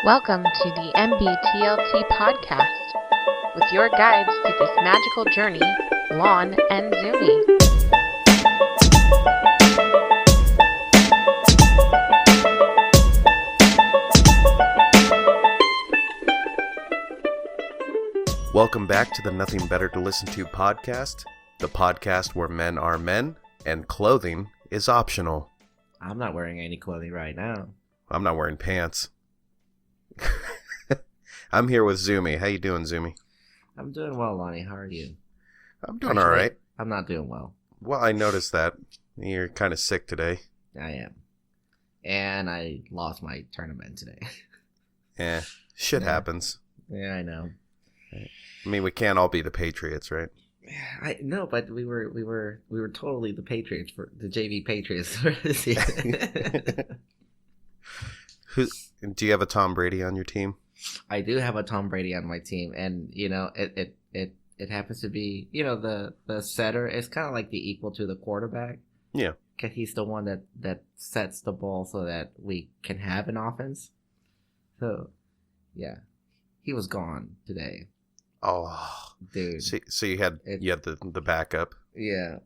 Welcome to the NBTLT podcast with your guides to this magical journey, Lon and Zumi. Welcome back to the Nothing Better to Listen To podcast, the podcast where men are men and clothing is optional. I'm not wearing any clothing right now. I'm not wearing pants. I'm here with Zumi. How you doing, Zumi? I'm doing well, Lonnie. How are you? I'm doing all right. I'm not doing well. Well, I noticed that. You're kind of sick today. I am. And I lost my tournament today. Yeah, shit happens. Yeah, I know. I mean, we can't all be the Patriots, right? I know, but we were totally the Patriots for the JV Patriots for the season. Do you have a Tom Brady on your team? I do have a Tom Brady on my team, and you know it happens to be, you know, the setter is kind of like the equal to the quarterback. Yeah, because he's the one that sets the ball so that we can have an offense. So, yeah, he was gone today. Oh, dude! So you had the backup. Yeah.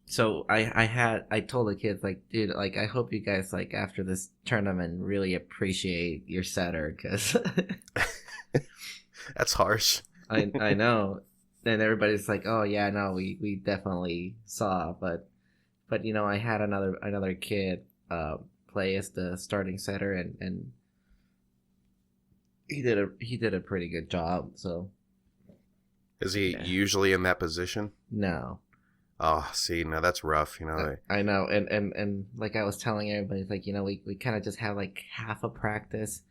So I told the kids, like, dude, like, I hope you guys, like, after this tournament really appreciate your setter, because that's harsh. I know. And everybody's like, oh yeah, no, we definitely saw, but you know, I had another kid play as the starting setter, and he did a pretty good job. So is he usually in that position? No. Oh, see, now that's rough, you know. I know, and like I was telling everybody, like, you know, we kind of just have like half a practice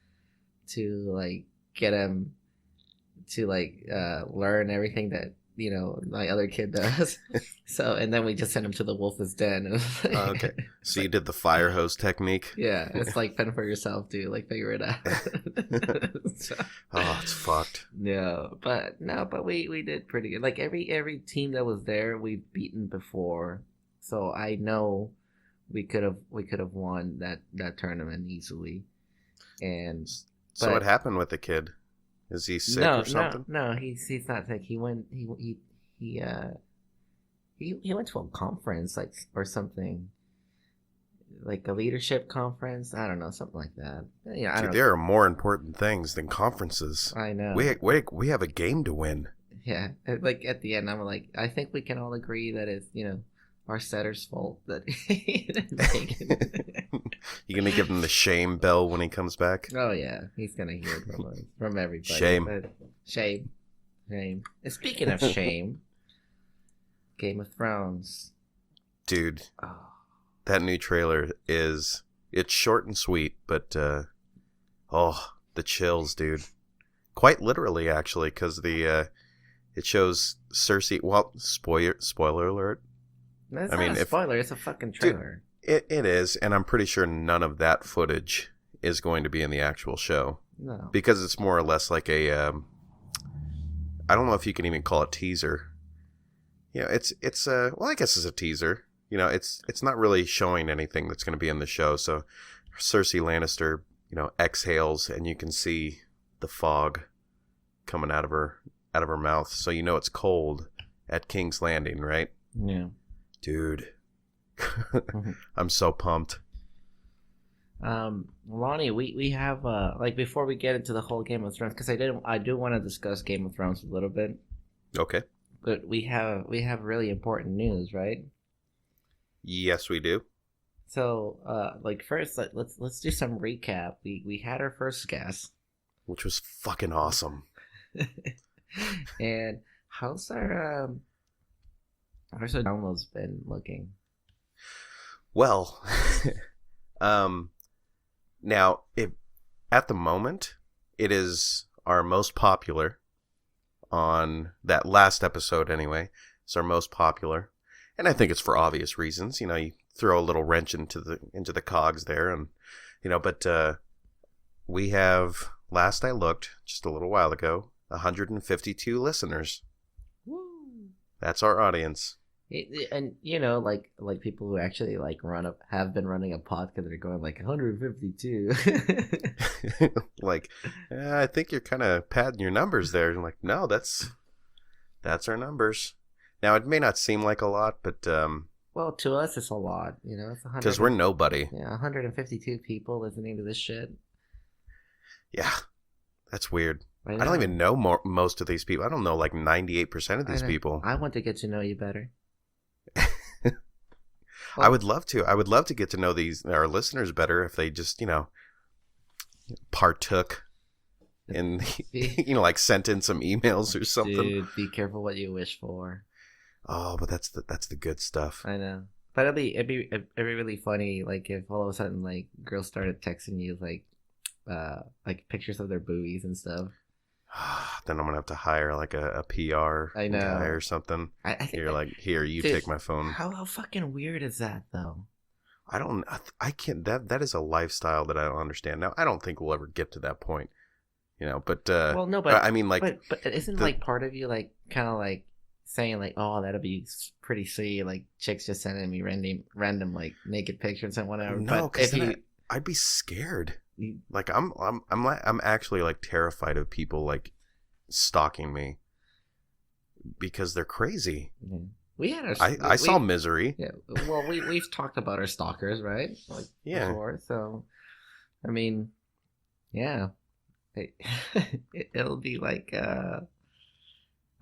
to like get him to like learn everything that, you know, my other kid does. So, and then we just send him to the wolf's den. Okay, so you did the fire hose technique. Yeah, it's like fend for yourself, dude. Like, figure it out. So, oh, it's fucked. But we did pretty good. Like every team that was there, we've beaten before, so I know we could have won that tournament easily. And so what happened with the kid? Is he sick or something? No, he's not sick. He went to a conference, like, or something, like a leadership conference. I don't know, something like that. Yeah, dude, there are more important things than conferences. I know. We have a game to win. Yeah, like at the end, I'm like, I think we can all agree that it's, you know, our setter's fault that he didn't make it. You gonna give him the shame bell when he comes back? Oh yeah, he's gonna hear it from everybody. Shame. But shame. And speaking of shame, Game of Thrones, dude. Oh. That new trailer it's short and sweet, but the chills, dude. Quite literally, actually, because it shows Cersei. Well, spoiler alert. That's not a spoiler. It's a fucking trailer. Dude, it is, and I'm pretty sure none of that footage is going to be in the actual show. No, because it's more or less like a. I don't know if you can even call it teaser. You know, it's well, I guess it's a teaser. You know, it's not really showing anything that's going to be in the show. So Cersei Lannister, you know, exhales, and you can see the fog coming out of her mouth. So you know it's cold at King's Landing, right? Yeah. Dude. I'm so pumped. Lonnie, we have like, before we get into the whole Game of Thrones, because I do want to discuss Game of Thrones a little bit. Okay. But we have really important news, right? Yes, we do. So, like, first, let's do some recap. We had our first guest, which was fucking awesome. And how's our downloads been looking? Well, now at the moment it is our most popular on that last episode. Anyway, it's our most popular. And I think it's for obvious reasons. You know, you throw a little wrench into the cogs there, and you know. But we have, last I looked, just a little while ago, 152 listeners. Woo! That's our audience. And like people who actually like have been running a podcast, they're going like 152. Like, I think you're kind of padding your numbers there. I'm like, no, that's our numbers. Now it may not seem like a lot, but well, to us it's a lot. It's 100. because we're nobody. Yeah, 152 people listening to this shit. Yeah, that's weird. I don't even know most of these people. I don't know like 98% of these people. I want to get to know you better. I would love to. I would love to get to know our listeners better if they just, partook in, like sent in some emails or something. Dude, be careful what you wish for. Oh, but that's the good stuff. I know. But it'd be really funny, like if all of a sudden like girls started texting you like pictures of their boobies and stuff. Then I'm gonna have to hire like a PR guy or something. You're like, here, you take my phone. How fucking weird is that though? I can't. That is a lifestyle that I don't understand. Now, I don't think we'll ever get to that point, But well, no, but I mean, like, but isn't like part of you like kind of like saying like, oh, that'll be pretty sweet, like chicks just sending me random like naked pictures and whatever. No, because I'd be scared. Like I'm actually like terrified of people like stalking me because they're crazy. Mm-hmm. We had I saw Misery. Yeah. Well, we've talked about our stalkers, right? Like before. So, I mean, yeah, it'll be like it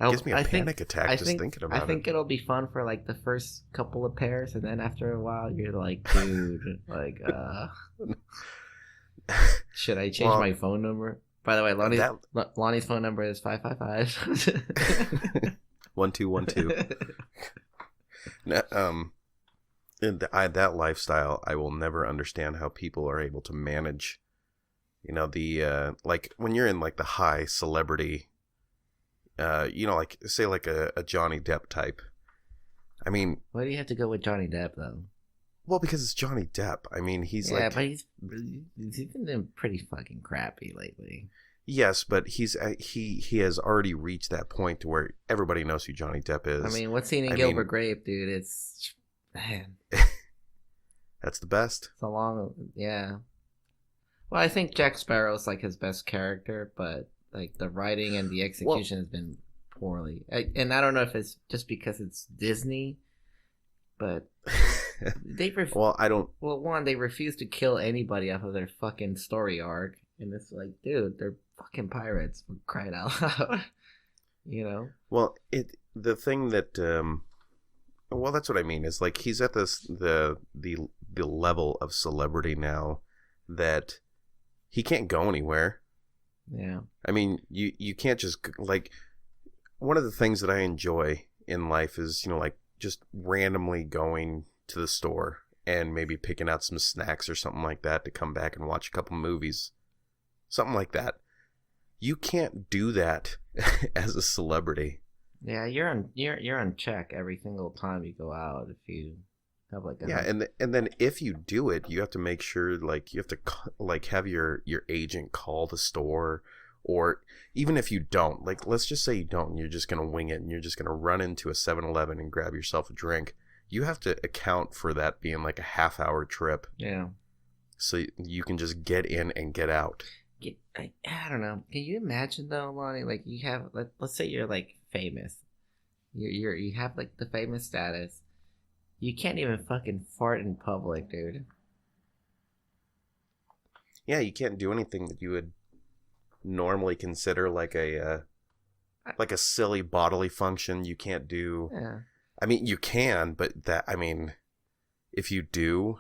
gives me a panic attack just thinking about it. I think it'll be fun for like the first couple of pairs, and then after a while, you're like, dude, like, should I change my phone number? By the way, Lonnie's phone number is 555 1212. That lifestyle, I will never understand how people are able to manage. The like when you're in like the high celebrity, like say like a Johnny Depp type. I mean, why do you have to go with Johnny Depp though? Well, because it's Johnny Depp. I mean, he's but he's been doing pretty fucking crappy lately. Yes, but he has already reached that point to where everybody knows who Johnny Depp is. I mean, what's seen in Gilbert Grape, dude? It's man. That's the best. It's a long, yeah. Well, I think Jack Sparrow's like his best character, but like the writing and the execution has been poorly. And I don't know if it's just because it's Disney, but they they refuse to kill anybody off of their fucking story arc, and it's like, dude, they're fucking pirates, for crying out loud. Well, the thing that well, that's what I mean is like he's at the level of celebrity now that he can't go anywhere. Yeah. I mean, you can't just like, one of the things that I enjoy in life is, like just randomly going to the store and maybe picking out some snacks or something like that to come back and watch a couple movies. Something like that. You can't do that as a celebrity. Yeah, you're on check every single time you go out if you have like and then if you do it, you have to make sure like you have to like have your agent call the store, or even if you don't, like let's just say you don't and you're just going to wing it and you're just going to run into a 7-Eleven and grab yourself a drink. You have to account for that being like a half-hour trip. Yeah. So you can just get in and get out. I don't know. Can you imagine though, Lonnie? Like you have, let's say you're like famous. You have like the famous status. You can't even fucking fart in public, dude. Yeah, you can't do anything that you would normally consider like a silly bodily function. You can't do. Yeah. I mean, you can, but if you do,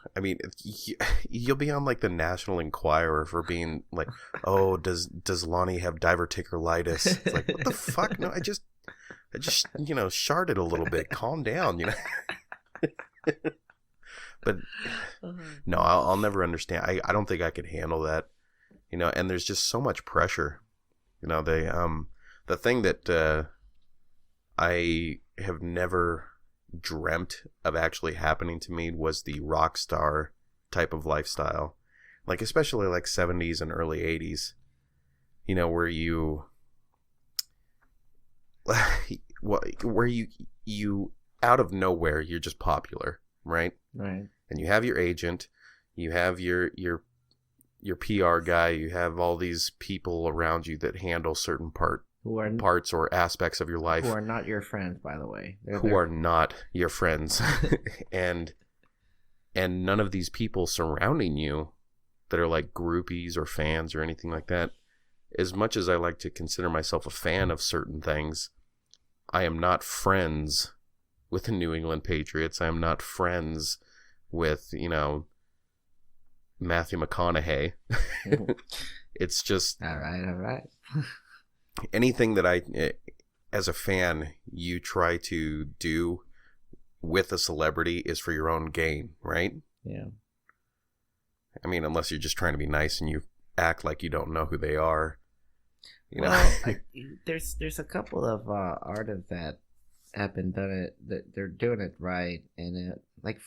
you'll be on like the National Enquirer for being like, oh, does Lonnie have diverticulitis? It's like, what the fuck? No, I just sharted a little bit. Calm down, But no, I'll never understand. I don't think I could handle that, and there's just so much pressure. The thing that I have never dreamt of actually happening to me was the rock star type of lifestyle, like especially like 70s and early 80s, where you out of nowhere, you're just popular, right? Right. And you have your agent, you have your PR guy, you have all these people around you that handle certain parts or aspects of your life. Who are not your friends, by the way. Who are not your friends. and none of these people surrounding you that are like groupies or fans or anything like that. As much as I like to consider myself a fan of certain things, I am not friends with the New England Patriots. I am not friends with, Matthew McConaughey. It's just... All right. Anything that as a fan, you try to do with a celebrity is for your own gain, right? Yeah. I mean, unless you're just trying to be nice and you act like you don't know who they are. Well, there's a couple of artists that have been done it, that they're doing it right, and like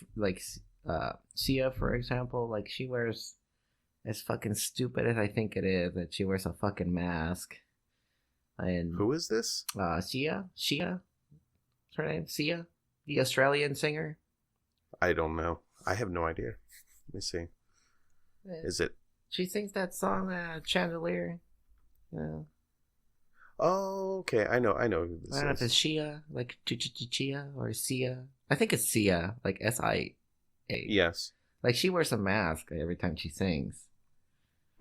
Sia, for example, like she wears, as fucking stupid as I think it is, that she wears a fucking mask. And who is this? Sia, what's her name? Sia, the Australian singer. I don't know. I have no idea. Let me see. Is it? She sings that song, Chandelier. Yeah. Oh, okay. I know who this is. I don't know if it's Shia, like Chia, or Sia. I think it's Sia, like SIA. Yes. Like she wears a mask every time she sings.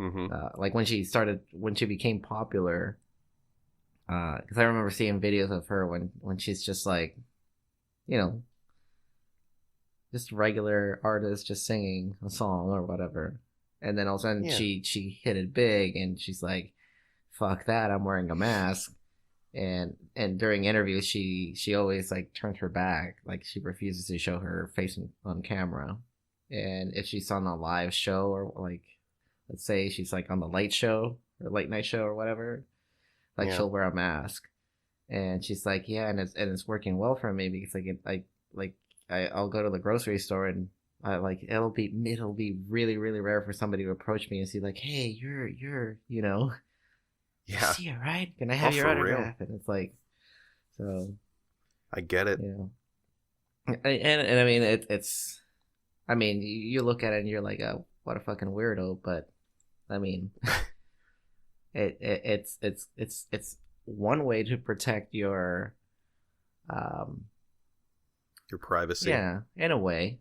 Mm-hmm. Like when she became popular. Because I remember seeing videos of her when she's just like, just regular artist just singing a song or whatever, and then all of a sudden she hit it big, and she's like, fuck that, I'm wearing a mask. And during interviews she always like turned her back, like she refuses to show her face on camera. And if she's on a live show, or like, let's say she's like on the late show or late night show or whatever, like she'll wear a mask. And she's like, yeah, and it's working well for me, because I'll go to the grocery store, and it'll be really, really rare for somebody to approach me and see like, hey, you're Yeah. I see it, right? Can I have your autograph? And it's like, so. I get it. Yeah. And I mean, it's. I mean, you look at it and you're like, oh, what a fucking weirdo. But I mean, it's one way to protect your privacy. Yeah, in a way.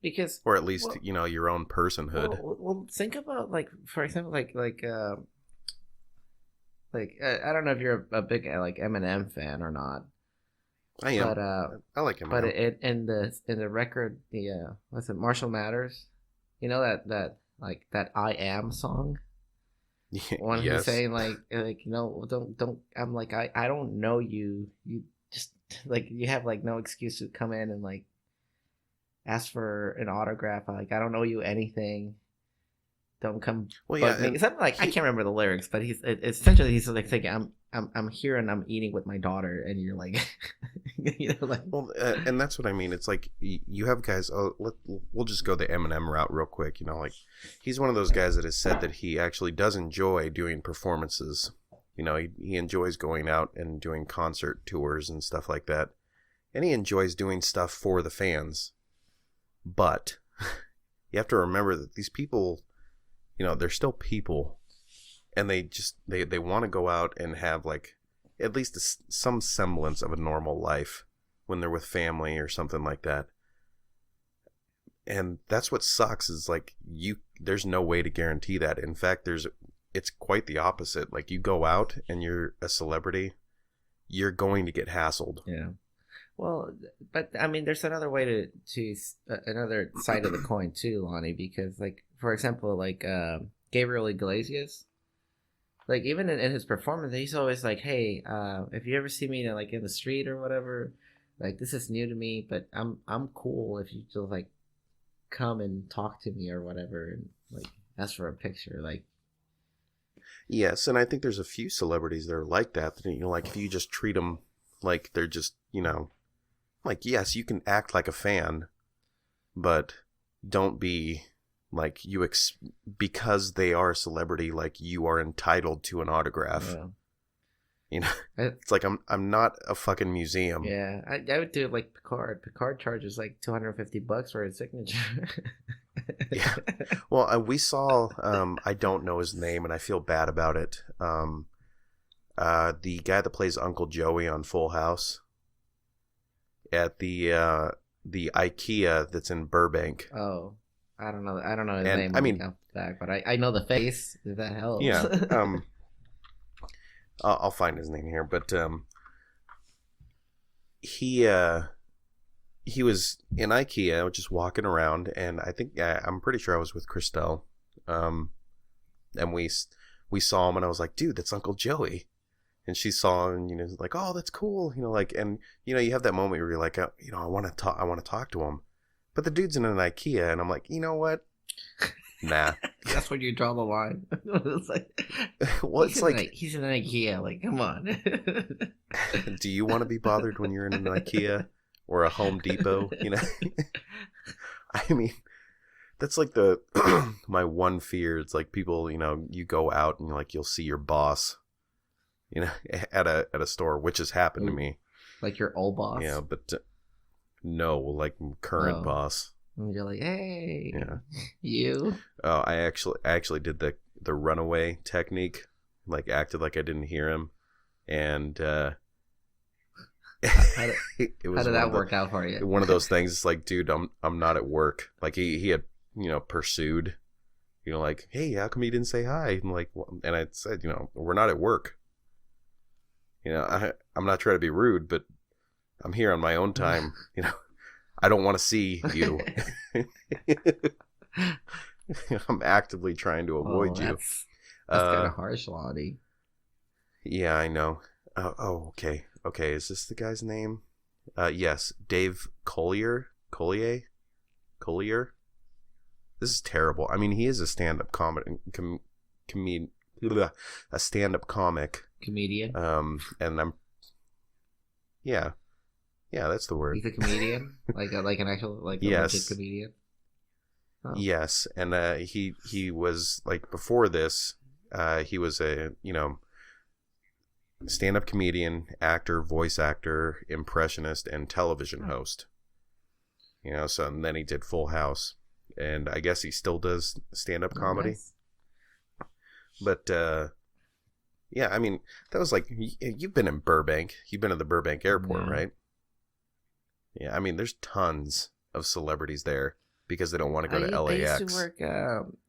Because, or at least your own personhood. Well, think about, like, for example, I don't know if you're a big like Eminem fan or not. I am. But I like Eminem. But in the record, what's it, Marshall Mathers? You know that I Am song. When he's saying like don't I'm like, I don't know you. You just like, you have like no excuse to come in and like ask for an autograph. Like, I don't know you anything. Don't come. Well, yeah, something like, I can't remember the lyrics, but he's like thinking, I'm here and I'm eating with my daughter, and you're like, well, and that's what I mean. It's like you have guys. We'll just go the Eminem route real quick. Like, he's one of those guys that has said that he actually does enjoy doing performances. He enjoys going out and doing concert tours and stuff like that, and he enjoys doing stuff for the fans. But you have to remember that these people, they're still people, and they want to go out and have like at least some semblance of a normal life when they're with family or something like that. And that's what sucks, is like there's no way to guarantee that. In fact, it's quite the opposite. Like, you go out and you're a celebrity, you're going to get hassled. Yeah. Well, but I mean, there's another way to another side of the coin too, Lonnie, because like, for example, like Gabriel Iglesias, like even in his performance, he's always like, hey, if you ever see me like in the street or whatever, like, this is new to me, but I'm cool if you just like come and talk to me or whatever, and like ask for a picture, like. Yes, and I think there's a few celebrities that are like that. Like, if you just treat them like they're just, like, yes, you can act like a fan, but don't be like because they are a celebrity, like you are entitled to an autograph. You know, I- it's like I'm not a fucking museum. Yeah, I would do it like Picard. Picard charges like $250 for his signature. Yeah. Well, we saw. I don't know his name, and I feel bad about it. The guy that plays Uncle Joey on Full House at the IKEA that's in Burbank. Oh, I don't know. I don't know his And, name. I mean- back, but I know the face. If that helps. Yeah. I'll find his name here, but he was in IKEA, just walking around, and I think I'm pretty sure I was with Christelle, and we saw him, and I was like, dude, that's Uncle Joey, and she saw him, and like, oh, that's cool, like, and you have that moment where you're like, I want to talk to him, but the dude's in an IKEA, and I'm like, you know what? Nah. That's when you draw the line. It's like, Well, it's like, he's in an IKEA. Like, come on. do you want to be bothered when you're in an IKEA or a Home Depot? I mean, that's like my one fear. It's like people, you go out and like you'll see your boss, at a store, which has happened to me. Like your old boss. Yeah, but no, like current boss. And you're like, hey, Yeah. you. Oh, I actually did the runaway technique, like acted like I didn't hear him, and How did it that work out for you? One of those things. It's like, dude, I'm not at work. Like he had pursued, like, hey, how come you didn't say hi? And like, and I said, we're not at work. I'm not trying to be rude, but I'm here on my own time. I don't want to see you. I'm actively trying to avoid you. That's kind of harsh, Lottie. Yeah, I know. Okay. Okay, is this the guy's name? Yes, Dave Collier. This is terrible. I mean, he is a stand-up a stand-up comic. Comedian. And I'm. Yeah, that's the word. He's a comedian, like an actual a legit comedian. Oh. Yes, and he was like before this, he was a stand-up comedian, actor, voice actor, impressionist, and television host. So and then he did Full House, and I guess he still does stand-up comedy. Nice. But yeah, I mean, that was like, you've been in Burbank. You've been at the Burbank airport, Yeah. right? Yeah, I mean, there's tons of celebrities there because they don't want to go to LAX. I used to work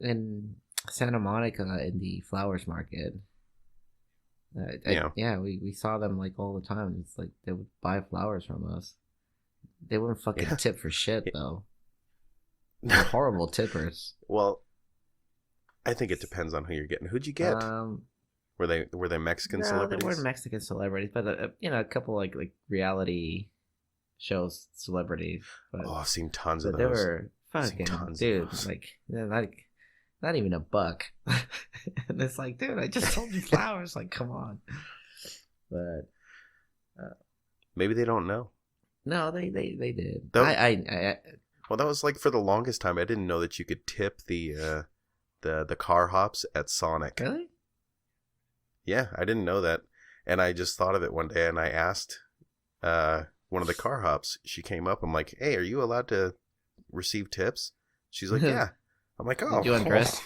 in Santa Monica in the flowers market. We saw them like all the time. It's like they would buy flowers from us. They wouldn't fucking tip for shit though. They're horrible tippers. Well, I think it depends on who you're getting. Who'd you get? Were they Mexican celebrities? They weren't Mexican celebrities, but a couple like reality shows celebrities. But, I've seen tons of those. They were fucking dude, like not even a buck. And it's like, dude, I just sold you flowers. Like, come on. But maybe they don't know. no, they did. That- Well, that was like for the longest time. I didn't know that you could tip the car hops at Sonic. Really? Yeah, I didn't know that, and I just thought of it one day, and I asked one of the car hops. She came up. I'm like, "Hey, are you allowed to receive tips?" She's like, "Yeah." I'm like, "Oh, Did you undress?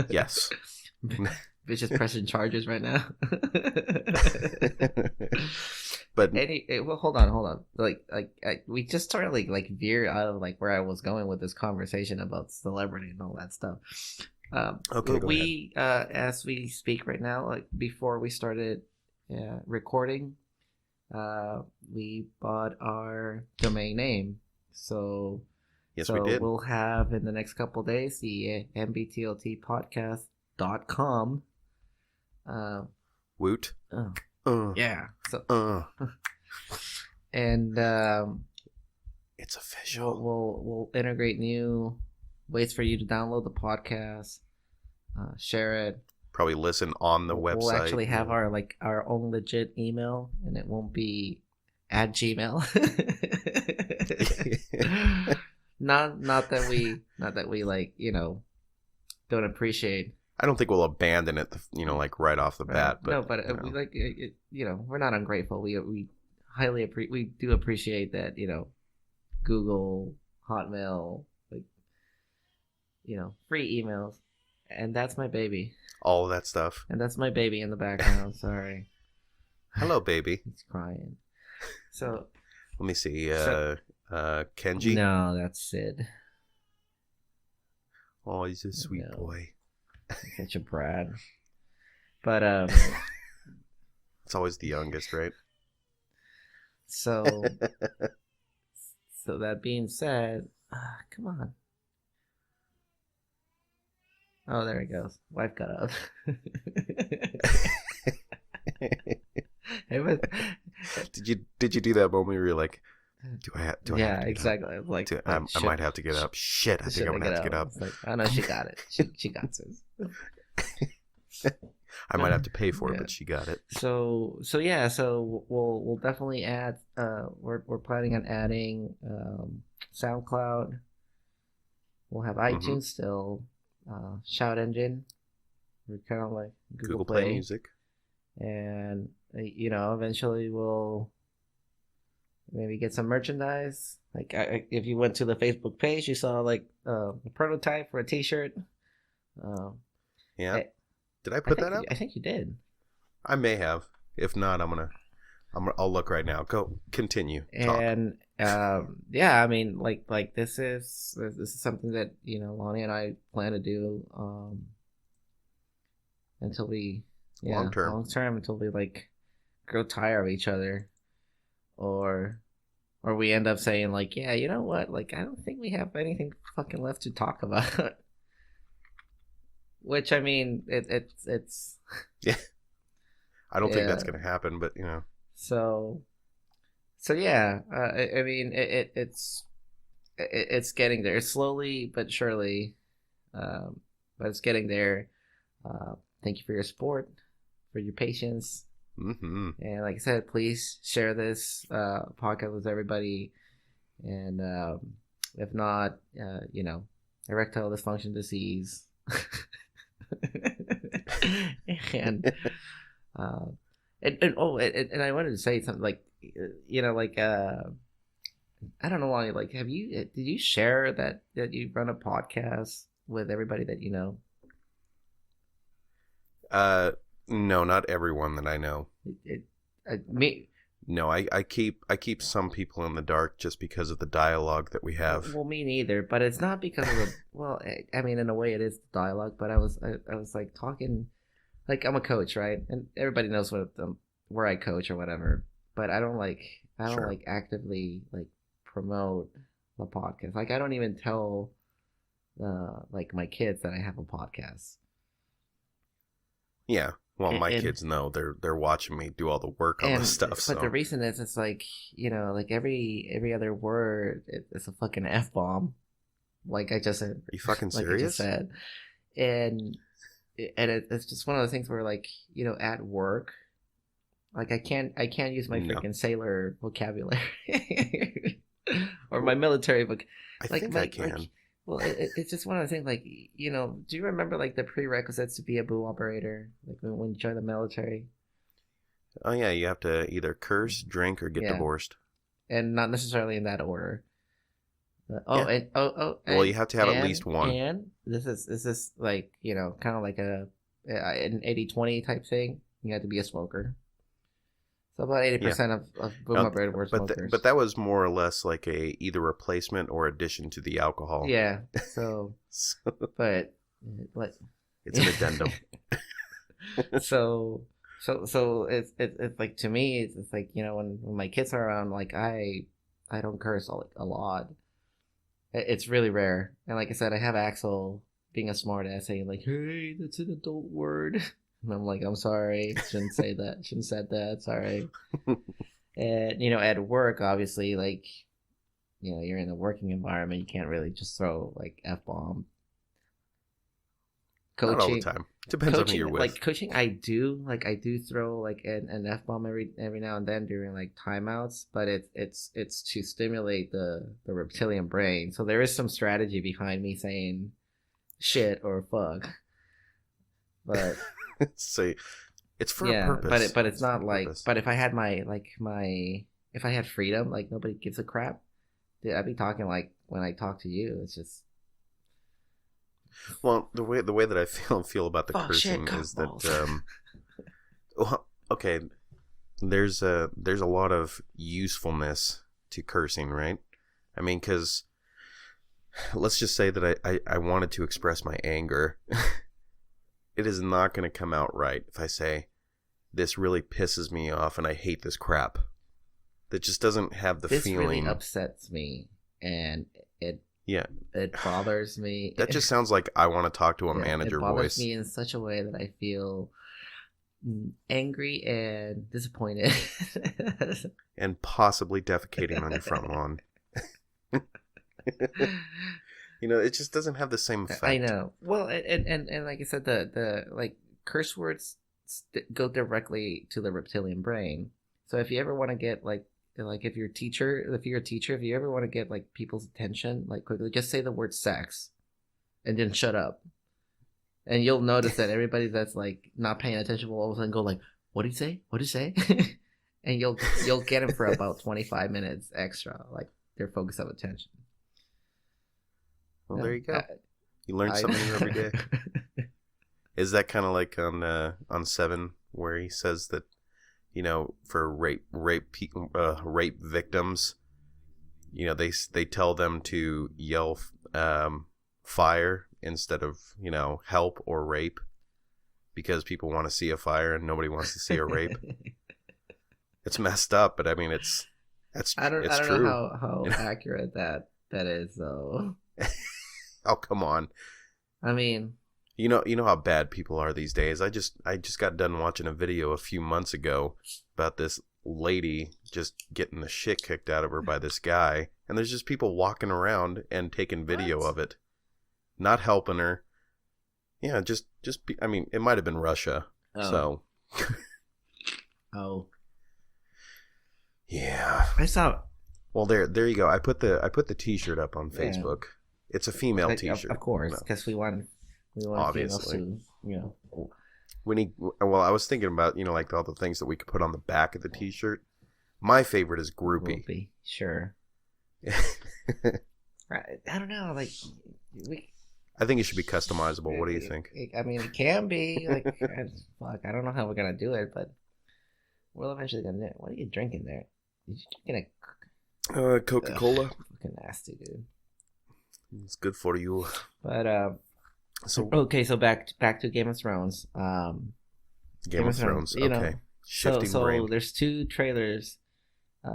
Yes." Bitch is pressing charges right now. But well, hold on. We just sort of like veer out of like where I was going with this conversation about celebrity and all that stuff. Okay, go we as we speak right now, like before we started recording, we bought our domain name. So yes, we did. We'll have in the next couple of days the NBTLT podcast.com. Woot. Yeah. So and it's official. we'll integrate new ways for you to download the podcast, share it. Probably listen on the website. We'll actually have our own legit email, and it won't be at Gmail. not that we don't appreciate I don't think we'll abandon it, like right off the bat. But no, but we like it, we're not ungrateful. We highly we do appreciate that, Google, Hotmail, like, free emails, and that's my baby. All of that stuff. And that's my baby in the background. Sorry. Hello, baby. He's crying. So let me see. Kenji. No, that's Sid. Oh, he's a sweet boy. Such a brat. But it's always the youngest, right? So that being said, come on. Oh, there he goes. Wife got up. Did you do that moment where you're like, do I have to exactly. Up? Like, I might have to get up. Shit, I think I'm gonna have to get up. Like, oh no, she got it. She got this. I might have to pay for it, but she got it. So we'll definitely add. We're planning on adding SoundCloud. We'll have iTunes still. Shout Engine. We're kind of like Google Play Music. And eventually we'll maybe get some merchandise. Like if you went to the Facebook page, you saw like a prototype for a T-shirt. Yeah. Did I put that up? I think you did. I may have. If not, I'll look right now. Go continue. Talk. And yeah, I mean, like this is something that Lonnie and I plan to do until we long term until we like grow tired of each other, or we end up saying like, yeah, you know what, like I don't think we have anything fucking left to talk about. Which I mean, it's yeah. I don't think that's gonna happen, but So yeah, I mean it's getting there slowly but surely, but it's getting there. Thank you for your support, for your patience, and like I said, please share this podcast with everybody. And if not, erectile dysfunction disease, and and I wanted to say something like, I don't know why, like, did you share that you run a podcast with everybody that you know? No, not everyone that I know. No, I keep some people in the dark just because of the dialogue that we have. Well, me neither, but it's not because of the. Well, I mean, in a way, it is the dialogue. But I was like talking, like I'm a coach, right? And everybody knows where I coach or whatever. But I don't like actively like promote the podcast. Like I don't even tell like my kids that I have a podcast. Yeah. Well, my kids know they're watching me do all the work on this stuff. But the reason is, it's like, like every other word, it's a fucking F-bomb. Like I just said. Are you fucking serious? Like I just said. And it's just one of those things where, like, at work, like I can't use my freaking sailor vocabulary or my military vocabulary. I think I can. Well, it's just one of the things, like, do you remember, like, the prerequisites to be a boom operator, like, when you join the military? Oh, yeah, you have to either curse, drink, or get divorced. And not necessarily in that order. Well, you have to have at least one. And this is like, kind of like an 80-20 type thing. You have to be a smoker. So about 80% of boom operator were smokers. But that was more or less like either replacement or addition to the alcohol. Yeah. So but it's an addendum. So it's like, to me, it's like, when my kids are around, like I don't curse a lot. It's really rare. And like I said, I have Axel being a smart ass saying like, hey, that's an adult word. And I'm like, I'm sorry, shouldn't say that. Shouldn't said that. Sorry. And at work, obviously, like, you're in a working environment. You can't really just throw like F-bomb. Coaching, not all the time. Depends on who you're with. Like coaching, I do throw like an F-bomb every now and then during like timeouts, but it's to stimulate the reptilian brain. So there is some strategy behind me saying shit or fuck. But Say it's for a yeah, purpose. but it's not for a like. purpose. But if I had if I had freedom, like nobody gives a crap. Dude, I'd be talking like when I talk to you. It's just Well, the way that I feel about the fuck shit, cursing is that cockballs. well, okay, there's a lot of usefulness to cursing, right? I mean, because let's just say that I wanted to express my anger. It is not going to come out right if I say, this really pisses me off and I hate this crap. That just doesn't have the This feeling. really upsets me, and it Yeah. it bothers me. That just sounds like I want to talk to a Yeah, manager it bothers voice. me in such a way that I feel angry and disappointed. And possibly defecating on your front lawn. You know, it just doesn't have the same effect. I know. Well, and like I said, the like curse words go directly to the reptilian brain. So if you ever want to get like if you're a teacher, if you ever want to get like people's attention, like quickly, just say the word sex, and then shut up, and you'll notice that everybody that's like not paying attention will all of a sudden go like, "What did he say? What did he say?" And you'll get them for about 25 minutes extra, like their focus of attention. Well, there you go. You learn something new every day. Is that kind of like on Seven, where he says that, you know, for rape victims, you know, they tell them to yell fire instead of, you know, help or rape, because people want to see a fire and nobody wants to see a rape. It's messed up, but I mean, I don't true. know how accurate that is though. Oh, come on. I mean, you know how bad people are these days. I just got done watching a video a few months ago about this lady just getting the shit kicked out of her by this guy, and there's just people walking around and taking video of it, not helping her. Yeah, I mean, it might have been Russia. Oh. So. Oh. Yeah. I saw. Well, there you go. I put the T-shirt up on Facebook. Yeah. It's a female T-shirt, of course, because we want obviously females to, you know. We need. Well, I was thinking about, you know, like all the things that we could put on the back of the T-shirt. My favorite is groupie. Sure. I don't know, like I think it should be customizable. What do you think? I mean, it can be like, fuck. I don't know how we're gonna do it, but we're eventually gonna do it. What are you drinking there? Did you drinking a Coca-Cola? Fucking nasty, dude. It's good for you. But so okay, so back to Game of Thrones. Game of Thrones. Okay. Know, Shifting brain. So there's two trailers.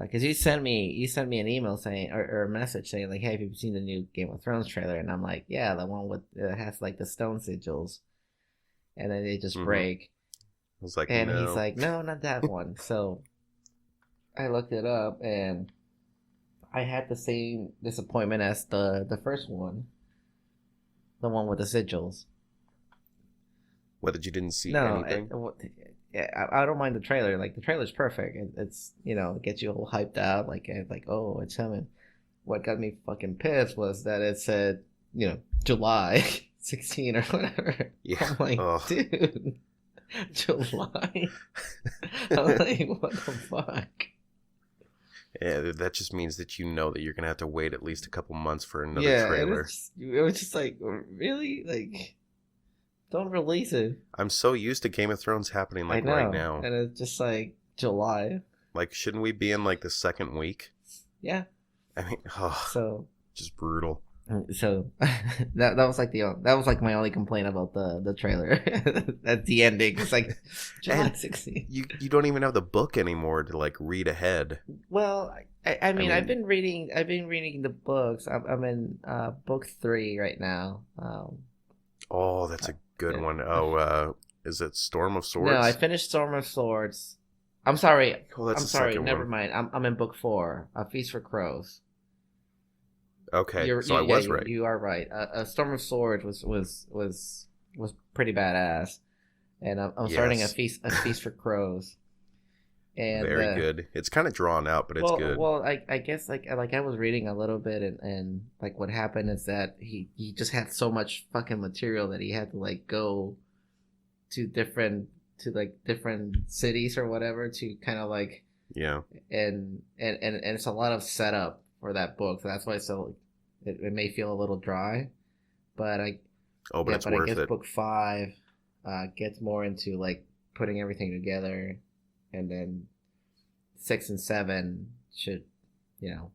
Because you sent me an email saying or a message saying like, hey, have you seen the new Game of Thrones trailer? And I'm like, yeah, the one with has like the stone sigils, and then they just break. I was like, and no. He's like, no, not that one. So I looked it up, and I had the same disappointment as the first one, the one with the sigils. Whether you didn't see anything? I don't mind the trailer. Like, the trailer's perfect. It's, you know, it gets you all hyped out. Like, oh, it's him. And what got me fucking pissed was that it said, you know, July 16 or whatever. Yeah. I'm like, dude, July? I'm like, what the fuck? Yeah, that just means that you know that you're going to have to wait at least a couple months for another trailer. It was just like, really? Like, don't release it. I'm so used to Game of Thrones happening like right now. And it's just like July. Like, shouldn't we be in like the second week? Yeah. I mean, just brutal. So that was like my only complaint about the trailer. At the ending, it's like July 16th. You don't even have the book anymore to like read ahead. Well, I mean I've been reading the books. I'm in book 3 right now. Oh, that's a good one. Oh, is it Storm of Swords? No, I finished Storm of Swords. I'm sorry. Oh, that's I'm sorry. Never mind. I'm in book 4. A Feast for Crows. Okay, so I was right. You are right. Storm of Swords was pretty badass, and I'm starting a feast for Crows. And very good. It's kind of drawn out, but it's good. Well, I guess like I was reading a little bit, and like what happened is that he just had so much fucking material that he had to like go different cities or whatever to kind of like Yeah. and it's a lot of setup for that book. So that's why it may feel a little dry, but It's I worth guess it. book 5 gets more into like putting everything together, and then 6 and 7 should, you know,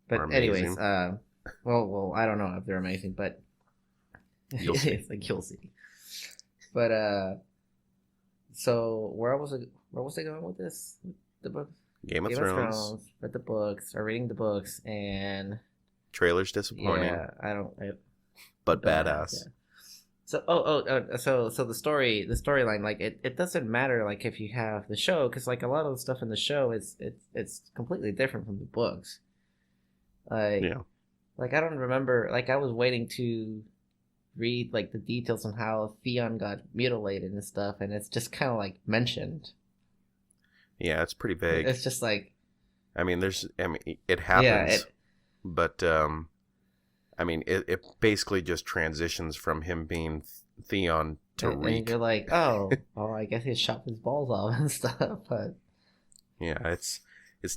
but Are anyways, amazing. well, I don't know if they're amazing, but You'll see. it's like you'll see. But so where was it? Where was I going with this? With the books? Game of Game Thrones. read the books, or reading the books, and Trailers disappointing, yeah, but don't badass. yeah. So so the storyline, like it doesn't matter like if you have the show, because like a lot of the stuff in the show it's completely different from the books. Yeah. Like I don't remember, like I was waiting to read like the details on how Theon got mutilated and stuff, and it's just kind of like mentioned. Yeah, it's pretty vague. It's just like, I mean, it happens, yeah, but I mean, it basically just transitions from him being Theon to and Reek. you're like, oh, well, I guess he shot his balls off and stuff, but Yeah, it's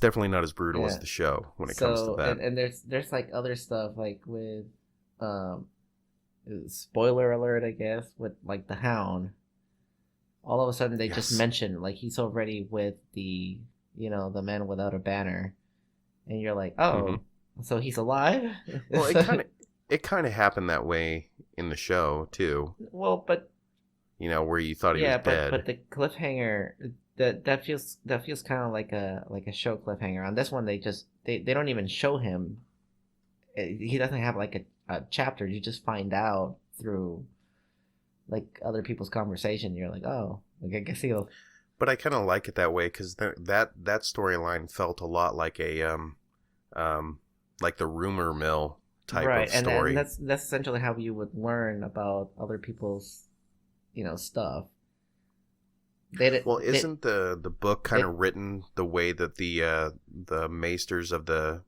definitely not as brutal as yeah. the show when it comes to that. And there's like other stuff like with spoiler alert, I guess, with like the Hound. All of a sudden they just Yes. mention like he's already with the the Man Without a Banner, and you're like, oh, so he's alive. Well, it kind of happened that way in the show too. Well, but Where you thought he was dead. but the cliffhanger that feels kind of like a show cliffhanger. On this one, they don't even show him. He doesn't have like a chapter. You just find out through like other people's conversation. You're like, oh, like I guess he'll. But I kind of like it that way because that storyline felt a lot like like the rumor mill type of story. And that's essentially how you would learn about other people's, stuff. Isn't the book kind of written the way that the maesters of the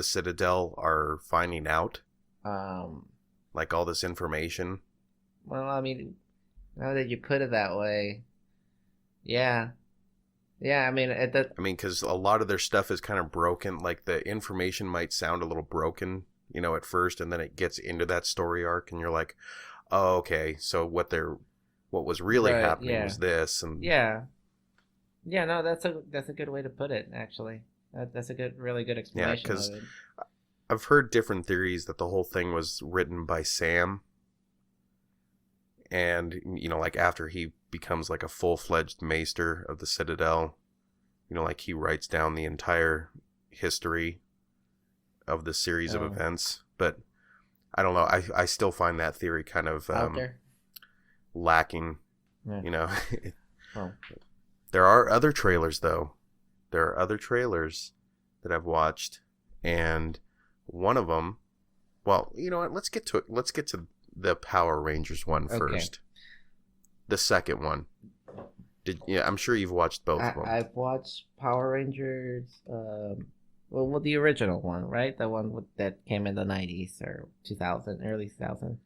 Citadel are finding out, like all this information? Well, I mean, now that you put it that way, yeah. I mean, because a lot of their stuff is kind of broken. Like the information might sound a little broken, at first, and then it gets into that story arc, and you're like, oh, okay, so what was really happening was this, and no, that's a good way to put it. Actually, that's a really good explanation. Yeah, because of it. I've heard different theories that the whole thing was written by Sam, and like after he becomes like a full-fledged maester of the Citadel, like he writes down the entire history of the series of events. But I don't know, I still find that theory kind of out there lacking. Yeah. Oh. There are other trailers though. There are other trailers that I've watched, and one of them, well, you know what, let's get to it. Let's get to the Power Rangers one first. The second one. I'm sure you've watched both of them. I've watched Power Rangers, well, the original one, right? The one that came in the 90s or 2000, early 2000.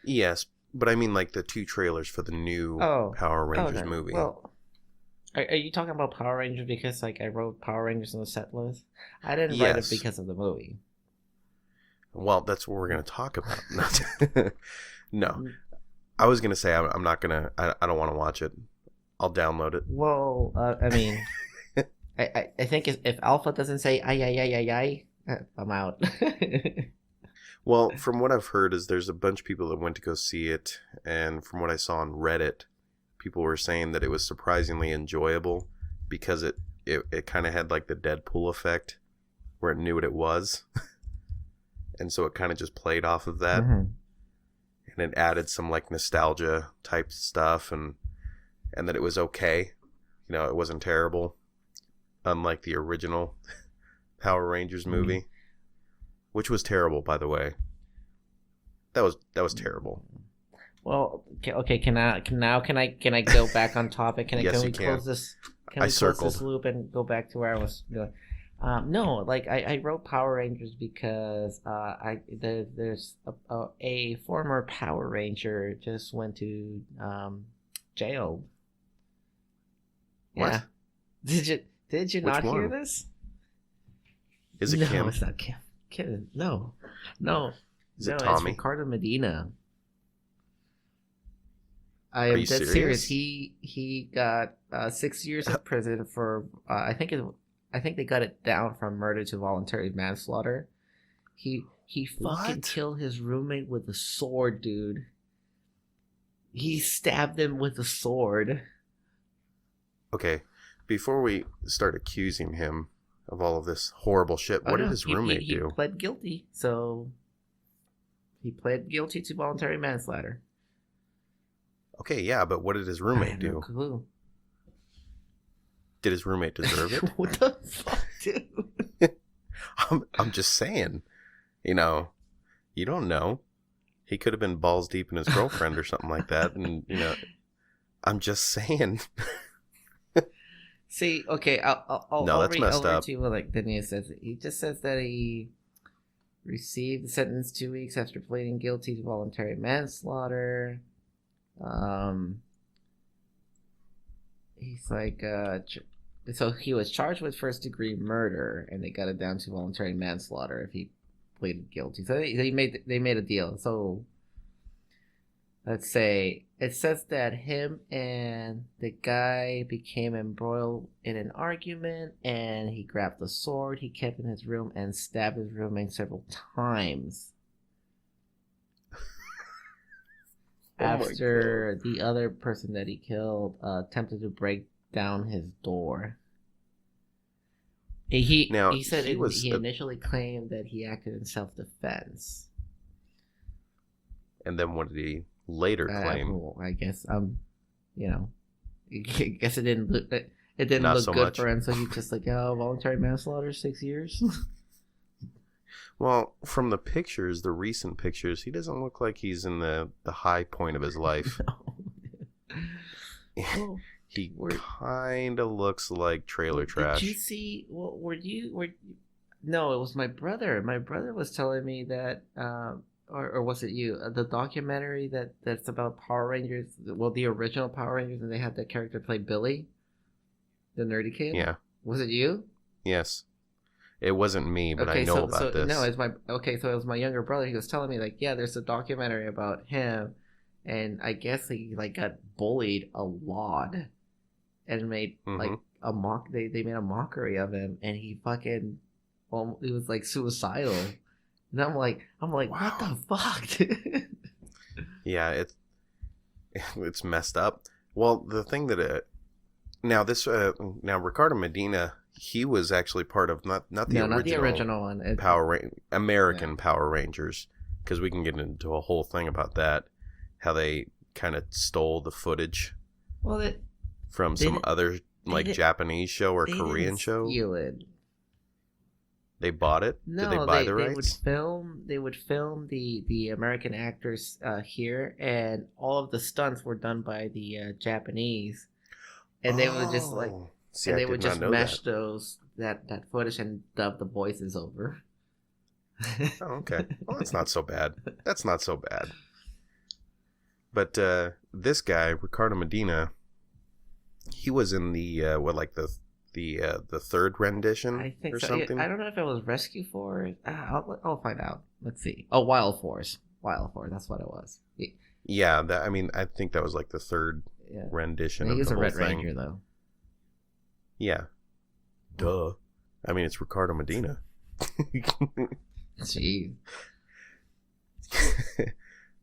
Yes, but I mean like the two trailers for the new Power Rangers movie. Well, are you talking about Power Rangers because like I wrote Power Rangers on the set list? I didn't write it because of the movie. Well, that's what we're going to talk about. No. I was going to say I'm not going to... I don't want to watch it. I'll download it. Well, I mean... I think if Alpha doesn't say ay, I'm out. Well, from what I've heard is there's a bunch of people that went to go see it, and from what I saw on Reddit, people were saying that it was surprisingly enjoyable because it kind of had like the Deadpool effect where it knew what it was. And so it kind of just played off of that. Mm-hmm. And it added some like nostalgia type stuff, and that it was okay. It wasn't terrible. Unlike the original Power Rangers movie, which was terrible, by the way. That was terrible. Well, okay. Can I go back on topic? Can Yes, we you can. close this? Can we close this loop and go back to where I was going? No, like I wrote Power Rangers because there's a former Power Ranger just went to jail. What? Yeah. Did you Which not hear one? this? Is it No, Kim? it's not Kim. Kim. No, no, Is it no. It's Tommy? Ricardo Medina. I Are am you dead serious? serious. He got 6 years in prison for I think they got it down from murder to voluntary manslaughter. He fucking What? killed his roommate with a sword, dude. He stabbed him with a sword. Okay, before we start accusing him of all of this horrible shit, Oh what did no, his he roommate he do? pled guilty. So he pled guilty to voluntary manslaughter. Okay, yeah, but what did his I roommate have no do? clue. Did his roommate deserve it? What the fuck, dude? I'm just saying, you know, you don't know. He could have been balls deep in his girlfriend or something like that, and I'm just saying. See, okay, No, that's messed I'll read up. to you what like the news says. He just says that he received the sentence 2 weeks after pleading guilty to voluntary manslaughter. He's like, so he was charged with first degree murder, and they got it down to voluntary manslaughter if he pleaded guilty. So they made a deal. So let's say it says that him and the guy became embroiled in an argument, and he grabbed a sword he kept in his room and stabbed his roommate several times. After the other person that he killed attempted to break down his door. He said he initially claimed that he acted in self-defense. And then what did he later claim? Well, I guess I guess it didn't look Not so good much. for him, so he's just like, oh, voluntary manslaughter, 6 years. Well, from the pictures, the recent pictures, he doesn't look like he's in the high point of his life. No. He kind of looks like trailer trash. Did you see? Well, no, it was my brother. My brother was telling me that, or was it you? The documentary that's about Power Rangers. Well, the original Power Rangers, and they had the character play Billy, the nerdy kid. Yeah. Was it you? Yes. It wasn't me, but I know about this. No, so it was my younger brother. He was telling me like, yeah, there's a documentary about him, and I guess he like got bullied a lot, and made like a mock. They made a mockery of him, and he fucking, he was like suicidal. And I'm like, wow. What the fuck, dude? Yeah, it's messed up. Well, the thing that now Ricardo Medina, he was actually part of not the original one, American Power Rangers, because we can get into a whole thing about that, how they kind of stole the footage from some other Japanese show or Korean show. Steal it. They bought it. No, did they buy the rights? They would film the American actors here, and all of the stunts were done by the Japanese, and they would just like. See, and I they would did just not know mesh that footage and dub the voices over. Oh, okay. Well, that's not so bad. That's not so bad. But this guy, Ricardo Medina, he was in the the third rendition, I think or so. something. I don't know if it was Rescue Force. I'll find out. Let's see. Oh, Wild Force. Wild Force. That's what it was. Yeah, I think that was like the third rendition. He was of the a Red whole thing. Ranger, though. Yeah. Duh. I mean, it's Ricardo Medina. Gee.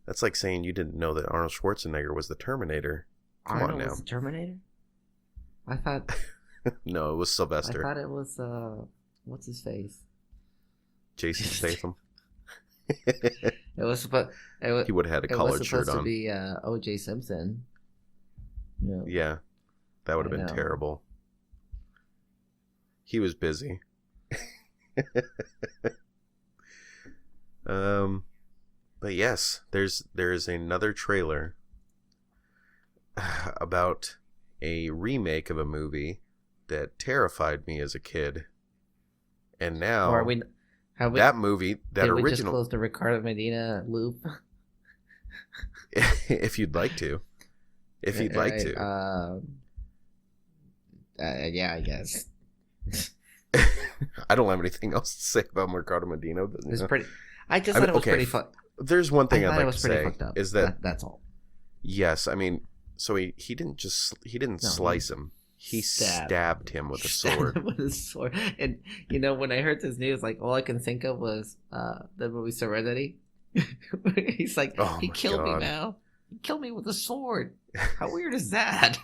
That's like saying you didn't know that Arnold Schwarzenegger was the Terminator. Come Arnold on now. was the Terminator? I thought... No, it was Sylvester. I thought it was, what's his face? Jason Statham. He would have had a collared shirt on. It was supposed to be O.J. Simpson. Yeah. That would have been terrible. He was busy. But yes, there's another trailer about a remake of a movie that terrified me as a kid. And Or now have we that movie, that did we just original, close the Ricardo Medina loop? if you'd like to. If you'd like to. Yeah, I guess. I don't have anything else to say about Ricardo Medina. But, It's pretty. I just thought it was pretty fun. There's one thing I'd like to say fucked up. is that that's all. yes, I mean, so he didn't slice him. He stabbed him with a sword. With a sword. And when I heard this news, like all I can think of was the movie Serenity. He's like, he killed me now. He killed me with a sword. How weird is that?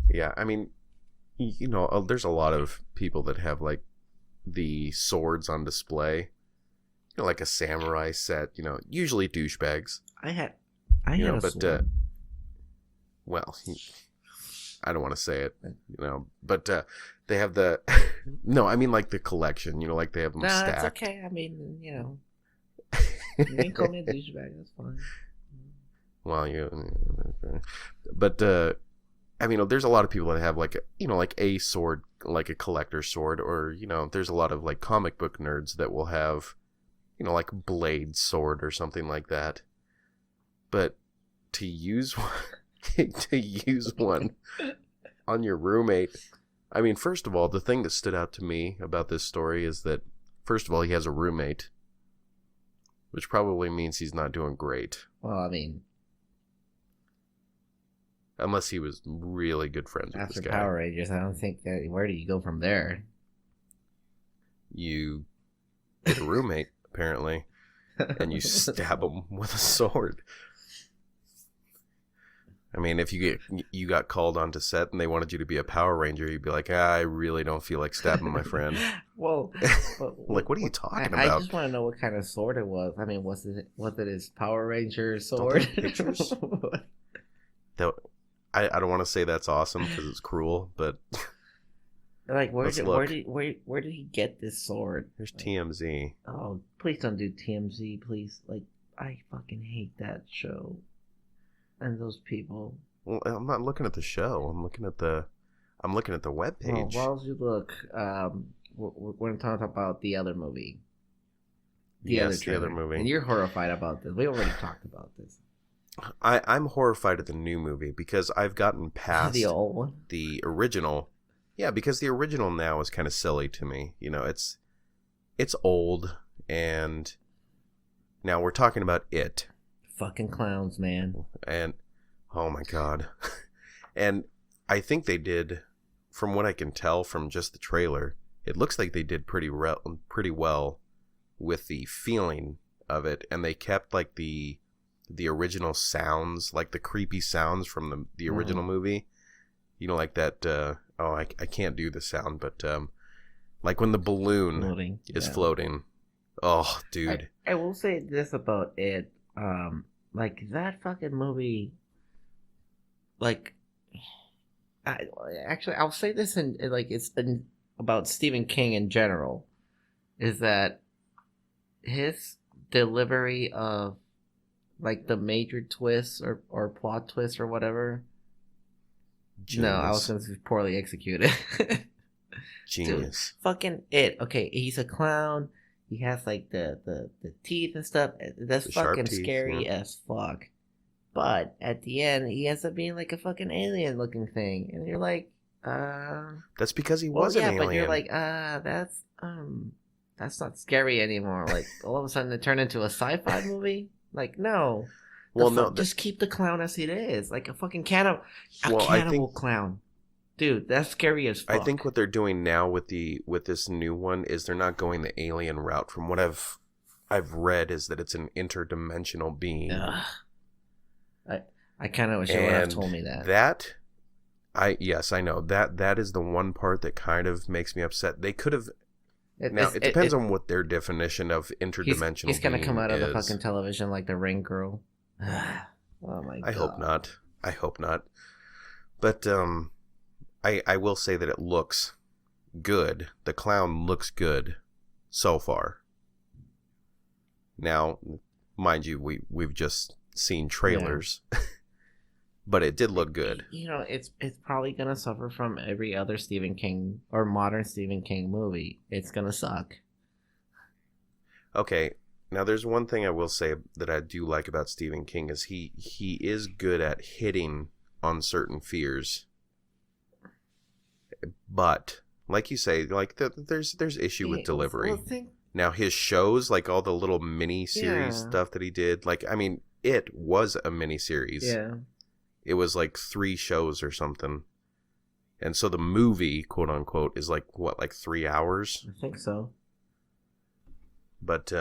Yeah, I mean, there's a lot of people that have like the swords on display, like a samurai set. Usually douchebags. I had a sword. Well, I don't want to say it, but they have the no, I mean like the collection. Like they have them stacked. That's okay. I mean, you can call me a douchebag. That's fine. Well, but I mean, there's a lot of people that have like a sword, like a collector's sword, or there's a lot of like comic book nerds that will have like blade sword or something like that. But to use one on your roommate, I mean, first of all, the thing that stood out to me about this story is that first of all, he has a roommate, which probably means he's not doing great. Well, I mean, unless he was really good friends with this guy. After Power Rangers, I don't think that. Where do you go from there? You get a roommate, apparently, and you stab him with a sword. I mean, if you got called onto set and they wanted you to be a Power Ranger, you'd be like, I really don't feel like stabbing my friend. Well, like, what are you talking about? I just want to know what kind of sword it was. I mean, was it his Power Ranger sword? Pictures? I don't want to say that's awesome because it's cruel, but like where did he get this sword? There's TMZ. Oh, please don't do TMZ, please. Like, I fucking hate that show. And those people. Well, I'm not looking at the show. I'm looking at the webpage. Well, while you look, we're going to talk about the other movie. The other movie. And you're horrified about this. We already talked about this. I'm horrified at the new movie because I've gotten past the old one. The original. Yeah, because the original now is kind of silly to me. It's old, and now we're talking about it. Fucking clowns, man. And oh my god. And I think they did, from what I can tell from just the trailer, it looks like they did pretty well with the feeling of it, and they kept like the original sounds, like the creepy sounds from the original movie. Like that I can't do the sound, but like when the balloon is floating. Oh, dude. I will say this about it. Like that fucking movie, like, I'll say this about Stephen King in general, is that his delivery of like the major twists or plot twists or whatever. Genius. No, I was going to say poorly executed. Genius. Dude, fucking it. Okay, he's a clown. He has like the teeth and stuff. That's fucking scary as fuck. But at the end, he ends up being like a fucking alien looking thing, and you're like, That's because he was an alien. But you're like, that's not scary anymore. Like all of a sudden, it turned into a sci-fi movie. Like no. Just keep the clown as it is, like a fucking cannibal clown. Dude, that's scary as fuck. I think what they're doing now with this new one is they're not going the alien route. From what I've read, is that it's an interdimensional being. I kind of wish you would have told me that. Yes, I know that is the one part that kind of makes me upset. They could have. It depends on what their definition of interdimensional. He's gonna come out of the fucking television like the Ring Girl. Oh my god! I hope not. But I will say that it looks good. The clown looks good so far. Now, mind you, we've just seen trailers. Yeah. but it did look good. You know, it's probably gonna suffer from every other Stephen King or modern Stephen King movie. It's gonna suck. Okay, now there's one thing I will say that I do like about Stephen King is he is good at hitting on certain fears. But like you say, like there's issue with delivery. Now his shows, like all the little mini series stuff that he did, like I mean, it was a mini series. Yeah. It was like 3 shows or something. And so the movie, quote unquote, is like what, like 3 hours? I think so. But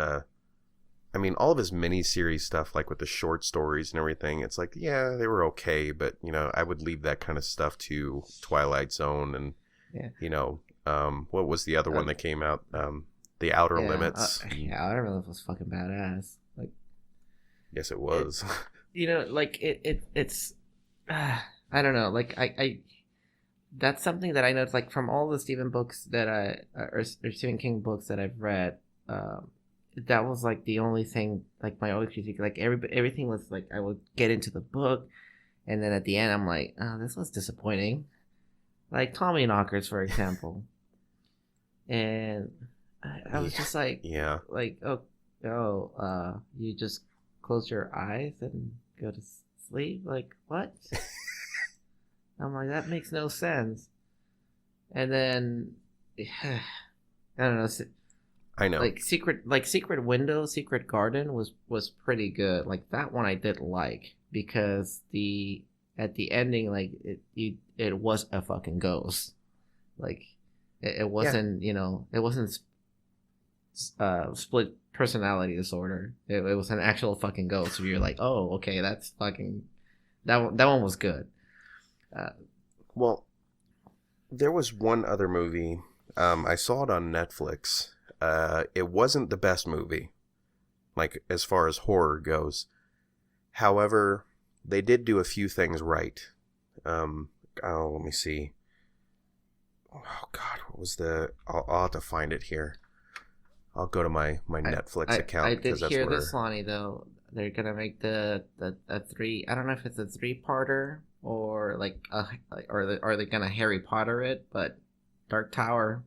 I mean, all of his mini series stuff, like with the short stories and everything, it's like, yeah, they were okay, but you know, I would leave that kind of stuff to Twilight Zone and you know, what was the other one that came out? The Outer Limits. Outer Limits was fucking badass. Like, yes, it was. You know, like it's I don't know, like I that's something that I noticed, like from all the Stephen books that or Stephen King books that I've read. That was like the only thing, like my only critique, like everything was like I would get into the book, and then at the end I'm like, oh, this was disappointing. Like Tommy Knockers, for example, and I was just like, like you just close your eyes and go to sleep, like what? I'm like, that makes no sense. And then I don't know. I know. Like Secret Window, Secret Garden was pretty good. Like that one I did like because at the ending, like it was a fucking ghost. Like it wasn't, you know, it wasn't split personality disorder. It was an actual fucking ghost. So you're like, oh, okay, that's fucking that one was good. Well, there was one other movie. I saw it on Netflix. It wasn't the best movie, like as far as horror goes. However, they did do a few things right. Let me see. Oh God, what was I'll have to find it here. I'll go to my Netflix account. I did hear this, Lonnie. Though they're gonna make the 3. I don't know if it's a 3-parter or like are they gonna Harry Potter it? But Dark Tower.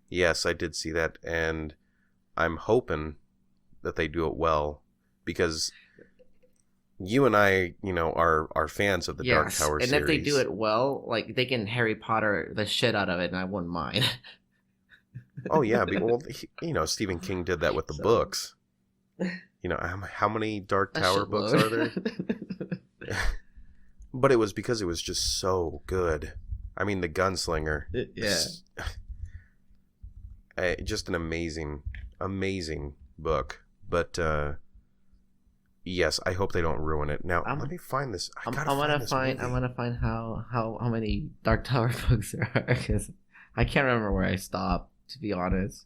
Yes, I did see that, and I'm hoping that they do it well, because you and I, you know, are fans of the Dark Tower series. And if they do it well, like they can Harry Potter the shit out of it, and I wouldn't mind. Oh yeah, well, you know, Stephen King did that with the books. You know, how many Dark Tower books are there? But it was because it was just so good. I mean, the Gunslinger. Just an amazing book. But yes, I hope they don't ruin it. Now, let me find this. I'm gonna find how many Dark Tower books there are, because I can't remember where I stopped, to be honest.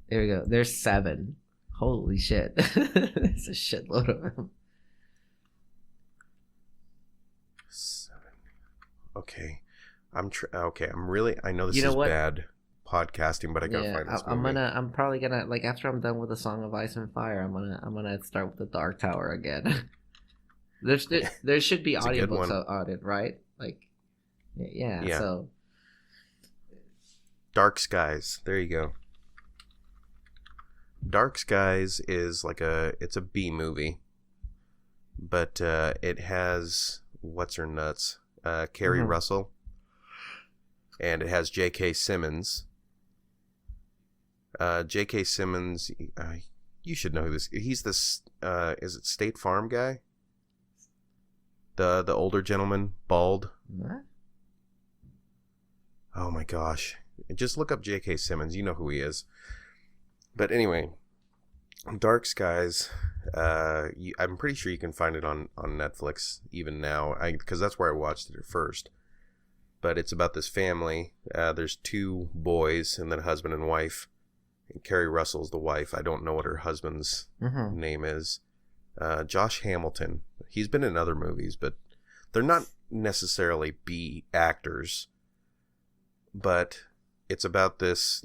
There we go. There's 7. Holy shit. It's a shitload of them. 7. Okay. I know this is bad podcasting, but I gotta find this movie. I'm probably gonna, like, after I'm done with the Song of Ice and Fire, I'm gonna start with the Dark Tower again. there should be audiobooks on it, right? Like, yeah. So Dark Skies. There you go. Dark Skies is like it's a B movie, but it has what's her nuts, Carrie Russell, and it has J.K. Simmons. J.K. Simmons, you should know who this. He's this. Is it State Farm guy? The older gentleman, bald. What? Oh my gosh! Just look up J.K. Simmons. You know who he is. But anyway, Dark Skies. I'm pretty sure you can find it on Netflix even now. Because that's where I watched it at first. But it's about this family. There's 2 boys and then a husband and wife. And Carrie Russell's the wife. I don't know what her husband's name is. Josh Hamilton. He's been in other movies, but they're not necessarily B actors. But it's about this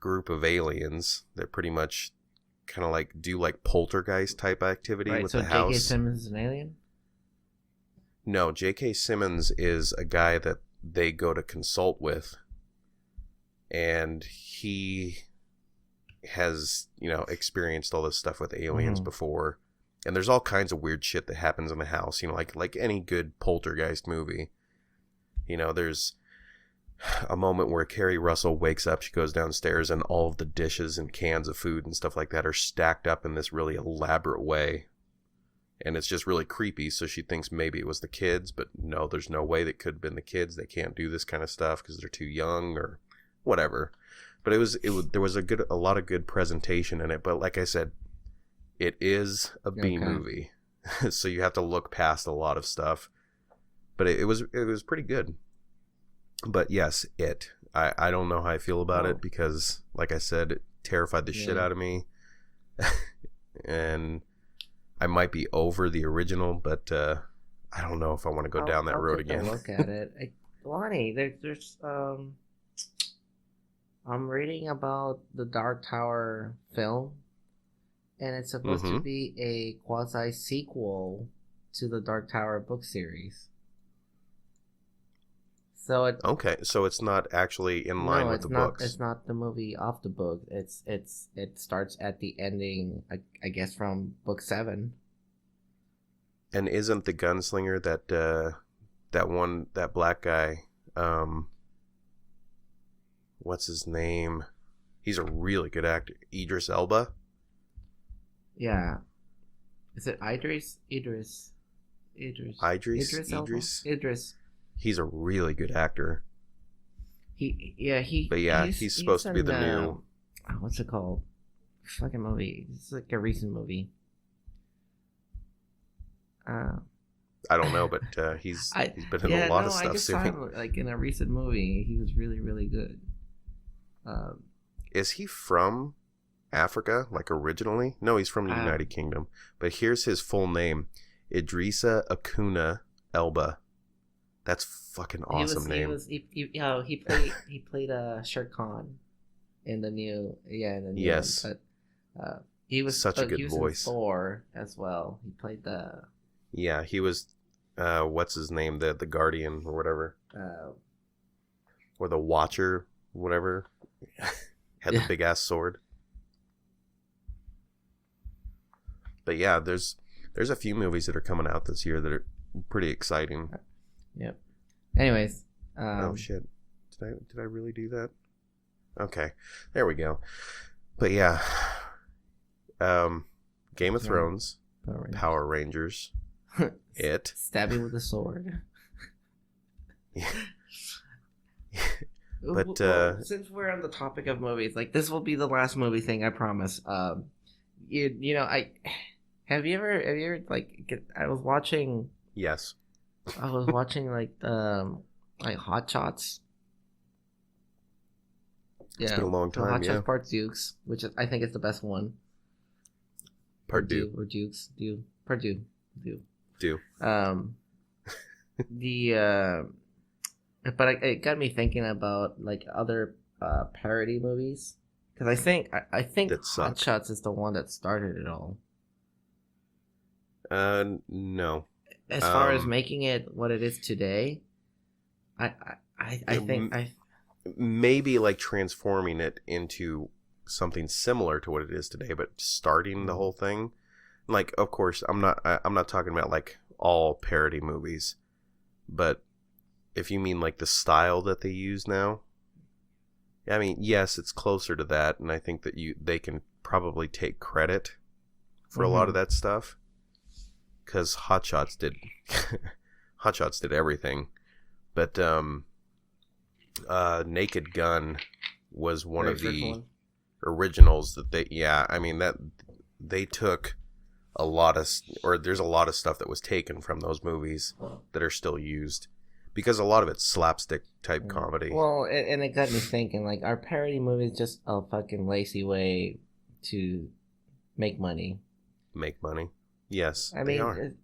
group of aliens that pretty much kind of like do like poltergeist type activity Right. with So the J.K. house. Simmons is an alien. No, J.K. Simmons is a guy that they go to consult with, and he has, experienced all this stuff with aliens before. And there's all kinds of weird shit that happens in the house, like any good poltergeist movie. There's a moment where Carrie Russell wakes up, she goes downstairs, and all of the dishes and cans of food and stuff like that are stacked up in this really elaborate way. And it's just really creepy, so she thinks maybe it was the kids, but no, there's no way that could have been the kids. They can't do this kind of stuff because they're too young or whatever. But there was a lot of good presentation in it, but like I said, it is a B movie. So you have to look past a lot of stuff. But it was pretty good. But yes, I don't know how I feel about it because, like I said, it terrified the shit out of me. And I might be over the original, but I don't know if I want to go down that road again. Look at it. Lonnie, there's I'm reading about the Dark Tower film, and it's supposed to be a quasi sequel to the Dark Tower book series. So so it's not actually in line with the books. It's not the movie off the book. It starts at the ending, I guess, from book 7. And isn't the gunslinger that black guy? What's his name? He's a really good actor. Idris Elba. Yeah. Is it Idris? Idris. He's a really good actor. He's supposed to be the new. What's it called? Fucking movie. It's like a recent movie. I don't know, but he's been in a lot of stuff. I just saw him like in a recent movie. He was really, really good. Is he from Africa, like originally? No, he's from the United Kingdom. But here's his full name: Idrissa Akuna Elba. That's fucking awesome name. He played Shere Khan in the new yes. One, but he was such a good voice. In Thor as well. He played the. Yeah, he was. What's his name? The Guardian or whatever. Or the Watcher, whatever. Had the big ass sword. But yeah, there's a few movies that are coming out this year that are pretty exciting. Yep. Anyways. Oh shit! Did I really do that? Okay, there we go. But yeah, Game of Thrones, Power Rangers, It. Stabbing with a sword. But since we're on the topic of movies, like this will be the last movie thing, I promise. You know, have you ever I was watching. Yes. I was watching like Hot Shots. It's been a long time. Hot Shots Part Dukes, which I think is the best one. Part Dukes. Or Dukes. Part Dukes. But it got me thinking about like other parody movies, because I think Hot Shots is the one that started it all. No. As far as making it what it is today, I think maybe like transforming it into something similar to what it is today, but starting the whole thing. Like, of course, I'm not talking about like all parody movies, but if you mean like the style that they use now, I mean, yes, it's closer to that, and I think that they can probably take credit for a lot of that stuff, because Hot Shots did everything, but Naked Gun was one of the originals that they took a lot of, or there's a lot of stuff that was taken from those movies that are still used, because a lot of it's slapstick type comedy. Well, and it got me thinking, like, are parody movies just a fucking lazy way to make money? Make money? Yes, I mean, they are.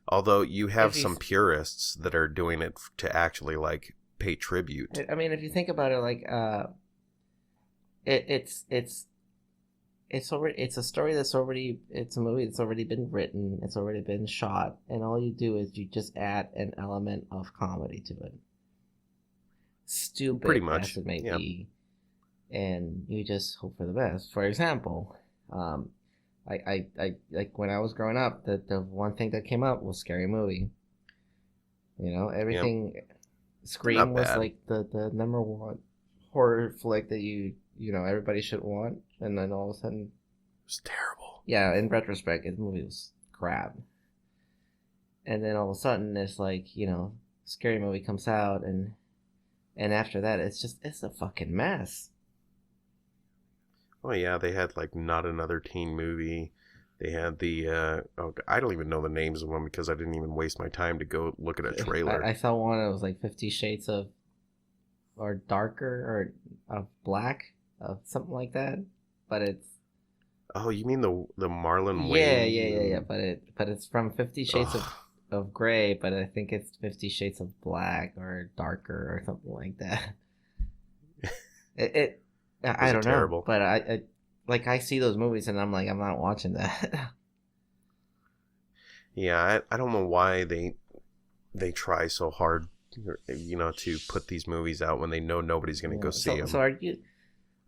Although you have some purists that are doing it to actually like pay tribute. I mean, if you think about it, like, it's it's a story that's already, it's a movie that's already been written, it's already been shot, and all you do is you just add an element of comedy to it. Pretty Stupid as much. it may Yeah. be, and you just hope for the best. For example, I like when I was growing up, the one thing that came up was Scary Movie. You know, Yeah. everything. Not Scream was bad. like the number one horror flick that everybody should want, and then all of a sudden, It's terrible. yeah, in retrospect, the movie was crap. And then all of a sudden, it's like Scary Movie comes out, and after that, it's a fucking mess. Oh yeah, they had like Not Another Teen Movie. They had the I don't even know the names of them because I didn't even waste my time to go look at a trailer. I saw one that was like 50 Shades of, or darker, or of black, of something like that. But it's Oh, you mean the Marlon yeah, Wayne? yeah, yeah, yeah. But it's from 50 Shades Ugh. of gray, but I think it's 50 Shades of black or darker or something like that. It I Was it don't know, terrible? but I see those movies and I'm like, I'm not watching that. Yeah, I don't know why they try so hard, to put these movies out when they know nobody's going to go see them. So are you?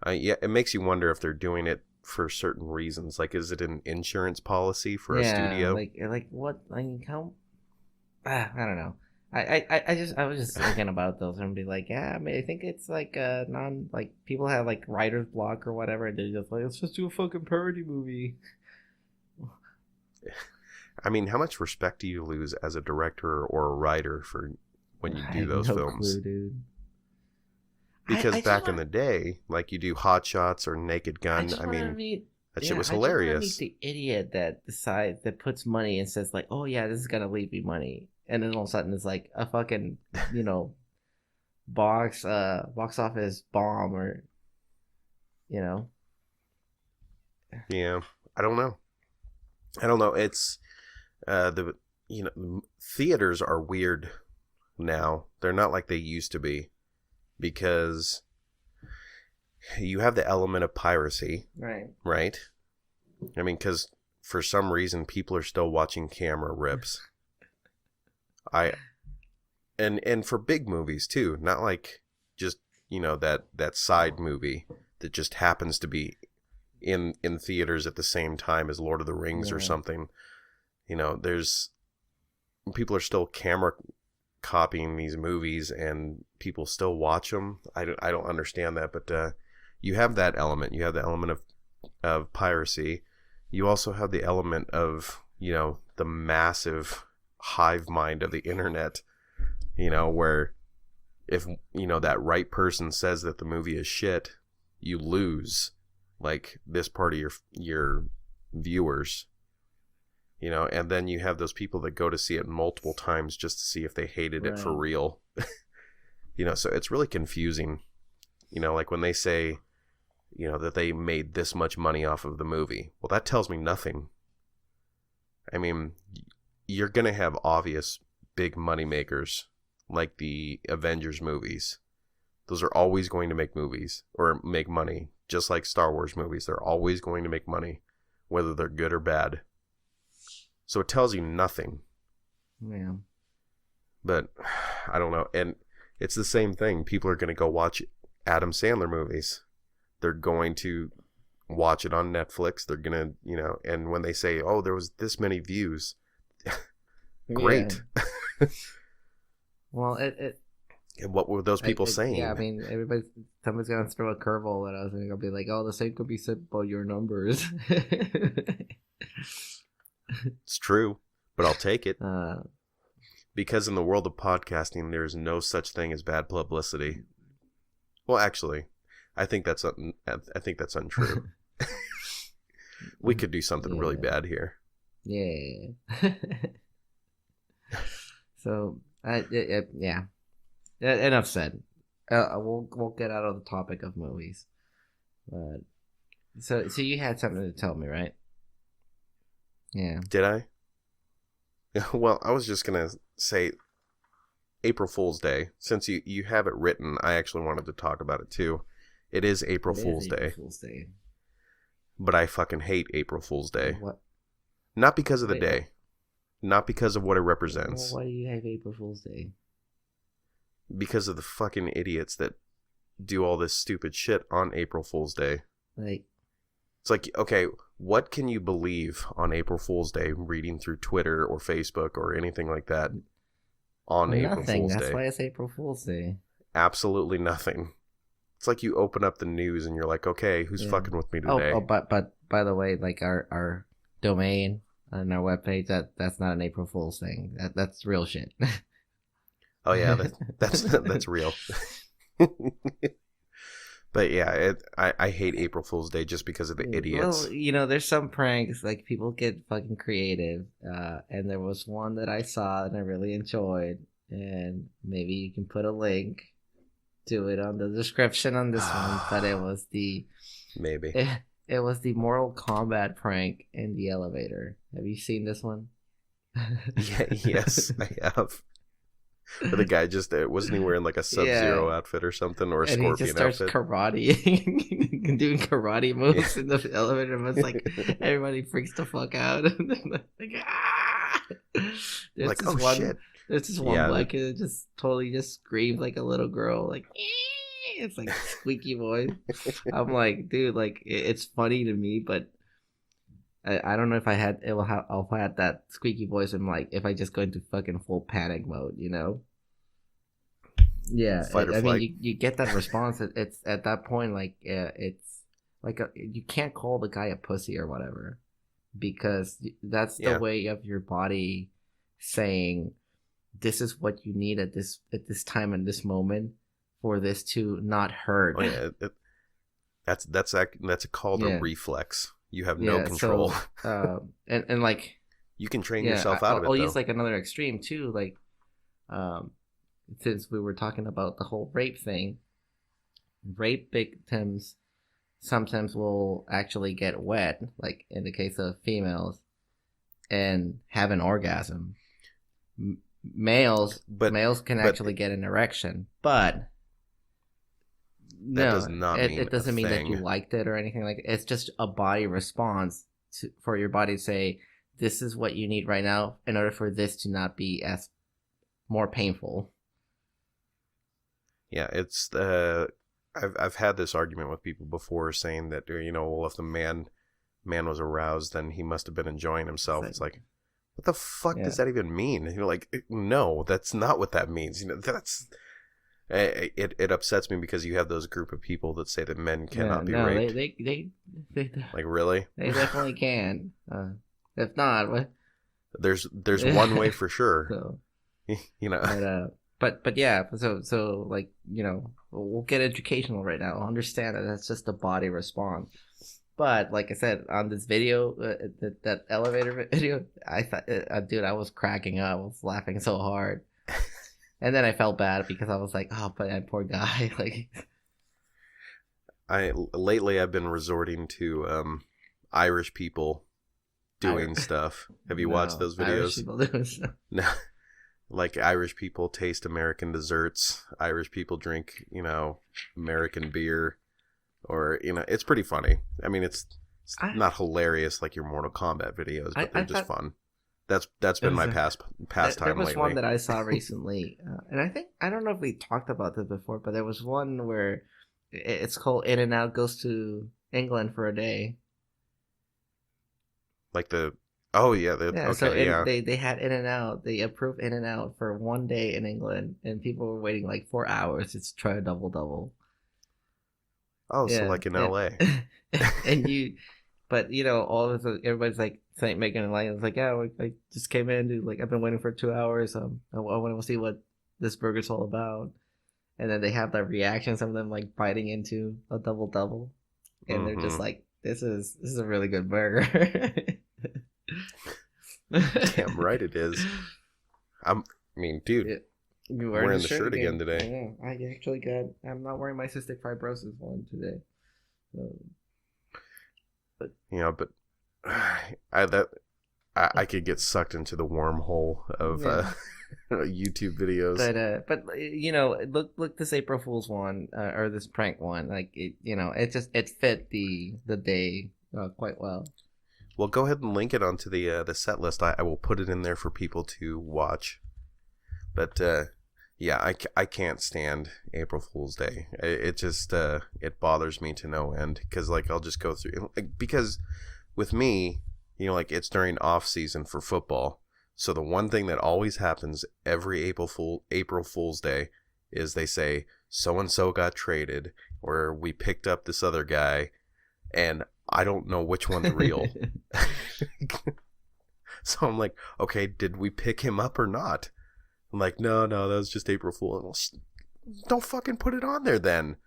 Yeah, it makes you wonder if they're doing it for certain reasons. Like, is it an insurance policy for a studio? Like what? I mean, how? I don't know. I was just thinking about those and be like, yeah, I mean, I think it's like like people have like writer's block or whatever, and they're just like, let's just do a fucking parody movie. I mean, how much respect do you lose as a director or a writer for when you I do have those no films? clue, dude. Because I just back in want, the day, like you do Hot Shots or Naked I Gun, just I want to mean, meet. that shit Yeah, was I just want to meet hilarious. the idiot that decides that puts money and says like, oh yeah, this is gonna leave me money, and then all of a sudden it's like a fucking you know box office bomb, or you know. Yeah, I don't know. I don't know. It's the theaters are weird now. They're not like they used to be because you have the element of piracy, Right. right? I mean, because for some reason people are still watching camera rips. I and for big movies too, not like just that side movie that just happens to be in theaters at the same time as Lord of the Rings or Yeah. something. There's people are still camera copying these movies and people still watch them. I don't understand that, but you have that element. You have the element of piracy. You also have the element of the massive hive mind of the internet. Where if that right person says that the movie is shit, you lose like this part of your viewers. And then you have those people that go to see it multiple times just to see if they hated it for Right. real. So it's really confusing. Like when they say, that they made this much money off of the movie. Well, that tells me nothing. I mean, you're going to have obvious big money makers like the Avengers movies. Those are always going to make movies or make money, just like Star Wars movies. They're always going to make money, whether they're good or bad. So it tells you nothing. Yeah. But I don't know. And it's the same thing. People are going to go watch Adam Sandler movies. They're going to watch it on Netflix. They're going to, and when they say, oh, there was this many views, great. Yeah. Well, it And what were those people saying? Yeah, I mean, somebody's gonna throw a curveball at us, and they're gonna be like, "Oh, the same could be said about your numbers." It's true, but I'll take it. uh, Because in the world of podcasting, there is no such thing as bad publicity. Well, actually, I think that's untrue. We could do something really Yeah. bad here. yeah. So, yeah. Enough said. We'll get out of the topic of movies. But so you had something to tell me, right? Yeah. Did I? Well, I was just gonna say April Fool's Day. Since you have it written, I actually wanted to talk about it too. It is April It is Fool's April Day. Fool's Day. but I fucking hate April Fool's Day. What? Not because of the Wait, day. Not because of what it Well, represents. why do you have April Fool's Day? Because of the fucking idiots that do all this stupid shit on April Fool's Day. Like, It's like, okay, what can you believe on April Fool's Day reading through Twitter or Facebook or anything like that on April nothing. Fool's That's Day? why it's April Fool's Day. Absolutely nothing. It's like you open up the news and you're like, okay, who's Yeah. fucking with me today? But by the way, like our domain on our webpage, that's not an April Fool's thing. That's real shit. Oh yeah, that's real. But yeah, I hate April Fool's Day just because of the idiots. Well, there's some pranks, like people get fucking creative, and there was one that I saw and I really enjoyed, and maybe you can put a link to it on the description on this one, but it was Maybe. it was the Mortal Kombat prank in the elevator. Have you seen this one? Yeah, yes, I have. But the guy just wasn't he wearing like a Sub-Zero outfit or something, or a And Scorpion he just starts outfit? karate, doing karate moves in the elevator. And it's like everybody freaks the fuck out. And then like, ah! There's Like, this oh one, shit. There's this one Yeah, black kid that just totally just screams like a little girl, like "Eh!" It's like squeaky voice. I'm like, dude, like it's funny to me, but I don't know if I had that squeaky voice. I'm like, if I just go into fucking full panic mode, Yeah, Fight or I flight. mean, you get that response. It's at that point, like, it's like you can't call the guy a pussy or whatever, because that's the Yeah. way of your body saying, this is what you need at this time and this moment for this to not hurt. Oh yeah, that's called Yeah. a reflex. You have no control. So, and like, You can train yourself out of it. I'll though. use like another extreme too. Like, since we were talking about the whole rape thing, rape victims sometimes will actually get wet, like in the case of females, and have an orgasm. Males can actually get an erection, but That does not mean it doesn't a mean that you thing. liked it or anything like that. It's just a body response for your body to say, this is what you need right now in order for this to not be as more painful. Yeah, it's I've had this argument with people before, saying that well, if the man was aroused, then he must have been enjoying himself. It's like, what the fuck does that even mean? And you're like, no, that's not what that means. That's it upsets me because you have those group of people that say that men cannot be raped. They Like, really? They definitely can. If not, what? There's one way for sure. So, But but yeah. So like we'll get educational right now. I'll understand that that's just a body response. But like I said on this video, that elevator video, I thought, dude, I was cracking up. I was laughing so hard, and then I felt bad because I was like, oh, but that poor guy. Like, lately I've been resorting to Irish people doing stuff. Have you watched those videos? Irish people doing stuff. No. Like Irish people taste American desserts. Irish people drink, American beer, or it's pretty funny. I mean, it's not hilarious like your Mortal Kombat videos, but they're just fun. That's been my pastime There was lately. one that I saw recently, and I don't know if we talked about this before, but there was one where it's called In and Out goes to England for a day. Like the okay, so yeah. They had In and Out. They approved In and Out for one day in England, and people were waiting like 4 hours to try a double. Oh, so like in LA. And but all of it, everybody's like making a line. It's like, yeah, I just came in, dude. Like, I've been waiting for 2 hours. I want to see what this burger's all about. And then they have that reaction. Some of them like biting into a double, and they're just like, this is a really good burger. Damn right it is. Dude, You're wearing the shirt again today. Yeah, I actually I'm not wearing my cystic fibrosis one today. But I could get sucked into the wormhole of YouTube videos. But look this April Fool's one or this prank one, like it fit the day quite well. Well, go ahead and link it onto the set list. I will put it in there for people to watch. But yeah, I can't stand April Fool's Day. It just it bothers me to no end because like I'll just go through because with me, like it's during off season for football. So the one thing that always happens every April Fool's Day is they say so and so got traded or we picked up this other guy, and I don't know which one's real. So I'm like, okay, did we pick him up or not? I'm like, no, that was just April Fool. Don't fucking put it on there then.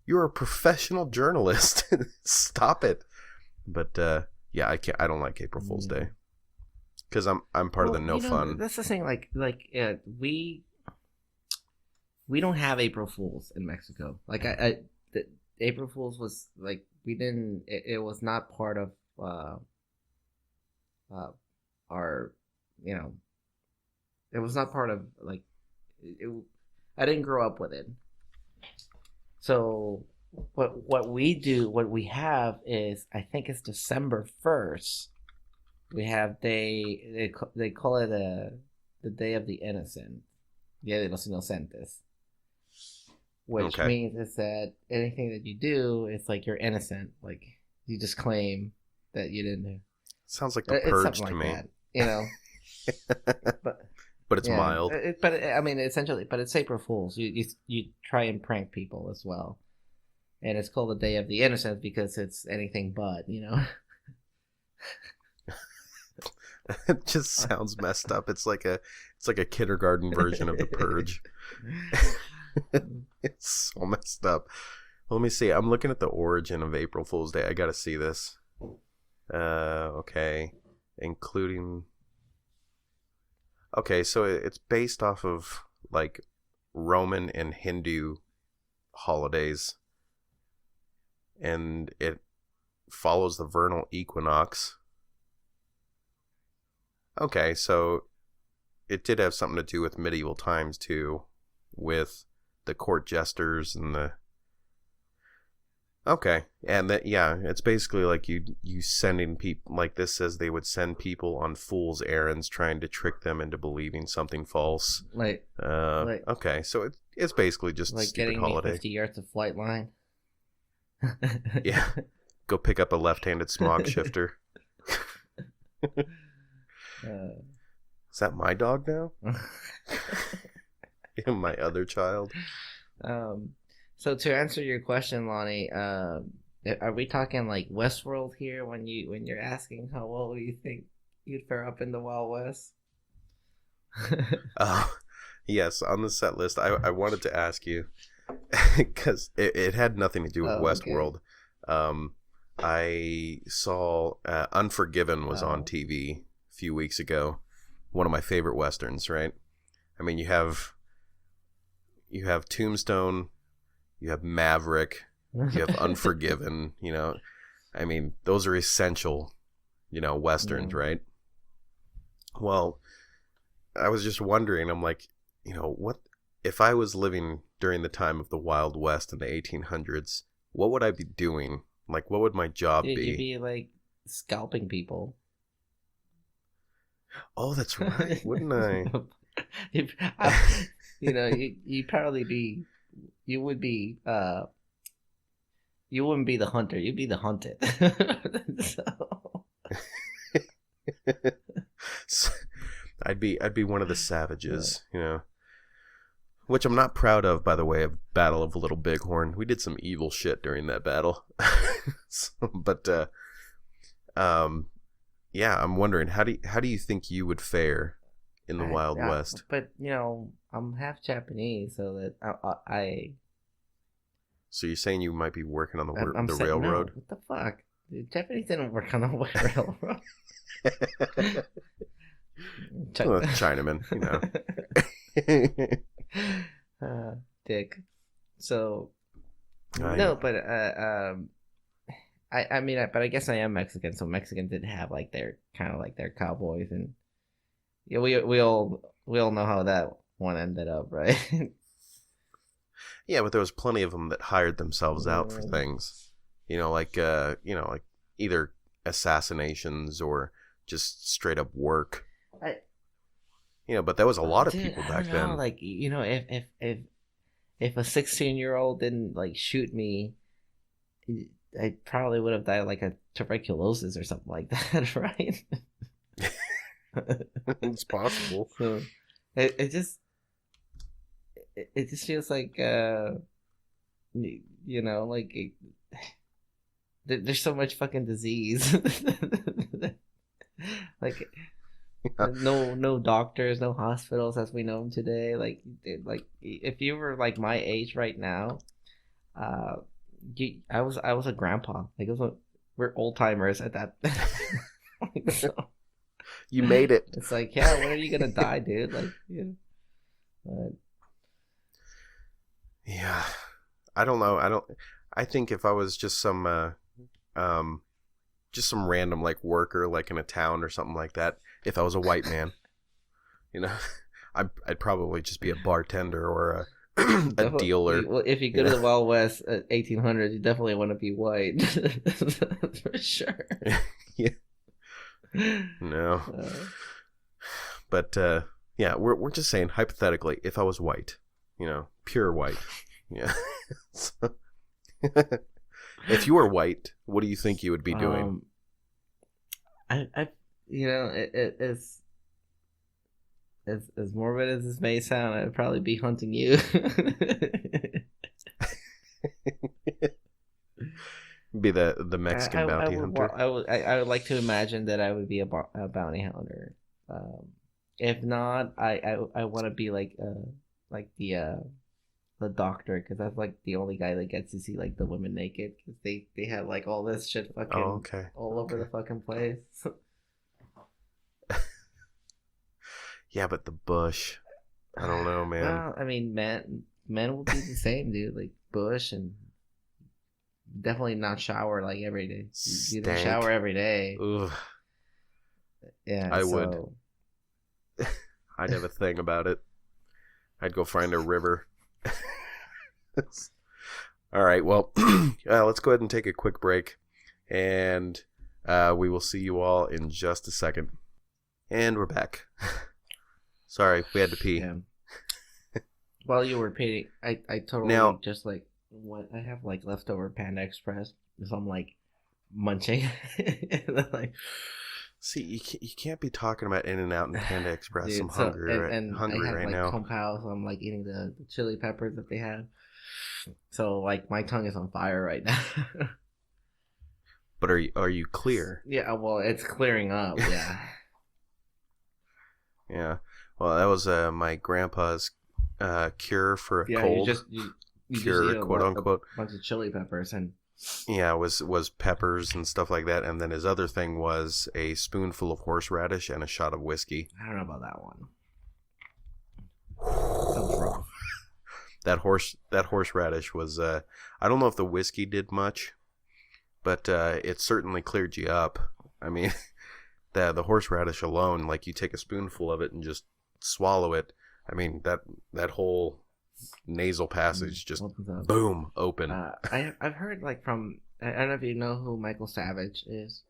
You're a professional journalist. Stop it. But yeah, I don't like April Fool's Day because I'm part of the no fun. That's the thing. Like we don't have April Fools in Mexico. Like the April Fools was like we didn't. It was not part of our It was not part of like it. I didn't grow up with it. So what we have is, I think it's December 1st. We have they call it the Day of the Innocent, Dia de los Inocentes, which means is that anything that you do, it's like you're innocent, like you just claim that you didn't do. Sounds like the Purge to me. That, but it's mild. I mean, essentially, but it's April Fools. You try and prank people as well, and it's called the Day of the Innocent because it's anything but, It just sounds messed up. It's like a kindergarten version of the Purge. It's so messed up. Let me see. I'm looking at the origin of April Fool's Day. I gotta see this. Okay, including. Okay, so it's based off of like Roman and Hindu holidays, and it follows the vernal equinox. Okay, so it did have something to do with medieval times too, with the court jesters and the. Okay, and that it's basically like you sending people, like this says they would send people on fool's errands trying to trick them into believing something false. Okay, so it's basically just like a stupid getting holiday. Me 50 yards of flight line. Yeah, go pick up a left-handed smog shifter. Is that my dog now? My other child. So to answer your question, Lonnie, are we talking like Westworld here when you're asking how well do you think you'd fare up in the Wild West? Yes, on the set list, I wanted to ask you because it had nothing to do with Westworld. Okay. I saw Unforgiven was on TV a few weeks ago. One of my favorite westerns, right? I mean, you have Tombstone. You have Maverick, you have Unforgiven, I mean, those are essential, westerns, right? Well, I was just wondering, I'm like, what if I was living during the time of the Wild West in the 1800s, what would I be doing? Like, what would my job be? You'd be like scalping people. Oh, that's right, wouldn't I? You'd probably be. You would be. You wouldn't be the hunter. You'd be the hunted. So, I'd be one of the savages, which I'm not proud of, by the way. Of Battle of Little Bighorn, we did some evil shit during that battle. But yeah, I'm wondering how do you think you would fare in the Wild West? But I'm half Japanese, so that I. So you're saying you might be working on the railroad? No, what the fuck? The Japanese didn't work on the railroad. Chinaman, Dick. So but I mean, but I guess I am Mexican, so Mexicans did have like their kind of like their cowboys, and we all know how that one ended up, right? Yeah, but there was plenty of them that hired themselves out for things, like either assassinations or just straight up work. But that was a lot of people back then. Like, if a 16-year-old didn't like shoot me, I probably would have died like a tuberculosis or something like that, right? It's possible. So it just feels like like there's so much fucking disease. Like no doctors, no hospitals as we know them today. Like if you were like my age right now, I was a grandpa. Like we're old timers at that. So, you made it. It's like, yeah, when are you gonna die, dude? Like, yeah, I don't know. I think if I was just some random like worker, like in a town or something like that, if I was a white man, I'd probably just be a bartender or a dealer. Well, if you go to the Wild West at 1800s, you definitely want to be white. That's for sure. Yeah. No. But yeah, we're just saying hypothetically, if I was white, pure white. Yeah. So, if you were white, what do you think you would be doing? It's as morbid as this may sound, I'd probably be hunting you. Be the Mexican bounty hunter. I would like to imagine that I would be a bounty hunter. If not, I want to be like the doctor, because that's like the only guy that gets to see like the women naked, because they have like all this shit fucking all over the fucking place. Yeah, but the bush, I don't know, man. Well, I mean, men will be the same, dude. Like bush, and definitely not shower like every day. You don't shower every day. Ugh. Yeah, I would. I'd have a thing about it. I'd go find a river. All right, well, let's go ahead and take a quick break, and we will see you all in just a second. And we're back. Sorry, we had to pee. Yeah. While you were peeing, I totally now, just like what I have like leftover Panda Express, so I'm like munching. Like, see, you can't be talking about In-N-Out and Panda Express. Dude, I'm hungry, hungry right now. Kung Pao, so I'm like eating the chili peppers that they have. So like my tongue is on fire right now. But are you clear? Yeah, well, it's clearing up. Yeah. Yeah. Well, that was my grandpa's cure for a cold. You cure, just quote unquote. A bunch of chili peppers and. Yeah, it was peppers and stuff like that, and then his other thing was a spoonful of horseradish and a shot of whiskey. I don't know about that one. Sounds rough. That horseradish was I don't know if the whiskey did much, but it certainly cleared you up. I mean, the horseradish alone, like you take a spoonful of it and just swallow it. I mean, that whole nasal passage just boom open. I've heard like from, I don't know if you know who Michael Savage is.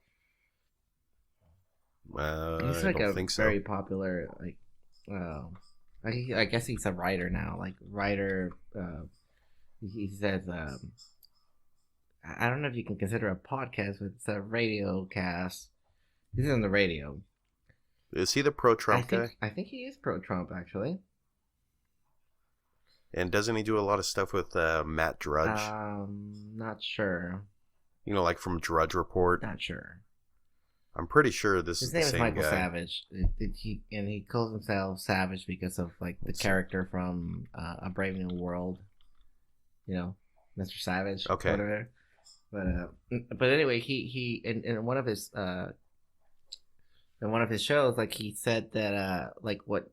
He's like very popular, like I guess he's a writer now. Like writer, he says I don't know if you can consider a podcast, but it's a radio cast. He's on the radio. Is he the pro-Trump guy? I think he is pro-Trump, actually. And doesn't he do a lot of stuff with Matt Drudge? Not sure. Like from Drudge Report? Not sure. I'm pretty sure this is the same guy. His name is Michael Savage. He calls himself Savage because of like the character from A Brave New World. Mr. Savage. Okay. Whatever. But anyway, he in one of his shows, like he said that like what.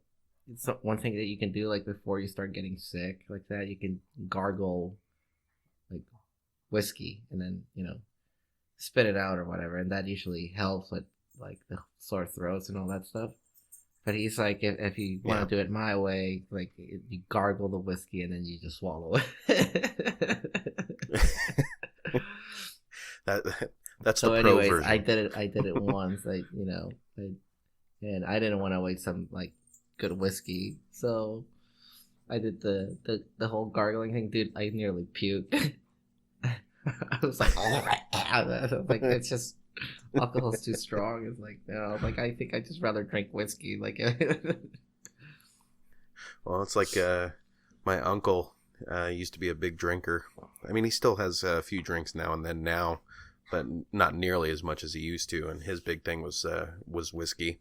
It's one thing that you can do, like before you start getting sick, like that, you can gargle like whiskey and then spit it out or whatever, and that usually helps with like the sore throats and all that stuff. But he's like, if you want to do it my way, like you gargle the whiskey and then you just swallow it. That's So, the pro anyways, version. I did it once, like and I didn't want to waste some like good whiskey, so I did the whole gargling thing, dude. I nearly puked. I was like, like it's just alcohol's too strong. It's like no, like I think I just rather drink whiskey. Like, Well, it's like my uncle used to be a big drinker. I mean, he still has a few drinks now and then now, but not nearly as much as he used to. And his big thing was whiskey.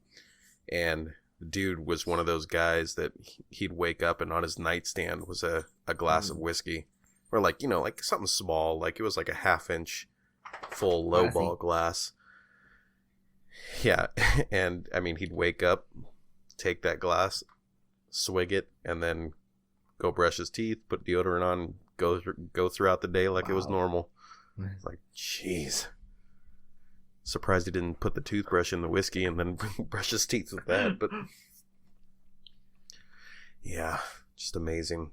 And the dude was one of those guys that he'd wake up and on his nightstand was a glass of whiskey. Or like, like something small, like it was like a 1/2 inch full lowball glass. Yeah. And I mean, he'd wake up, take that glass, swig it, and then go brush his teeth, put deodorant on, go throughout the day like it was normal. It's like, jeez. Surprised he didn't put the toothbrush in the whiskey and then brush his teeth with that. But yeah, just amazing.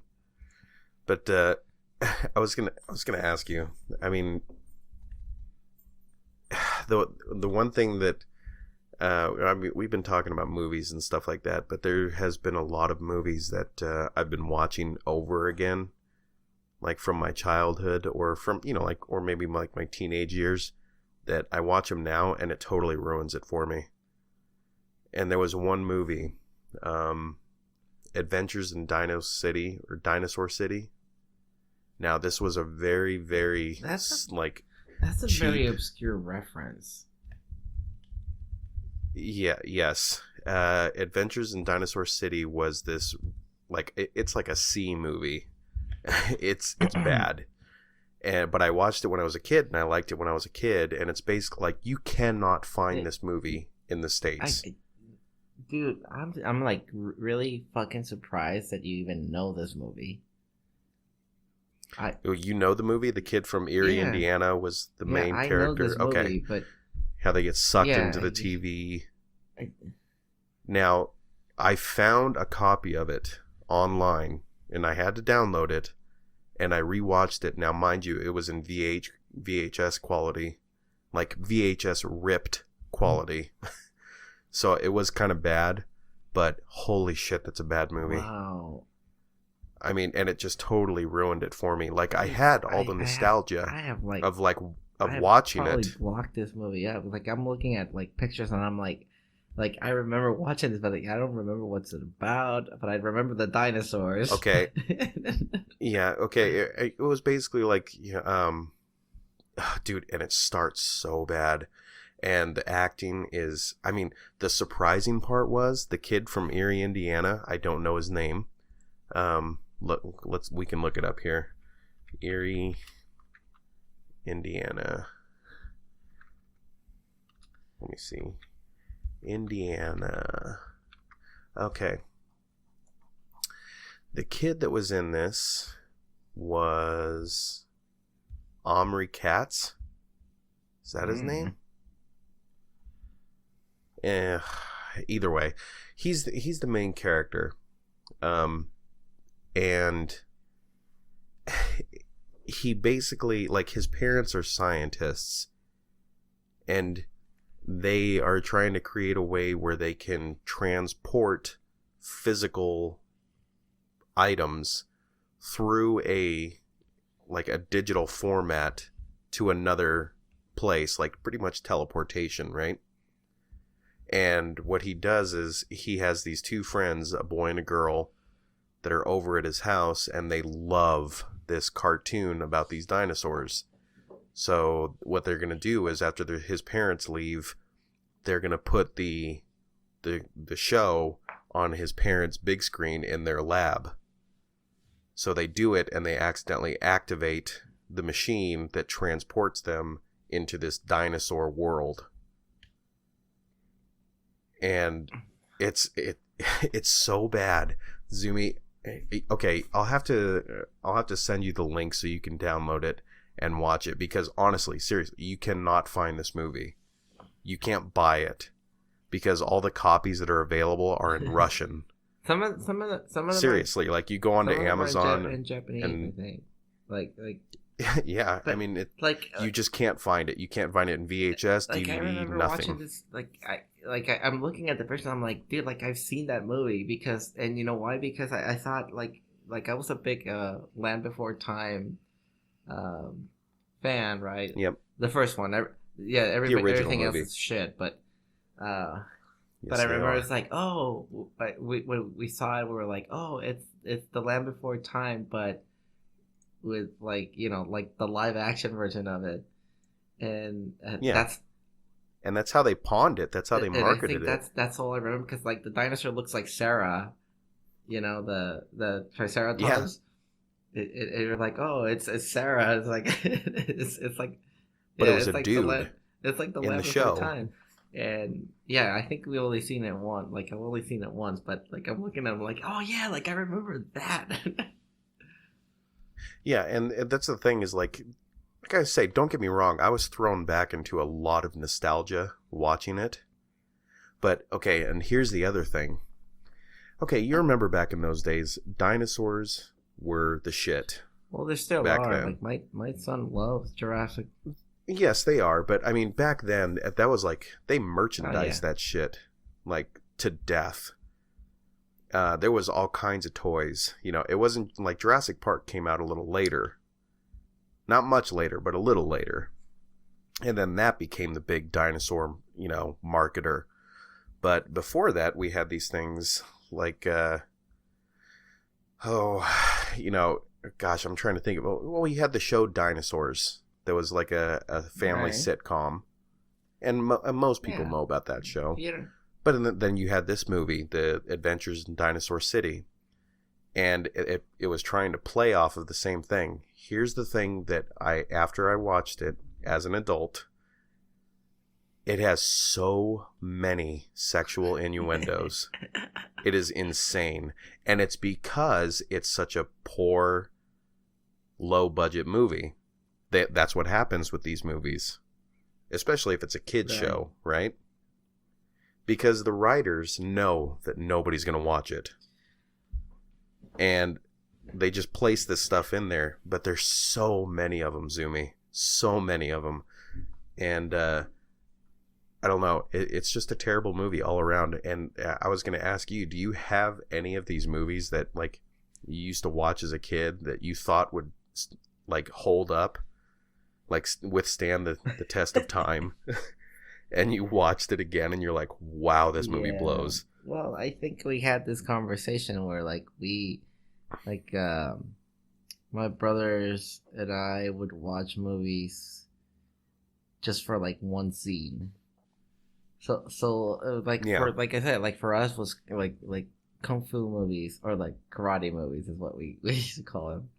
But I was gonna ask you. I mean, the one thing that I mean, we've been talking about movies and stuff like that, but there has been a lot of movies that I've been watching over again, like from my childhood or from or maybe like my teenage years, that I watch them now and it totally ruins it for me. And there was one movie, Adventures in Dinosaur City. Now this was a very, very that's a cheap, very obscure reference. Yeah, yes. Adventures in Dinosaur City was this, like, it's like a C movie. It's bad. But I watched it when I was a kid, and I liked it when I was a kid, and it's basically like, you cannot find this movie in the States. Dude, I'm like really fucking surprised that you even know this movie. You know the movie? The kid from Erie, Indiana was the main character. I know this movie, but how they get sucked into the TV. Now, I found a copy of it online, and I had to download it, and I rewatched it. Now, mind you, it was in VHS quality, like VHS ripped quality. So it was kind of bad, but holy shit, that's a bad movie. Wow. I mean, and it just totally ruined it for me. Like, I had all the nostalgia of watching it. I blocked this movie up. Like, I'm looking at like pictures, and I'm like I remember watching this, but like, I don't remember what's it about. But I remember the dinosaurs. Okay. Yeah. Okay. It was basically like, dude, and it starts so bad, and the acting is. I mean, the surprising part was the kid from Erie, Indiana. I don't know his name. We can look it up here. Erie, Indiana. Let me see. Indiana. Okay. The kid that was in this was Omri Katz. Is that his name? Either way, he's the main character. And he basically, like, his parents are scientists, and they are trying to create a way where they can transport physical items through a digital format to another place, like pretty much teleportation, right? And what he does is he has these two friends, a boy and a girl, that are over at his house, and they love this cartoon about these dinosaurs. So what they're going to do is, after his parents leave, they're going to put the show on his parents' big screen in their lab. So they do it, and they accidentally activate the machine that transports them into this dinosaur world. And it's so bad. Zumi, okay, I'll have to send you the link so you can download it and watch it, because honestly, seriously, you cannot find this movie. You can't buy it because all the copies that are available are in Russian. Some of them seriously, like, you go onto Amazon in Japanese, I think. Like Yeah, I But mean, like you just can't find it. You can't find it in VHS, like I DVD, remember watching nothing. this I'm looking at the picture. I'm like, dude, like I've seen that movie because, and you know why? Because I thought like I was a big Land Before Time um, fan, right? Yep, The first one, yeah, the original everything else movie. is shit. But Yes, I they remember are. it's like, oh, when we saw it, we were like, oh, it's the Land Before Time, but with like like the live action version of it, and Yeah, and that's how they pawned it. That's how they and I think marketed it. that's all I remember because like the dinosaur looks like Sarah, the Yeah, Triceratops. You're like, oh, it's Sarah. It's like it's like but it yeah, was a dude it's like the in the Land Before show. Time. And yeah, I think we only seen it once. Like I've only seen it once, but like I'm looking at him like, oh yeah, like I remember that. Yeah, and that's the thing is like I say, don't get me wrong. I was thrown back into a lot of nostalgia watching it. But okay, and here's the other thing. Okay, you remember back in those days, dinosaurs were the shit Well, there still back are. then. Like my son loves Jurassic. Yes, they are, but I mean, back then, that was like, they Oh yeah, merchandised that shit, like, to death. There was all kinds of toys. It wasn't like Jurassic Park came out a little later. Not much later, but a little later. And then that became the big dinosaur, marketer. But before that, we had these things like, gosh, I'm trying to think of, well, we had the show Dinosaurs. That was like a family right. sitcom. And most people Yeah, know about that show. Peter. But then you had this movie, The Adventures in Dinosaur City. And it was trying to play off of the same thing. Here's the thing that after I watched it as an adult, it has so many sexual innuendos. It is insane. And it's because it's such a poor, low-budget movie. That's what happens with these movies. Especially if it's a kid's Right. show, right? Because the writers know that nobody's going to watch it. And they just place this stuff in there. But there's so many of them, Zumi. So many of them. And I don't know. It's just a terrible movie all around. And I was going to ask you, do you have any of these movies that like you used to watch as a kid that you thought would like hold up? Like withstand the test of time? And you watched it again and you're like, wow, this movie Yeah. blows. Well, I think we had this conversation where like my brothers and I would watch movies just for like one scene. So like Yeah. for like I said, like for us was like kung fu movies or like karate movies is what we used to call them.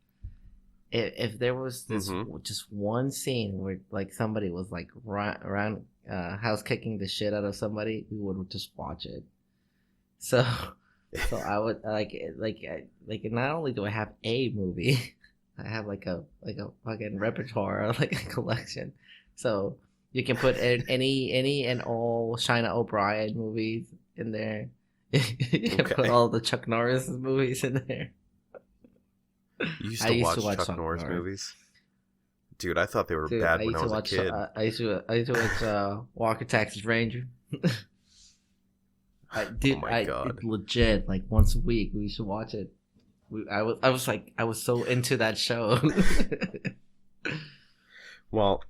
If there was this just one scene where like somebody was like around house kicking the shit out of somebody, we would just watch it. So I would like not only do I have a movie, I have like a fucking repertoire, like a collection. So you can put any and all Shina O'Brien movies in there. You can put Okay. all the Chuck Norris movies in there. You used I to used watch to watch Chuck Chuck Norris Norris. movies? Dude, I thought they were Dude, bad I when used I to was a watch. kid. I used to watch Walker Texas Ranger. Oh my God. Legit, like once a week we used to watch it. I was so into that show. Well,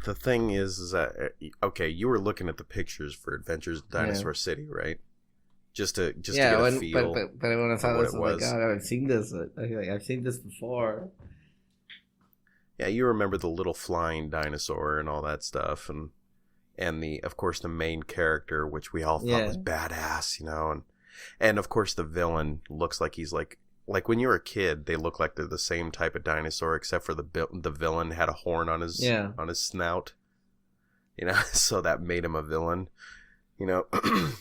the thing is that okay, you were looking at the pictures for Adventures in Dinosaur City, right? Just to get a feel. but when I saw what this, it I was like, was. God, I've seen this. I've seen this before. Yeah, you remember the little flying dinosaur and all that stuff, and of course the main character, which we all thought was badass, and of course the villain looks like he's like when you were a kid, they look like they're the same type of dinosaur, except for the villain had a horn on his snout, so that made him a villain,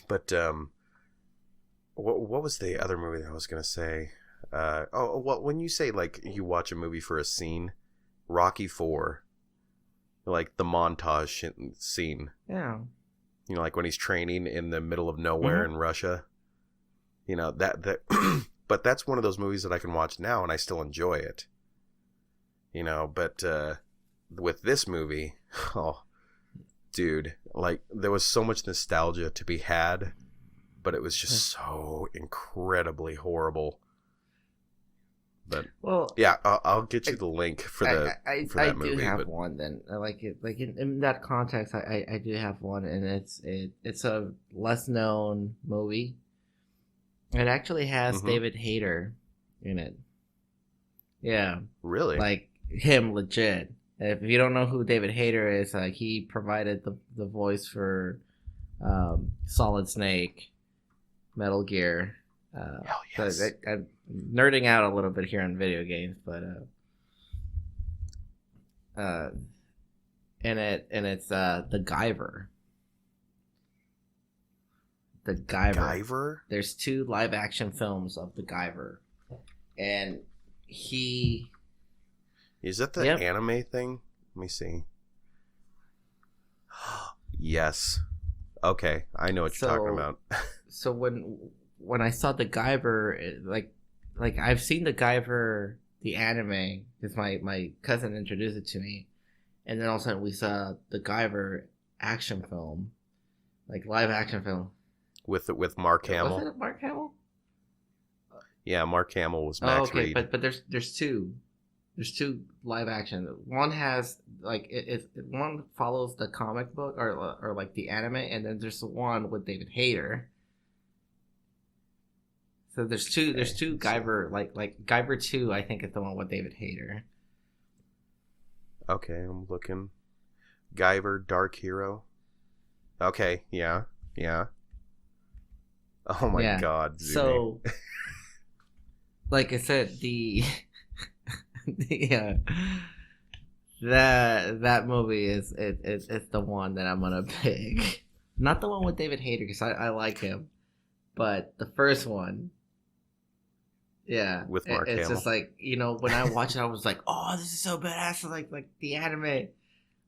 but what was the other movie that I was gonna say? When you say like you watch a movie for a scene, Rocky IV, like the montage scene. Yeah. Like when he's training in the middle of nowhere in Russia. That but that's one of those movies that I can watch now and I still enjoy it. But with this movie, oh, dude, like there was so much nostalgia to be had, but it was just so incredibly horrible. But yeah, I'll get you the link for that movie. I do have one. Then I like it. Like in that context, I do have one, and it's a less known movie. It actually has David Hayter in it. Yeah, really, like him, legit. If you don't know who David Hayter is, like he provided the voice for Solid Snake, Metal Gear. Hell yes. So I'm nerding out a little bit here on video games, but it's the Guyver. The Guyver. There's 2 live action films of the Guyver, and he. Is that the anime thing? Let me see. Yes. Okay, I know what you're talking about. So when I saw the Guyver, like I've seen the Guyver, the anime, because my cousin introduced it to me, and then all of a sudden we saw the Guyver action film, like live action film. With Mark Hamill. Was it Mark Hamill? Yeah, Mark Hamill was Max Reed. But there's 2. There's 2 live action. One has like one follows the comic book or like the anime, and then there's the one with David Hayter. So there's two Guyver like Guyver 2, I think is the one with David Hayter. Okay, I'm looking. Guyver Dark Hero. Okay, yeah. Oh my god, Zuni. So like I said, that movie is it's the one that I'm gonna pick. Not the one with David Hayter, because I like him, but the first one. Yeah, with Mark Hamill. It's just like, when I watched it, I was like, "Oh, this is so badass!" Like the anime,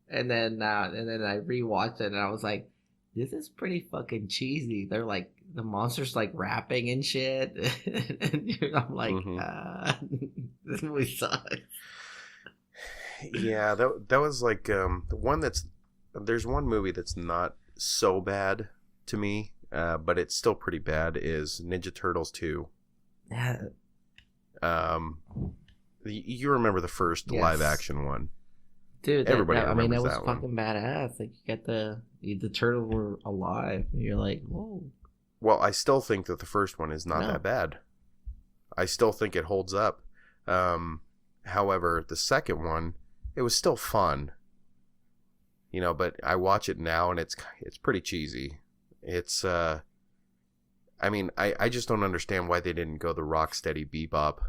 and then I rewatched it, and I was like, "This is pretty fucking cheesy." They're like the monsters like rapping and shit, and I'm like, "This movie sucks." Yeah, that was like the one there's one movie that's not so bad to me, but it's still pretty bad. Is Ninja Turtles 2. Yeah. You remember the first live action one, dude? Everybody that remembers was that one. Fucking badass. Like you get the turtles were alive, and you're like, whoa. Well, I still think that the first one is not that bad. I still think it holds up. However, the second one, it was still fun. But I watch it now and it's pretty cheesy. It's I mean, I just don't understand why they didn't go the Rocksteady Bebop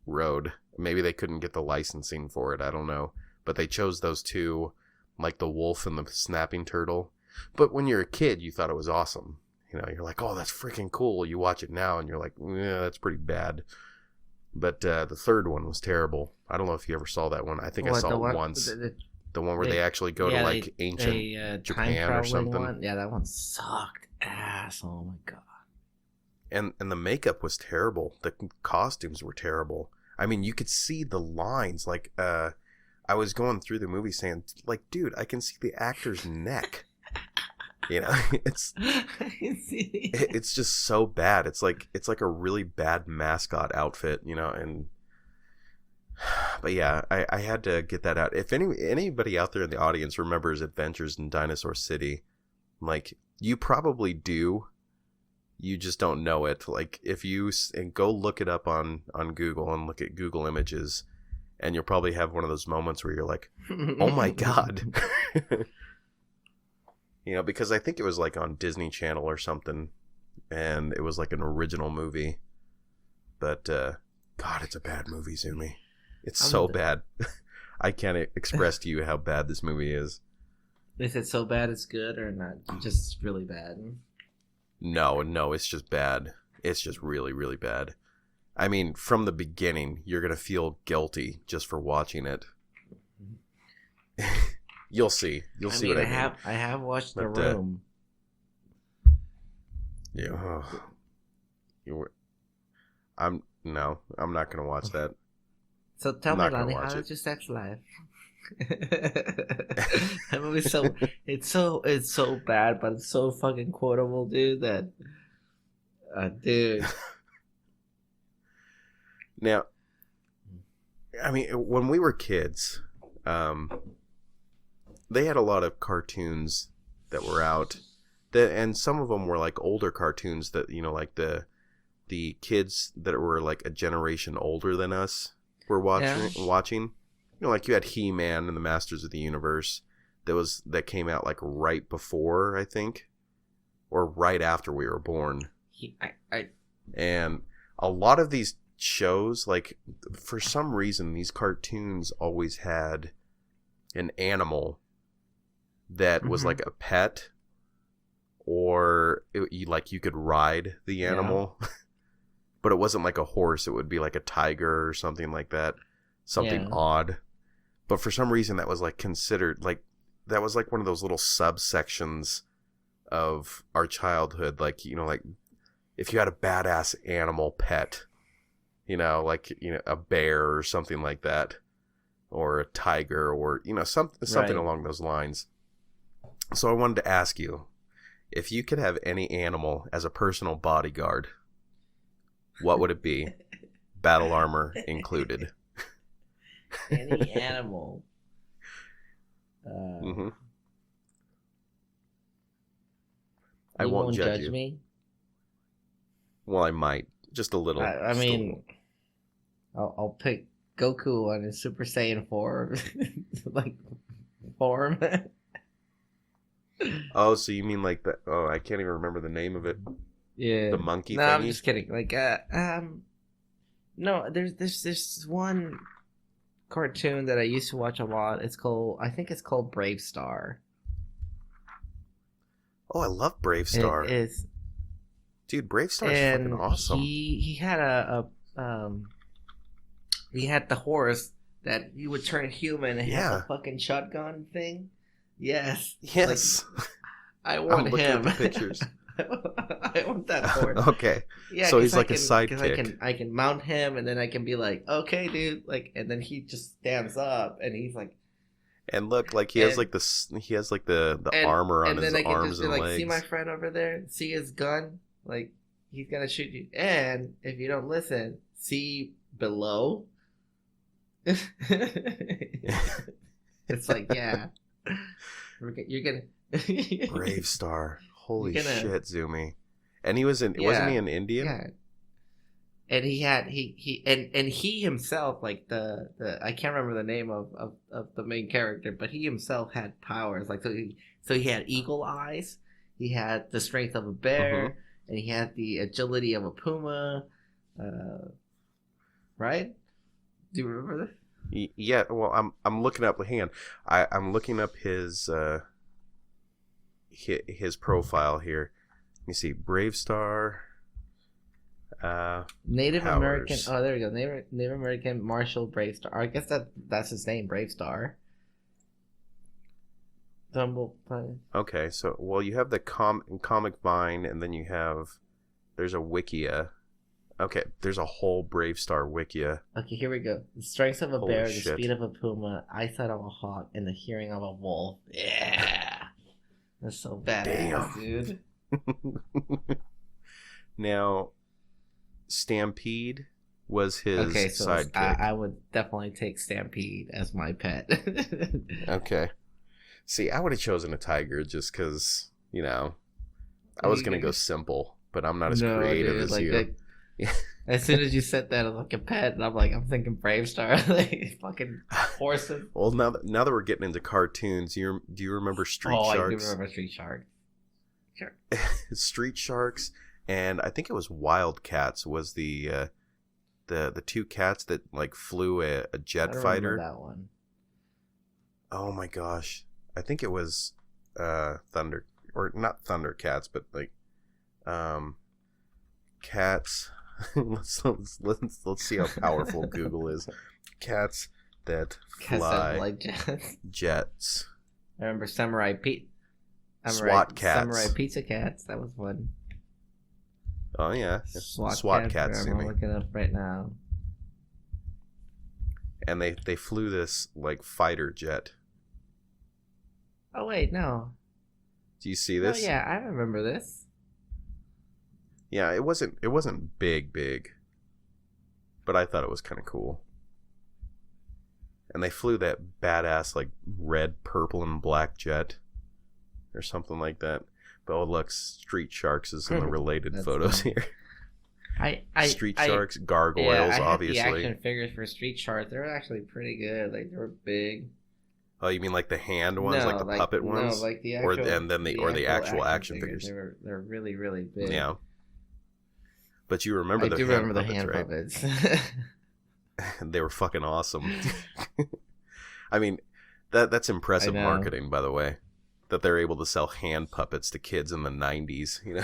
road. Maybe they couldn't get the licensing for it. I don't know. But they chose those 2, like the wolf and the snapping turtle. But when you're a kid, you thought it was awesome. You're like, oh, that's freaking cool. You watch it now and you're like, yeah, that's pretty bad. But the third one was terrible. I don't know if you ever saw that one. I think I saw it once. The one where they actually go to like ancient Japan or something. One. Yeah, that one sucked ass. Oh my god. And the makeup was terrible. The costumes were terrible. I mean, you could see the lines. Like, I was going through the movie saying, like, dude, I can see the actor's neck. It's just so bad. It's like a really bad mascot outfit, and but yeah, I had to get that out. If anybody out there in the audience remembers Adventures in Dinosaur City, like, you probably do. You just don't know it. Like, if you go look it up on Google and look at Google Images, and you'll probably have one of those moments where you're like, oh my god. Because I think it was like on Disney Channel or something, and it was like an original movie. But god, it's a bad movie, Zumi. It's so bad. I can't express to you how bad this movie is. Is it so bad it's good, or not? Just really bad? No, it's just bad. It's just really, really bad. I mean, from the beginning, you're going to feel guilty just for watching it. You'll see. You'll see what I mean. I have watched The Room. Yeah. I'm not going to watch that. So tell I'm me, not gonna Lonnie, watch how it. is your sex life? That movie's it's so bad, but it's so fucking quotable, dude. That dude. Now, I mean, when we were kids, they had a lot of cartoons that were out, and some of them were like older cartoons that, you know, like the kids that were like a generation older than us were watching. You know, like you had He-Man and the Masters of the Universe that came out like right before, I think, or right after we were born. And a lot of these shows, like, for some reason, these cartoons always had an animal that was like a pet, or you could ride the animal, but it wasn't like a horse. It would be like a tiger or something like that, something odd. But for some reason, that was like considered like that was like one of those little subsections of our childhood. Like, you know, like if you had a badass animal pet, you know, like, you know, a bear or something like that, or a tiger, or, you know, something along those lines. So I wanted to ask you, if you could have any animal as a personal bodyguard, what would it be? Battle armor included. Any animal. I won't judge you. Me. Well, I might. Just a little. I mean, I'll pick Goku on his Super Saiyan 4 like form. Oh, so you mean like that? Oh, I can't even remember the name of it. Yeah, the monkey. No, thingy? I'm just kidding. Like, no, there's one cartoon that I used to watch a lot. I think it's called Brave Star. Oh, I love Brave Star. It is. Dude, Brave Star is fucking awesome. He had he had the horse that you would turn human and have a fucking shotgun thing. Yes. Yes. Like, I want him. At the pictures. I want that horse. Okay. Yeah, so he's like a sidekick. I can mount him, and then I can be like, okay, dude, like, and then he just stands up, and he's like, and look, like he has like the armor on his arms and legs. See my friend over there? See his gun? Like, he's gonna shoot you. And if you don't listen, see below. It's like, yeah, you're gonna Brave Star. Holy shit, Zumi. And he was wasn't he an Indian? Yeah. And he himself, like the I can't remember the name of the main character, but he himself had powers. Like, so he had eagle eyes, he had the strength of a bear, and he had the agility of a puma. Right? Do you remember this? Yeah. Well, I'm looking up. Hang on. I'm looking up his profile here. Let me see. Brave Star. Native powers. American. Oh, there we go. Native American Marshall Brave Star. I guess that's his name, Brave Star. Okay, so you have the comic Vine, and then there's a Wikia. Okay, there's a whole Brave Star Wikia. Okay, here we go. The strength of a bear, the speed of a puma, eyesight of a hawk, and the hearing of a wolf. Yeah, that's so badass, dude. Now, Stampede was his sidekick. I would definitely take Stampede as my pet. Okay. See, I would have chosen a tiger just because, you know, I was going to go simple, but I'm not as creative as you. As soon as you said that as like a pet, and I'm thinking Brave Star, like fucking horses. Well, now that we're getting into cartoons, do you remember Street Sharks? I do remember Street Sharks. Sure. Street Sharks, and I think it was Wildcats was the two cats that like flew a jet fighter. Remember that one. Oh my gosh. I think it was Thunder, or not Thundercats, but like cats. let's see how powerful Google is. Cats that fly like jets. Jets. I remember Samurai Pete. SWAT cats. Samurai Pizza Cats. That was one. Oh yeah, SWAT cats. I'm looking up right now. and they flew this like fighter jet. Oh wait, no. Do you see Oh this? yeah, I remember this. Yeah, it wasn't big, but I thought it was kind of cool. And they flew that badass like red, purple, and black jet, or something like that. But oh look, Street Sharks is in the related photos funny. here. Street Sharks, gargoyles, I obviously. had the action figures for Street Sharks. They were actually pretty good. Like they were big. Oh, you mean like the hand ones, like the puppet ones? No, like the actual, the actual action figures. They're really, really big. Yeah. But you remember the hand puppets, puppets. They were fucking awesome. I mean, that's impressive marketing, by the way, that they're able to sell hand puppets to kids in the 90s, you know.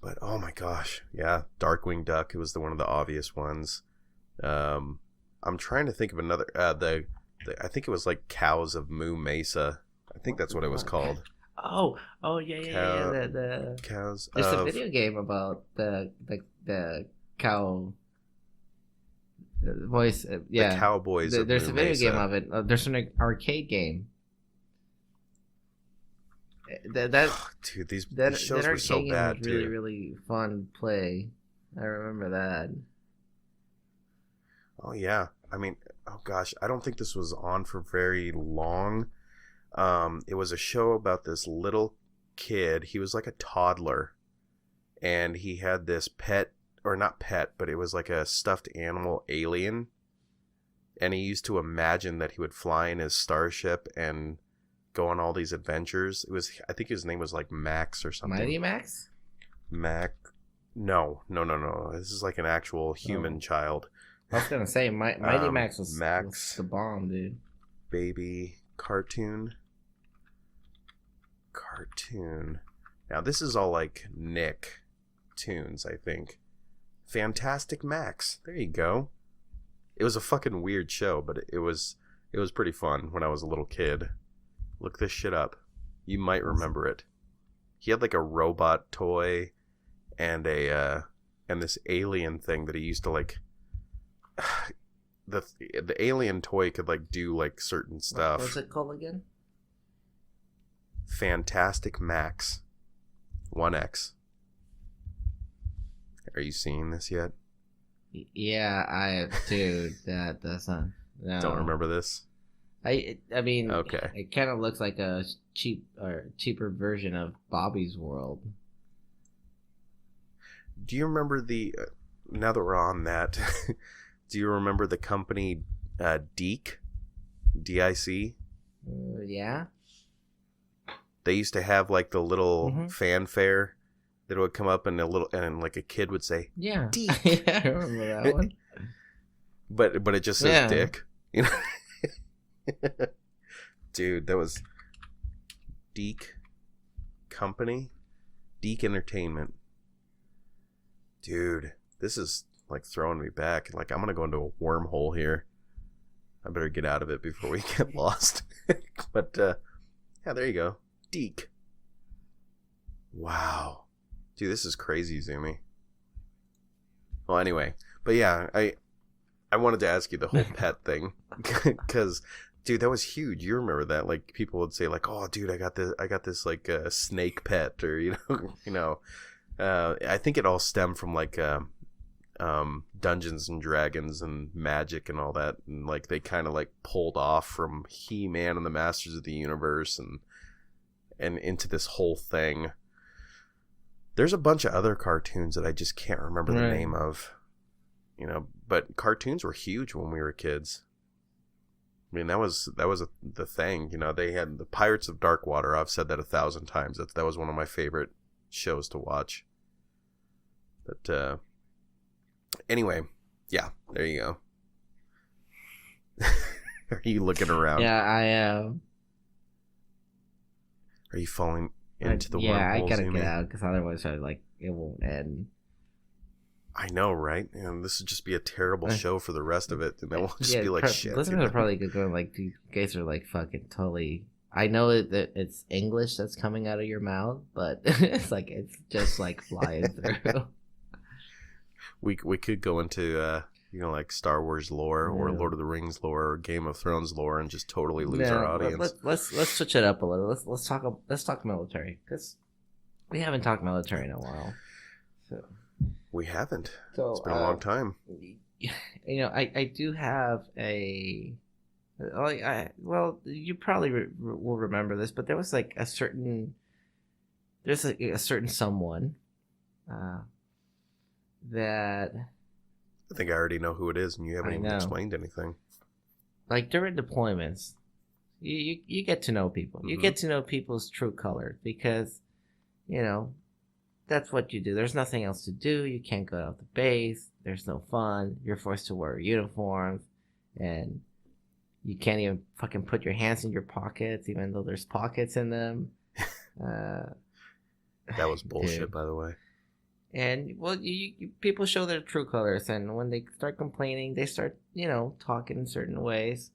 But oh my gosh, yeah, Darkwing Duck. It was one of the obvious ones. I'm trying to think of another. I think it was like Cows of Moo Mesa. I think that's what it was called. Oh yeah. The Cows. There's a video game about the cow voice. Yeah, the Cowboys. There's of a Moo video Mesa. game of it. There's an arcade game. Dude, these shows were so bad was really, really fun to play. I remember that. Oh yeah, I mean, oh gosh, I don't think this was on for very long. It was a show about this little kid. He was like a toddler, and he had this pet, or not pet, but it was like a stuffed animal alien, and he used to imagine that he would fly in his starship and go on all these adventures. I think his name was like Max or something. Mighty Max? No. This is like an actual human child. I was gonna say Mighty Max was the bomb, dude. Baby cartoon. Now this is all like Nick tunes, I think. Fantastic Max. There you go. It was a fucking weird show, but it was pretty fun when I was a little kid. Look this shit up. You might remember it. He had like a robot toy and this alien thing that he used to like. The alien toy could like do like certain stuff. What's it called again? Fantastic Max 1X. Are you seeing this yet? Yeah, dude, that's not. No. Don't remember this? I mean, okay. It kind of looks like a cheaper version of Bobby's World. Do you remember now that we're on that, do you remember the company DIC? DIC? Yeah. They used to have like the little fanfare that would come up and like a kid would say, yeah. DIC. Yeah, I remember that one. But it just says Dick, you know. Dude, that was DIC Company, DIC Entertainment. Dude, this is like throwing me back. Like I'm gonna go into a wormhole here. I better get out of it before we get lost. But yeah, there you go, DIC. Wow, dude, this is crazy, Zoomy. Well, anyway, but yeah, I wanted to ask you the whole pet thing because. Dude, that was huge. You remember that? Like people would say, like, "Oh, dude, I got this like snake pet," or you know. I think it all stemmed from like Dungeons and Dragons and Magic and all that, and like they kind of like pulled off from He-Man and the Masters of the Universe and into this whole thing. There's a bunch of other cartoons that I just can't remember the name of, you know. But cartoons were huge when we were kids. I mean, that was the thing, you know. They had the Pirates of Darkwater. I've said that 1,000 times. That was one of my favorite shows to watch. But anyway, yeah, there you go. Are you looking around? Yeah, I am. Are you falling into the wormhole? Yeah, I gotta get out because otherwise, it won't end. I know, right? And this would just be a terrible show for the rest of it, and then we'll just be like, shit. Listeners are probably going like, "You guys are like fucking totally." I know that it's English that's coming out of your mouth, but it's just like flying through. We could go into like Star Wars lore or Lord of the Rings lore or Game of Thrones lore and just totally lose our audience. Let's switch it up a little. Let's talk military, because we haven't talked military in a while. So we haven't. So it's been a long time. You know, I do have a. Well, you probably will remember this, but there was like a certain. There's a certain someone. That. I think I already know who it is, and you haven't even explained anything. Like during deployments, you get to know people. You get to know people's true colors because, you know, that's what you do. There's nothing else to do. You can't go out the base. There's no fun. You're forced to wear uniforms, and you can't even fucking put your hands in your pockets, even though there's pockets in them. That was bullshit, dude. By the way. And well, people show their true colors, and when they start complaining, they start, you know, talking in certain ways,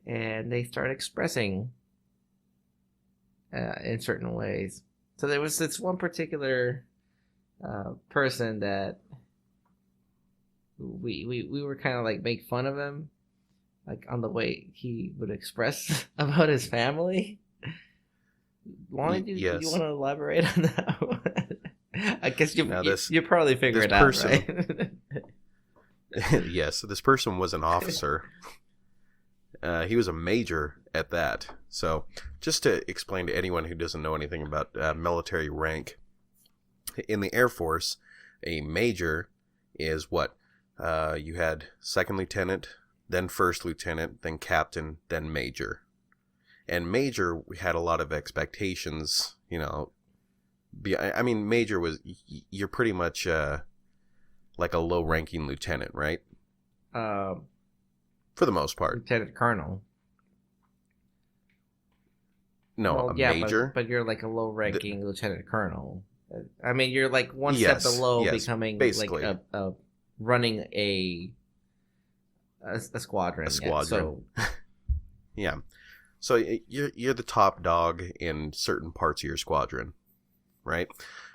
and they start expressing in certain ways. So there was this one particular person that we were kind of like make fun of him, like on the way he would express about his family. Lonnie, do you want to elaborate on that one? I guess you probably figure it out, right? Yes, this person was an officer. He was a major at that. So just to explain to anyone who doesn't know anything about military rank, in the Air Force, a major is what? You had second lieutenant, then first lieutenant, then captain, then major. And major had a lot of expectations, you know. I mean, major was, you're pretty much like a low-ranking lieutenant, right? For the most part. Lieutenant colonel. No, major. But you're like a low-ranking lieutenant colonel. I mean, you're like one step below becoming basically like a running a squadron. A squadron. Yeah. So you're the top dog in certain parts of your squadron. Right?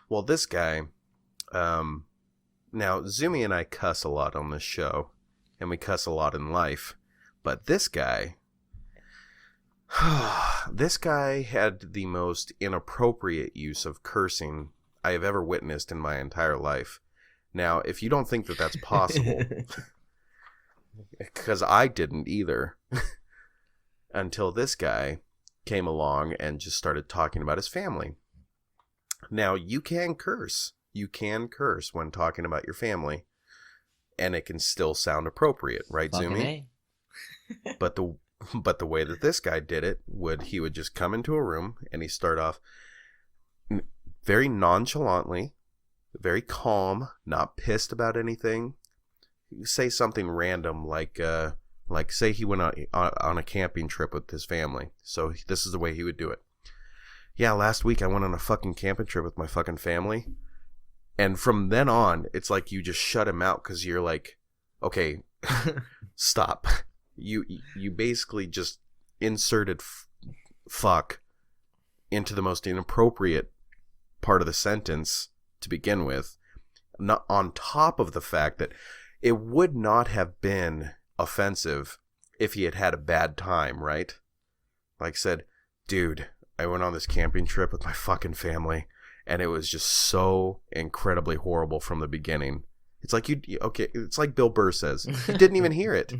Well, this guy, now Zumi and I cuss a lot on this show, and we cuss a lot in life, but this guy had the most inappropriate use of cursing I have ever witnessed in my entire life. Now, if you don't think that that's possible, because I didn't either, until this guy came along and just started talking about his family. Now, you can curse. You can curse when talking about your family, and it can still sound appropriate, right, Zumi? But the way that this guy did it, he would just come into a room, and he'd start off very nonchalantly, very calm, not pissed about anything. He'd say something random like say he went on a camping trip with his family. So this is the way he would do it. Yeah, last week I went on a fucking camping trip with my fucking family. And from then on, it's like you just shut him out because you're like, okay, stop. You basically just inserted fuck into the most inappropriate part of the sentence to begin with. Not on top of the fact that it would not have been offensive if he had had a bad time, right? Like said, dude, I went on this camping trip with my fucking family, and it was just so incredibly horrible from the beginning. It's like it's like Bill Burr says, you didn't even hear it,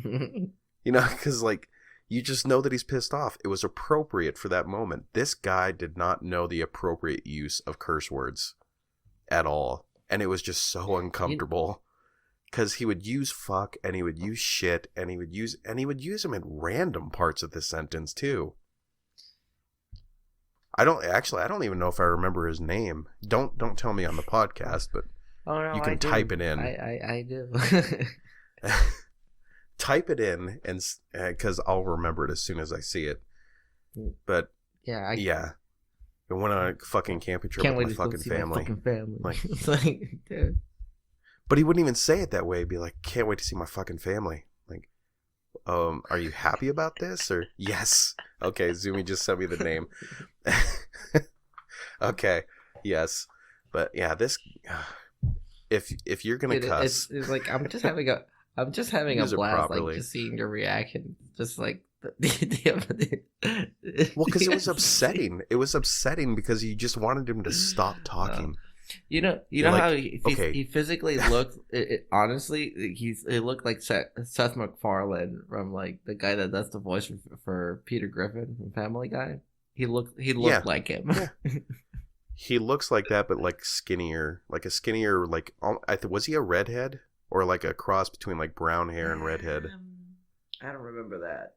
you know, because like you just know that he's pissed off. It was appropriate for that moment. This guy did not know the appropriate use of curse words at all, and it was just so uncomfortable because he would use fuck and he would use shit and he would use them in random parts of the sentence too. I don't even know if I remember his name. Don't tell me on the podcast, but you can type it in. I do. Type it in, and because I'll remember it as soon as I see it. But I went on a fucking camping trip with my fucking family. Like, it's like, dude. But he wouldn't even say it that way. He'd be like, "Can't wait to see my fucking family." Like, are you happy about this? Or yes. Okay, Zumi just sent me the name. Okay, yes. But yeah, this if you're gonna cuss, it's like I'm just I'm just having a use it blast, like properly. just seeing your reaction, just like Well, because it was upsetting. It was upsetting because you just wanted him to stop talking. You know You're how like, okay. he physically looked. Honestly, he looked like Seth MacFarlane from like the guy that does the voice for Peter Griffin from Family Guy. He looked like him. Yeah. He looks like that, but like skinnier, like a skinnier, like was he a redhead or like a cross between like brown hair and redhead? I don't remember that.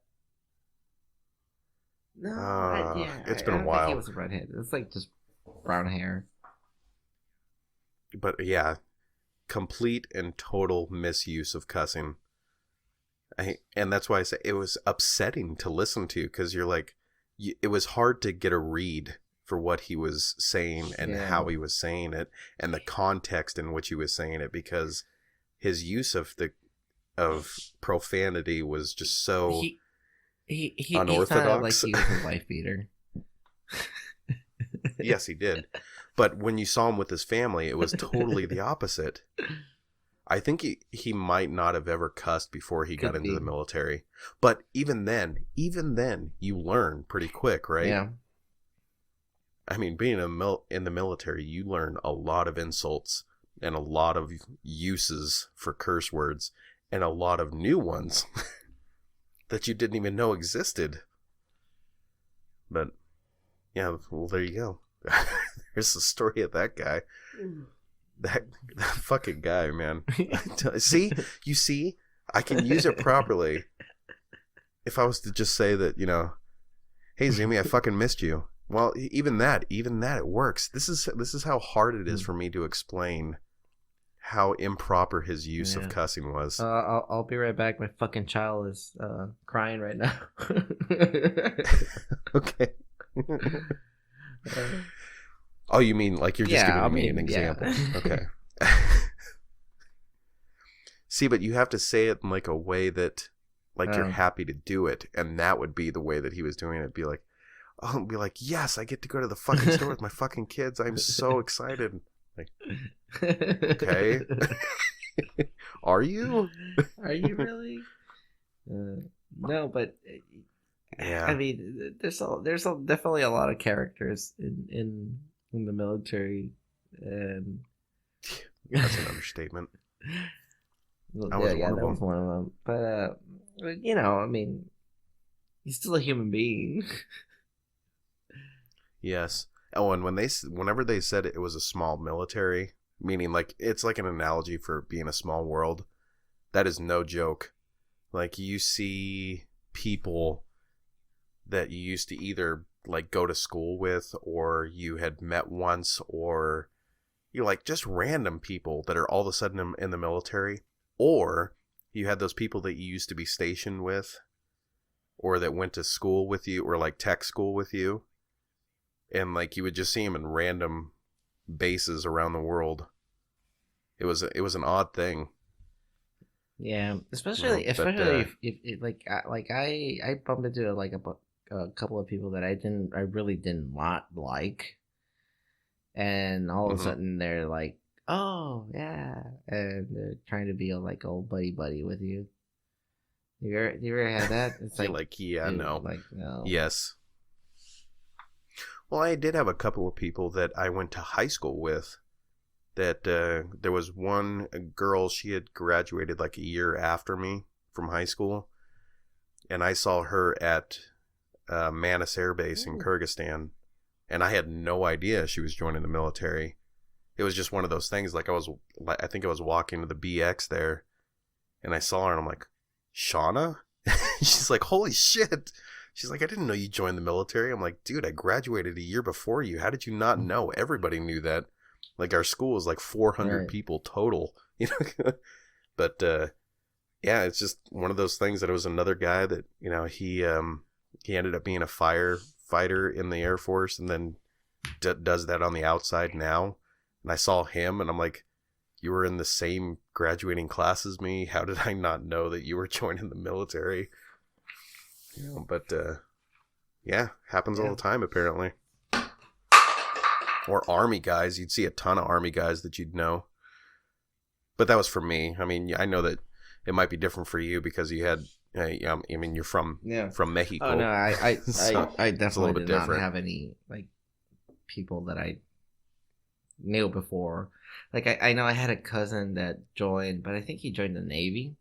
No, it's been I a don't while. think he was a redhead. It's like just brown hair. But yeah, complete and total misuse of cussing. And that's why I say it was upsetting to listen to, because you're like, it was hard to get a read for what he was saying and how he was saying it and the context in which he was saying it, because his use of profanity was just so he unorthodox. sounded like he was a wife beater. Yes, he did. But when you saw him with his family, it was totally the opposite. I think he might not have ever cussed before he got into the military. But even then, you learn pretty quick, right? Yeah. I mean, being in the military, you learn a lot of insults and a lot of uses for curse words and a lot of new ones that you didn't even know existed. But yeah, well, there you go. There's the story of that guy. That fucking guy, man. See? You see? I can use it properly. If I was to just say that, hey, Zumi, I fucking missed you. Well, even that, it works. This is how hard it is for me to explain how improper his use of cussing was. I'll be right back. My fucking child is crying right now. Okay. Oh, you mean like you're just giving me an example? Yeah. Okay. See, but you have to say it in like a way that, like, you're happy to do it, and that would be the way that he was doing it. Be like, yes, I get to go to the fucking store with my fucking kids. I'm so excited. Like, okay. Are you? Are you really? No, but yeah. I mean, there's definitely a lot of characters in the military, and that's an understatement. That was one of them. But I mean, he's still a human being. Yes. Oh, and whenever they said it was a small military, meaning like it's like an analogy for being a small world, that is no joke. Like, you see people that you used to either like go to school with, or you had met once, or you're like just random people that are all of a sudden in the military, or you had those people that you used to be stationed with, or that went to school with you, or like tech school with you. And like you would just see them in random bases around the world. It was an odd thing. Yeah, especially if I bumped into like a couple of people that I really didn't like, and all of a sudden they're like, oh yeah, and they're trying to be like old buddy with you. You ever had that? It's like yeah, dude, no, like no, yes. Well, I did have a couple of people that I went to high school with that there was one girl, she had graduated like a year after me from high school, and I saw her at Manas Air Base in Kyrgyzstan, and I had no idea she was joining the military. It was just one of those things, like I think I was walking to the BX there, and I saw her, and I'm like, Shauna? She's like, holy shit. She's like, I didn't know you joined the military. I'm like, dude, I graduated a year before you. How did you not know? Everybody knew that. Like, our school was like 400 people total, But yeah, it's just one of those things that it was another guy that, he ended up being a firefighter in the Air Force, and then does that on the outside now. And I saw him, and I'm like, you were in the same graduating class as me. How did I not know that you were joining the military? But yeah, happens all the time apparently. Or Army guys, you'd see a ton of Army guys that you'd know. But that was for me. I mean, I know that it might be different for you because you had. I mean, you're from Mexico. Oh no, I So I it's a definitely little bit did not different. have any like people that I knew before. Like I know I had a cousin that joined, but I think he joined the Navy,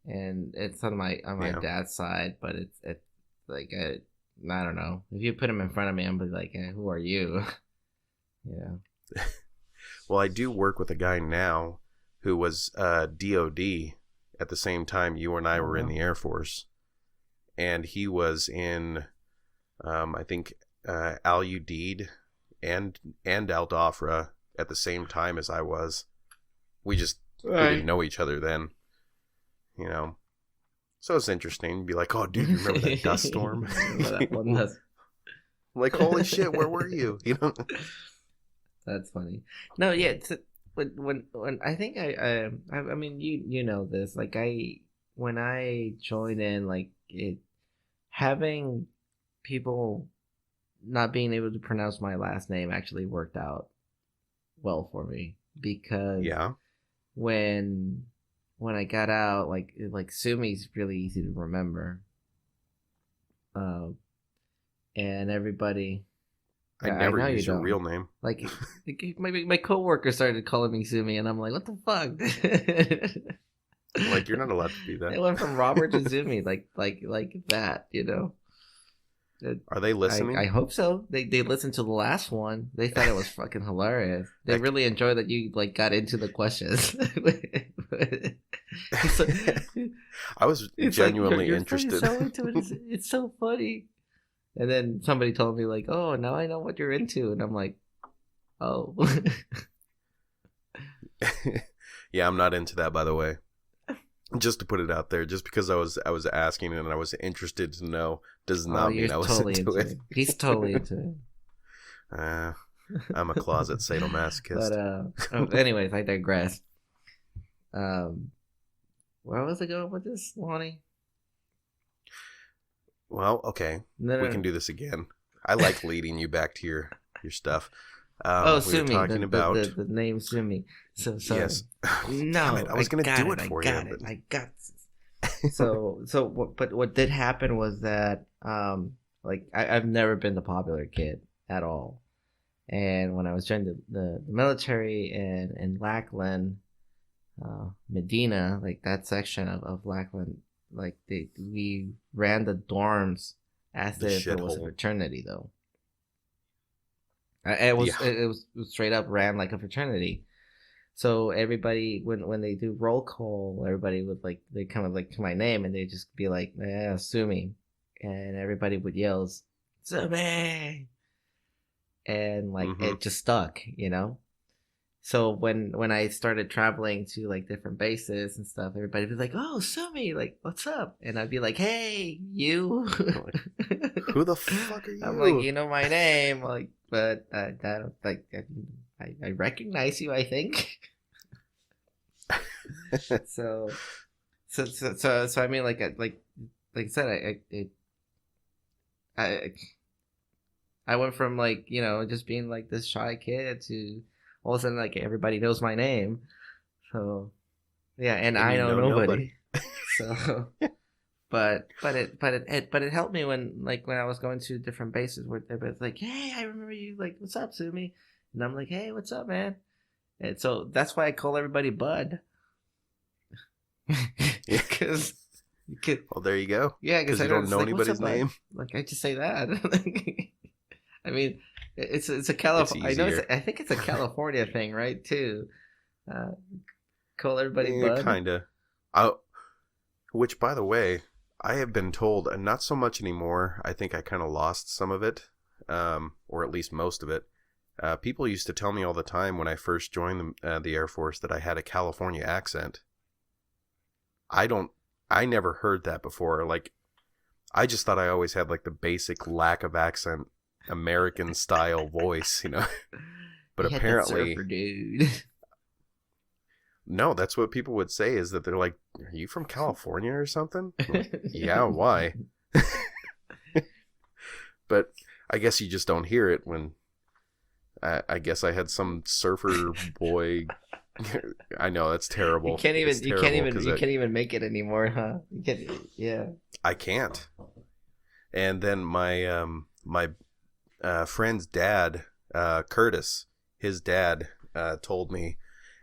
and it's on my Yeah. dad's side. But it's like I don't know. If you put him in front of me, I'm be like, who are you? Yeah. Well, I do work with a guy now who was DOD at the same time you and I were in the Air Force, and he was in, I think, Al Udeid and Al Dhafra at the same time as I was. We didn't know each other then, you know. So it's interesting. Be like, oh, dude, you remember that dust storm? That one does. Like, holy shit, where were you? You know. That's funny. No, yeah. When I think I mean you know this, like when I joined in, like it having people not being able to pronounce my last name actually worked out well for me, because Yeah. when I got out, like Sumi's really easy to remember, and everybody. I Yeah, never know use you your don't. real name. Like my coworker started calling me Sumi, and I'm like, what the fuck? Like, you're not allowed to do that. It went from Robert to Zumi, like that, you know. Are they listening? I hope so. They listened to the last one. They thought it was fucking hilarious. They really enjoyed that you like got into the questions. I was genuinely you're interested. So into it. It's so funny. And then somebody told me like, "Oh, now I know what you're into," and I'm like, "Oh." Yeah, I'm not into that, by the way. Just to put it out there, just because I was asking and I was interested to know does not mean I was totally into it. He's totally into it. I'm a closet sadomasochist. But anyways, I digress. Where was I going with this, Lonnie? Well, okay, we can do this again. I like leading you back to your stuff. We Sumi, were talking about the name Sumi. So yes. No, I was going to do it for you. I got it. So what did happen was that like I've never been the popular kid at all, and when I was joining the military in Lackland, Medina, like that section of Lackland, like we ran the dorms as if it was a fraternity, though. It was straight up ran like a fraternity. So everybody, when they do roll call, everybody would like, they kind of like to my name, and they just be like, Sumi, and everybody would yell, Sumi, and like it just stuck, you know. So when I started traveling to like different bases and stuff, everybody would be like, "Oh, Sumi, like what's up?" And I'd be like, "Hey, you." Who the fuck are you? I'm like, you know my name, like, but I don't like. I recognize you, I think. so I mean, like I said, I went from like, you know, just being like this shy kid to all of a sudden like everybody knows my name. So yeah, and I know nobody. So but it helped me when I was going to different bases where they were like, "Hey, I remember you, like, what's up, Sumi?" And I'm like, "Hey, what's up, man?" And so that's why I call everybody Bud. Because well, there you go. Yeah, because you don't know anybody's name. Like I just say that. I mean, it's a California. I think it's a California thing, right? Too. Call everybody Bud. Kinda. Which, by the way, I have been told, and not so much anymore. I think I kind of lost some of it, or at least most of it. People used to tell me all the time when I first joined the Air Force that I had a California accent. I never heard that before. Like, I just thought I always had like the basic lack of accent, American style voice, you know. But you apparently, surfer, dude. No, that's what people would say, is that they're like, "Are you from California or something?" Like, yeah, why? But I guess you just don't hear it when. I guess I had some surfer boy I know that's terrible. You can't It's even terrible you can't even make it anymore, huh? You can't, yeah. I can't. And then my friend's dad, Curtis, his dad told me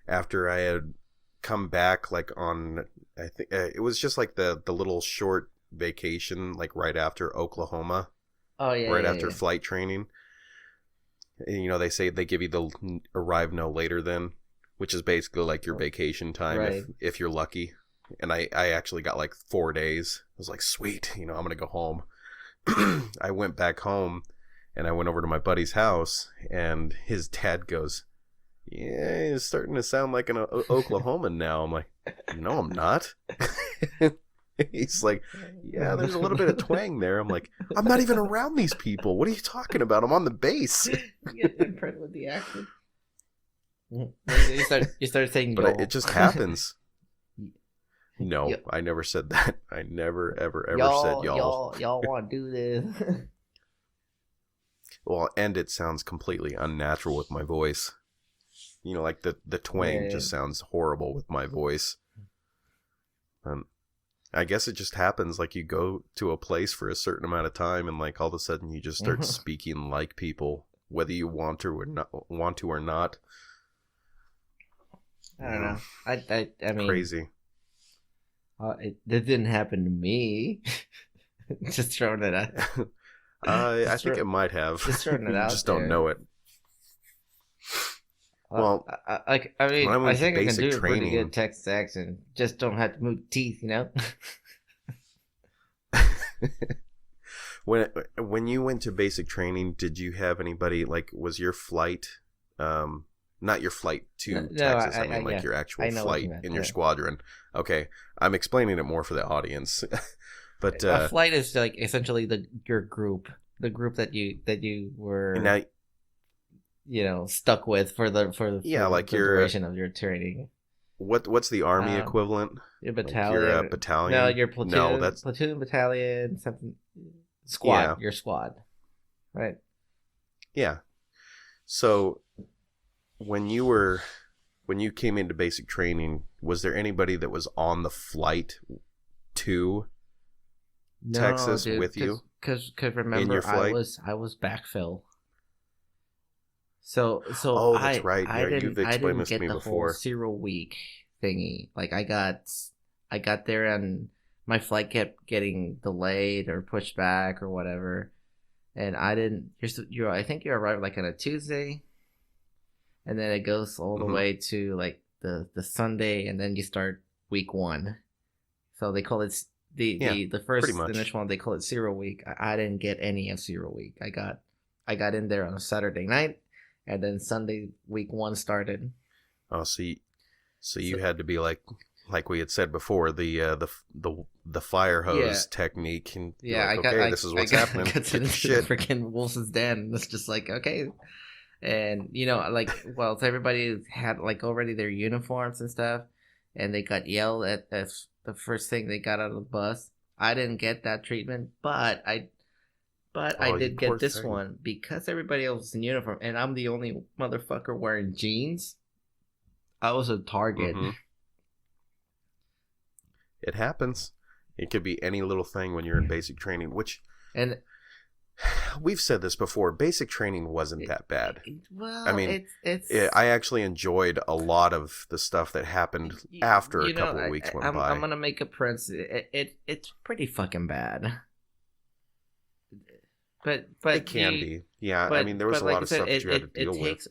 after I had come back, like on, I think it was just like the little short vacation, like right after Oklahoma, Oh yeah, right yeah, after yeah. flight training. And, you know, they say they give you the arrive no later than, which is basically like your vacation time Right. if you're lucky. And I actually got like 4 days. I was like, sweet, you know, I'm gonna go home. I went back home and I went over to my buddy's house, and his dad goes, yeah, it's starting to sound like an Oklahoman now. I'm like, no, I'm not. He's like, yeah, there's a little bit of twang there. I'm like, I'm not even around these people. What are you talking about? I'm on the base. You get impressed with the accent. You start saying But y'all. it just happens. No, Yo- I never said that. I never, ever said y'all. y'all want to do this. Well, and it sounds completely unnatural with my voice. You know, like the twang Yeah. just sounds horrible with my voice. I guess it just happens, like you go to a place for a certain amount of time and like all of a sudden you just start speaking like people, whether you want to or not. I don't know. I mean, Crazy. That didn't happen to me. Just throwing it out. I think it might have. Just throwing it You out just there. don't know it. Well, I mean, when I went I think to I can do basic a pretty training- good Texas accent. Just don't have to move teeth, you know. When you went to basic training, did you have anybody, like, was your flight, not your flight to No, Texas, I mean, like yeah. your actual I know what flight you meant, in your yeah. squadron? Okay, I'm explaining it more for the audience. But A flight is like essentially your group, the group that you were, now, stuck with for the like the your duration of your training. what's the Army equivalent? Your Like battalion. your battalion? No, your platoon. No, that's platoon, battalion, something. Squad. Yeah. Your squad. Right. yeah. So when you came into basic training, was there anybody that was on the flight to Texas with you? Because remember, your flight? I was backfill. So Oh, that's I right. I Yeah, didn't you've explained this get to me the before. whole 0 week thingy. Like I got there and my flight kept getting delayed or pushed back or whatever, and I didn't. I think you arrive like on a Tuesday, and then it goes all the Mhm. way to like the Sunday, and then you start week 1. So they call it the first pretty much. initial one. They call it 0 week. I didn't get any of 0 week. I got in there on a Saturday night, and then Sunday week 1 started. Oh, so you had to be like we had said before, the fire hose technique, and be Yeah, like, okay, this is what's happening. I got Get the into shit. the freaking Wolf's Den, and it's just like, okay. And, like, well, so everybody had, like, already their uniforms and stuff, and they got yelled at as the first thing they got out of the bus. I didn't get that treatment, but I Oh, you did poor get this thing. one because everybody else was in uniform, and I'm the only motherfucker wearing jeans. I was a target. Mhm. It happens. It could be any little thing when you're in basic training, which And we've said this before. Basic training wasn't that bad. well, I mean, it's I actually enjoyed a lot of the stuff that happened after a couple of weeks went by. I'm gonna make a prince. It's pretty fucking bad. But It can be. Yeah, I mean, there was a like lot I of said, stuff that you had to deal it with. takes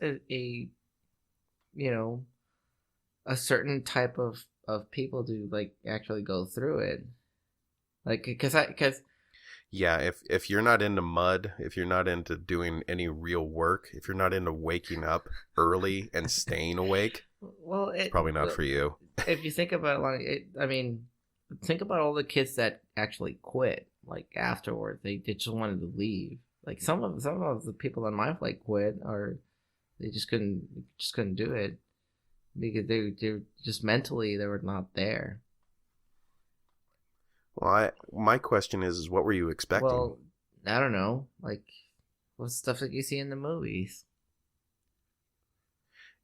a certain type of people to like actually go through it. Like, because Yeah, if you're not into mud, if you're not into doing any real work, if you're not into waking up early and staying awake, well, it's probably not for you. If you think about think about all the kids that actually quit. Like afterwards, they just wanted to leave. Like some of the people on my flight quit, or they just couldn't do it because they just mentally they were not there. Well, my question is what were you expecting? Well, I don't know, like what's stuff that you see in the movies.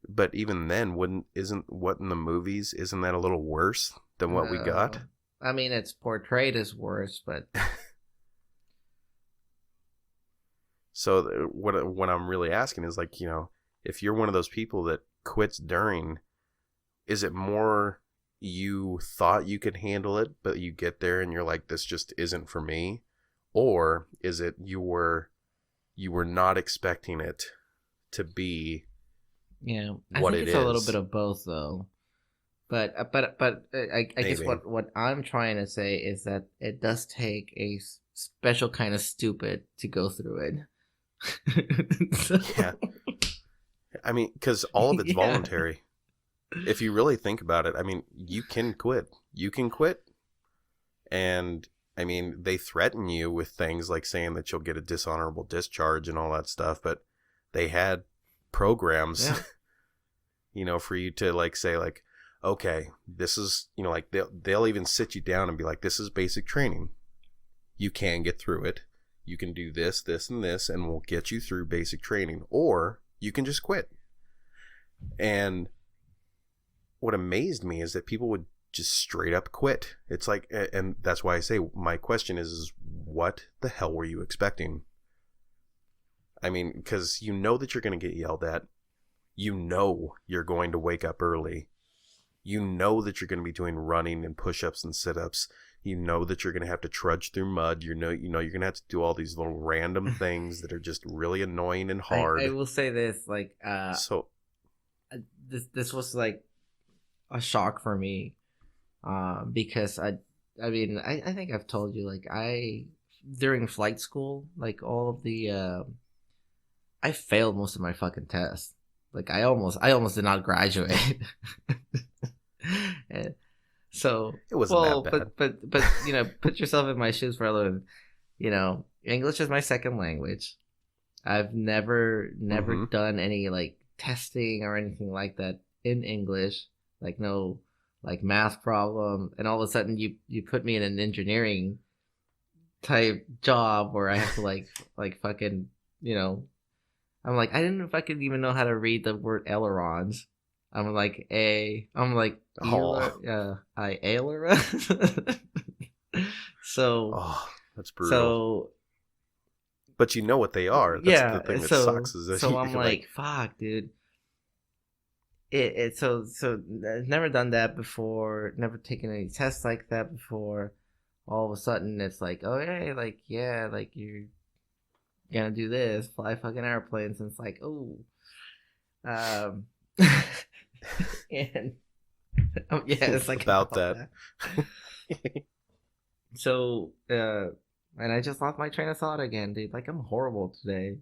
But even then, isn't what in the movies, isn't that a little worse than what we got? I mean, it's portrayed as worse, but So what I'm really asking is, like, if you're one of those people that quits during, is it more you thought you could handle it, but you get there and you're like, this just isn't for me? Or is it you were not expecting it to be I what think it it's is? a little bit of both, though. But I guess what I'm trying to say is that it does take a special kind of stupid to go through it. Yeah. I mean, because all of it's Yeah. voluntary. If you really think about it, I mean, you can quit. You can quit. And, I mean, they threaten you with things like saying that you'll get a dishonorable discharge and all that stuff, but they had programs, for you to, like, say, like, okay, this is, like, they'll even sit you down and be like, this is basic training. You can get through it. You can do this, this, and this, and we'll get you through basic training. Or you can just quit. And what amazed me is that people would just straight up quit. It's like, and that's why I say my question is what the hell were you expecting? I mean, because you know that you're going to get yelled at. You know you're going to wake up early. You know that you're going to be doing running and push-ups and sit-ups. You know that you're going to have to trudge through mud. You know you're going to have to do all these little random things that are just really annoying and hard. I will say this, like, this was like a shock for me, because I mean, I think I've told you, like, during flight school, like, all of the I failed most of my fucking tests. Like, I almost did not graduate. And so it wasn't that bad. But put yourself in my shoes for a little. English is my second language. I've never done any, like, testing or anything like that in English. Like, no, like, math problem, and all of a sudden you put me in an engineering type job where I have to like fucking, I'm like, I didn't fucking even know how to read the word ailerons. I'm like, aileron. So, oh, that's brutal. So, but you know what they are. That's the thing that sucks. Is that so I'm like, fuck, dude. So I've never done that before. Never taken any tests like that before. All of a sudden, it's like, oh yeah, like you're gonna do this, fly fucking airplanes, and it's like, oh, and it's like about that. So, and I just lost my train of thought again, dude. Like, I'm horrible today.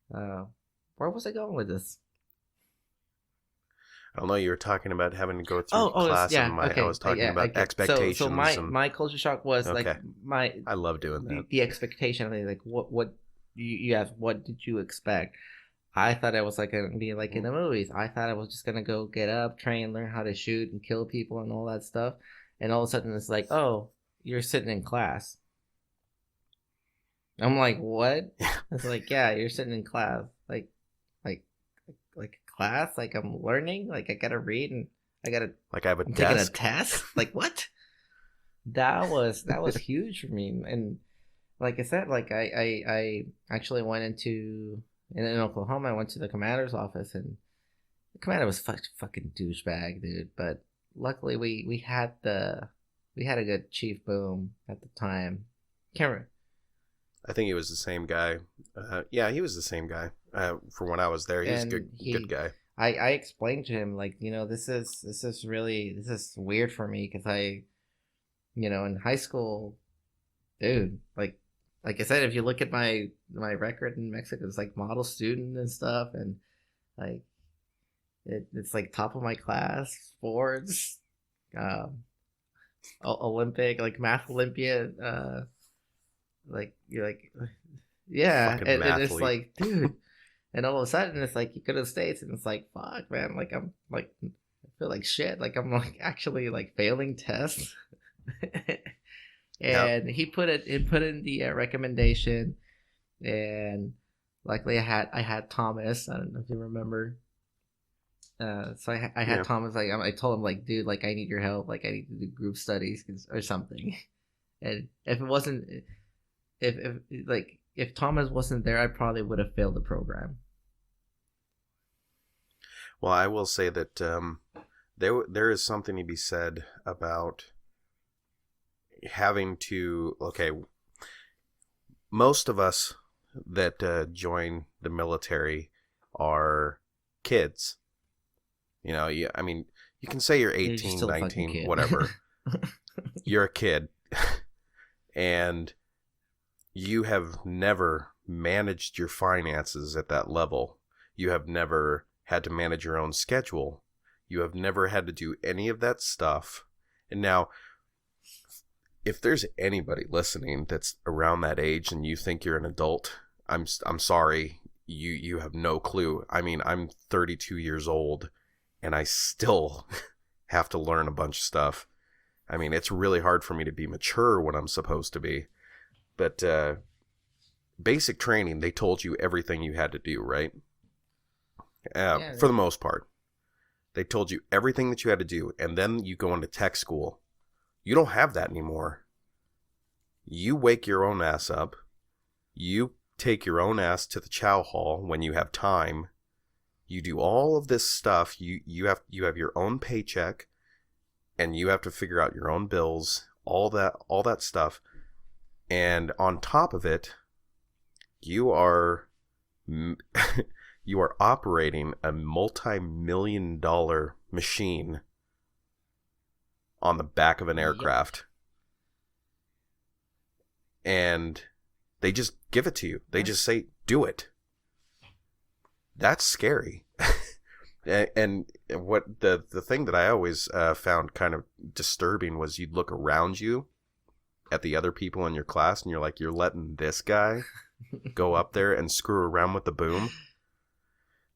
Where was I going with this? I don't know. You were talking about having to go through class, and I was talking about expectations. So my culture shock was like I love doing that. The expectation. I mean, like, what you asked, what did you expect? I thought I was like gonna be like in the movies. I thought I was just gonna go get up, train, learn how to shoot and kill people and all that stuff. And all of a sudden, it's like, oh, you're sitting in class. I'm like, what? It's like, yeah, you're sitting in class, like class, like I'm learning, like I gotta read and I have I'm taking a test. Like, what? That was huge for me. And like I said, like I actually went in Oklahoma. I went to the commander's office, and the commander was fucking douchebag, dude. But luckily we had a good Chief Boom at the time. Can't remember. I think he was the same guy. Yeah, he was the same guy. For when I was there, he was a good guy. I explained to him, like, this is weird for me because in high school, dude, like I said, if you look at my record in Mexico, it's like model student and stuff, and like it's like top of my class, sports, Olympic, like math Olympiad, like you're like, yeah, and it's like, dude, and all of a sudden it's like you go to the States and it's like, fuck, man, like I'm like, I feel like shit, like I'm like actually like failing tests. And he put in the recommendation, and luckily I had Thomas. I don't know if you remember. So I had Yeah. Thomas like I told him like, dude, like I need your help, like I need to do group studies or something. And if it wasn't, if Thomas wasn't there, I probably would have failed the program. Well, I will say that there is something to be said about having to. Okay, most of us that join the military are kids. You know, I mean, you can say you're 18, You're 19, whatever. You're a kid. And you have never managed your finances at that level. You have never had to manage your own schedule. You have never had to do any of that stuff. And now, if there's anybody listening that's around that age and you think you're an adult, I'm sorry, you have no clue. I mean, I'm 32 years old and I still have to learn a bunch of stuff. I mean, it's really hard for me to be mature when I'm supposed to be. But basic training, they told you everything you had to do, right? For the most part. They told you everything that you had to do. And then you go into tech school. You don't have that anymore. You wake your own ass up. You take your own ass to the chow hall when you have time. You do all of this stuff. You have your own paycheck. And you have to figure out your own bills, all that stuff. And on top of it, you are operating a multi-million-dollar machine on the back of an aircraft. And they just give it to you. They just say, do it. That's scary. And what the thing that I always found kind of disturbing was you'd look around you at the other people in your class and you're like, you're letting this guy go up there and screw around with the boom.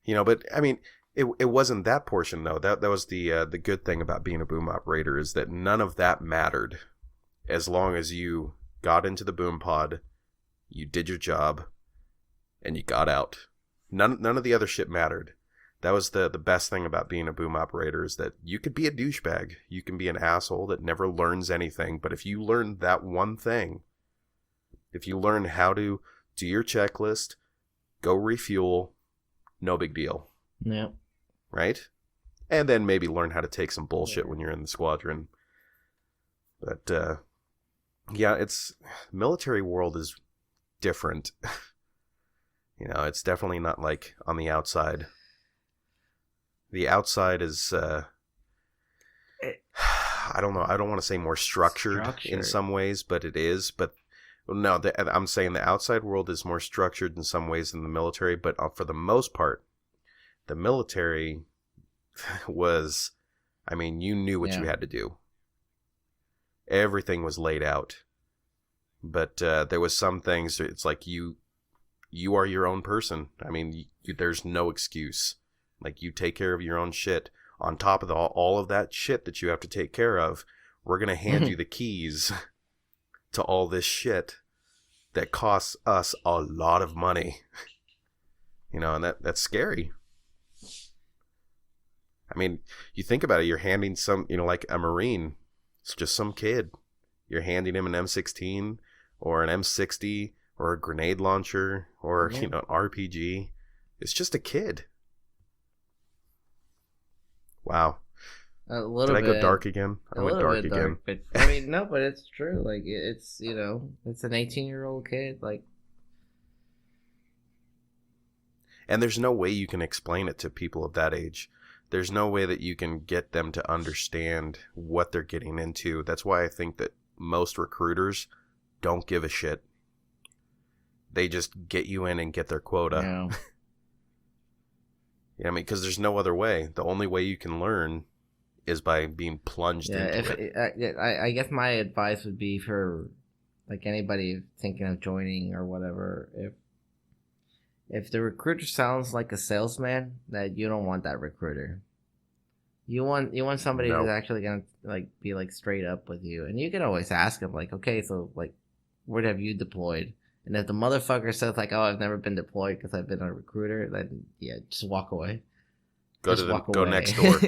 You know, but I mean, it wasn't that portion though. That was the good thing about being a boom operator is that none of that mattered as long as you got into the boom pod, you did your job, and you got out. None of the other shit mattered. That was the best thing about being a boom operator is that you could be a douchebag. You can be an asshole that never learns anything. But if you learn that one thing, if you learn how to do your checklist, go refuel, no big deal. Yeah. Right? And then maybe learn how to take some bullshit when you're in the squadron. But, yeah, military world is different. You know, it's definitely not like on the outside. The outside is, I don't know. I don't want to say more structured in some ways, but it is. But no, I'm saying the outside world is more structured in some ways than the military. But for the most part, the military was, I mean, you knew what you had to do. Everything was laid out. But there was some things, it's like you are your own person. I mean, there's no excuse. Like, you take care of your own shit. On top of all of that shit that you have to take care of, we're going to hand you the keys to all this shit that costs us a lot of money. You know, and that's scary. I mean, you think about it, you're handing like a Marine, it's just some kid. You're handing him an M16 or an M60 or a grenade launcher or, an RPG. It's just a kid. Wow. A little Did bit. I go dark again? I went dark again. But I mean, no, but it's true. Like, it's, it's an 18-year-old kid. Like, and there's no way you can explain it to people of that age. There's no way that you can get them to understand what they're getting into. That's why I think that most recruiters don't give a shit. They just get you in and get their quota. Yeah. Yeah, I mean, because there's no other way. The only way you can learn is by being plunged into it. I guess my advice would be for, like, anybody thinking of joining or whatever, if the recruiter sounds like a salesman, that you don't want that recruiter. You want somebody who's actually gonna be straight up with you, and you can always ask him okay, so where have you deployed? And if the motherfucker says oh, I've never been deployed because I've been a recruiter, then yeah, just walk away. just walk go away. next door.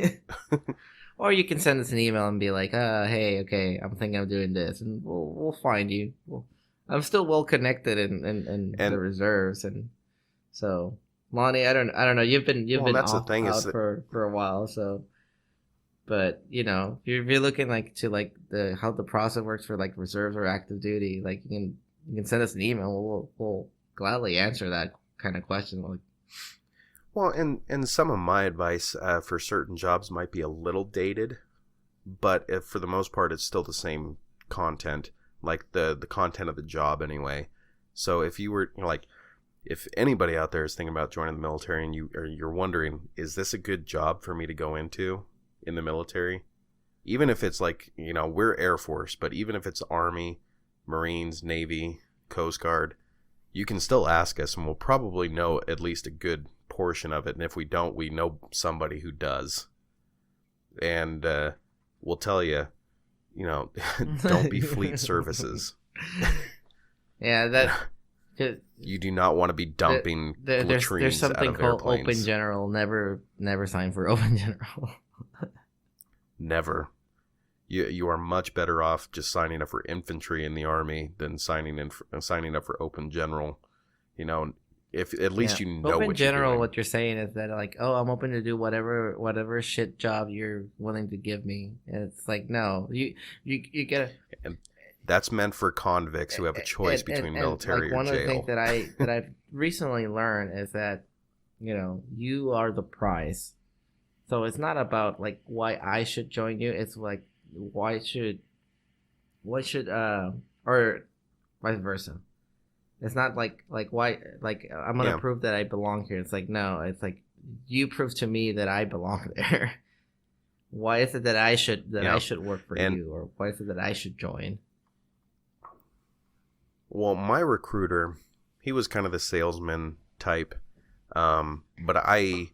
Or you can send us an email and be like, hey, okay, I'm thinking of doing this, and we'll find you. I'm still well connected in the reserves, and so Lonnie, I don't know. You've been that's out, the thing out is that, for a while, so. But you know, if you're looking like to like the how the process works for like reserves or active duty, like you can send us an email. We'll gladly answer that kind of question. Like, well, and some of my advice for certain jobs might be a little dated, but if for the most part it's still the same content, like the content of the job anyway. So if you were like, if anybody out there is thinking about joining the military and you're wondering, is this a good job for me to go into in the military? Even if it's like, we're Air Force, but even if it's Army, Marines, Navy, Coast Guard, you can still ask us and we'll probably know at least a good portion of it. And if we don't, we know somebody who does. And we'll tell you, don't be fleet services. Yeah, that... You do not want to be dumping latrines there's something out of called airplanes. open general. Never sign for open general. Never. You are much better off just signing up for infantry in the Army than signing up for open general. If at least you know open what general. you're doing. What you're saying is that like, oh, I'm open to do whatever shit job you're willing to give me. And it's like, no, you gotta. And that's meant for convicts who have a choice between military like, or jail. One of the things that I've recently learned is that you are the prize. So it's not about like why I should join you. It's like what should or vice versa. It's not like why like I'm gonna prove that I belong here. It's like no. It's like you prove to me that I belong there. Why is it that I should work for you, or why is it that I should join? Well, my recruiter, he was kind of the salesman type, but I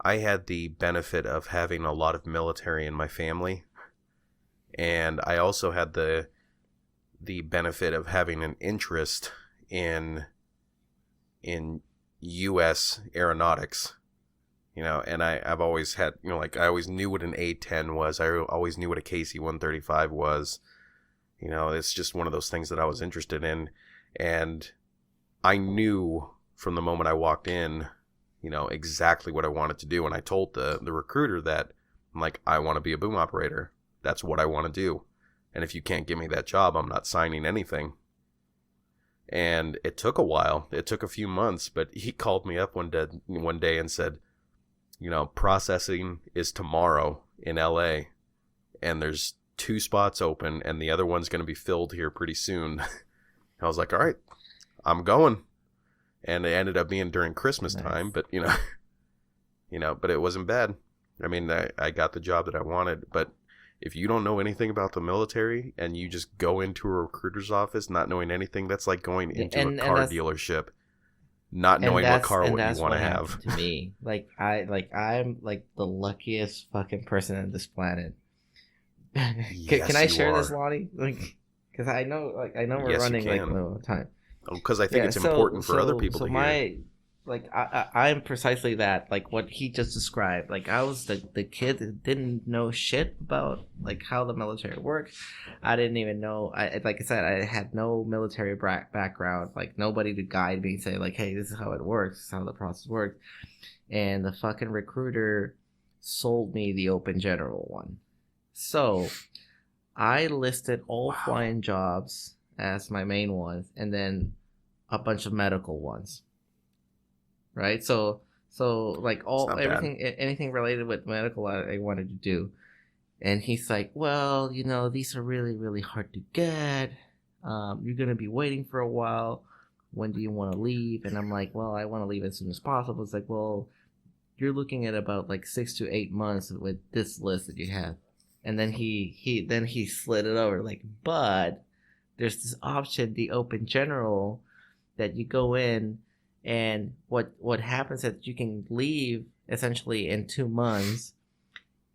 had the benefit of having a lot of military in my family, and I also had the benefit of having an interest in U.S. aeronautics, and I've always had, like I always knew what an A-10 was. I always knew what a KC-135 was. It's just one of those things that I was interested in. And I knew from the moment I walked in, exactly what I wanted to do. And I told the recruiter that, I'm like, I want to be a boom operator. That's what I want to do. And if you can't give me that job, I'm not signing anything. And it took a while. It took a few months. But he called me up one day and said, processing is tomorrow in LA. And there's 2 spots open and the other one's going to be filled here pretty soon. I was like, all right, I'm going. And it ended up being during Christmas time, but but it wasn't bad. I mean, I got the job that I wanted, but if you don't know anything about the military and you just go into a recruiter's office not knowing anything, that's like going into a car dealership not knowing what car you want to have. To me, I'm like the luckiest fucking person on this planet. Can I share this, Lonnie? Like, because I know we're running like low on time. Because I think it's important for other people to hear. I'm precisely that. Like what he just described. Like I was the kid that didn't know shit about like how the military works. I didn't even know. Like I said, I had no military background. Like nobody to guide me and say like, hey, this is how it works. This is how the process works. And the fucking recruiter sold me the open general one. So I listed all flying jobs as my main ones, and then a bunch of medical ones. Right? So like anything related with medical I wanted to do. And he's like, well, these are really, really hard to get. You're going to be waiting for a while. When do you want to leave? And I'm like, well, I want to leave as soon as possible. It's like, well, you're looking at about like 6 to 8 months with this list that you have. And then he slid it over like, but there's this option, the open general, that you go in, and what happens is you can leave essentially in 2 months,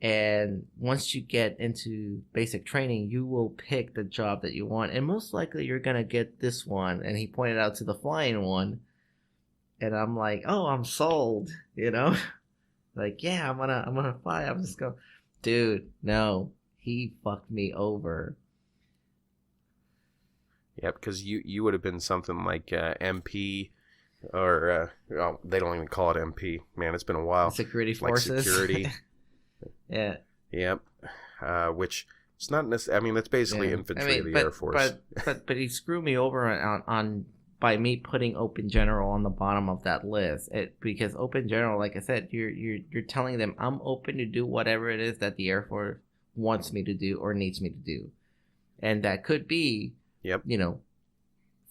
and once you get into basic training, you will pick the job that you want, and most likely you're gonna get this one. And he pointed out to the flying one, and I'm like, oh, I'm sold, Like, yeah, I'm gonna fly. I'm just going, dude. No, he fucked me over. Yeah, because you would have been something like MP, or well, they don't even call it MP. Man, it's been a while. Security Like forces. security. Yeah. Yep. Which it's not necessarily. I mean, that's basically infantry of the Air Force. But he screwed me over on by me putting Open General on the bottom of that list. Because Open General, like I said, you're telling them I'm open to do whatever it is that the Air Force wants me to do or needs me to do, and that could be, yep,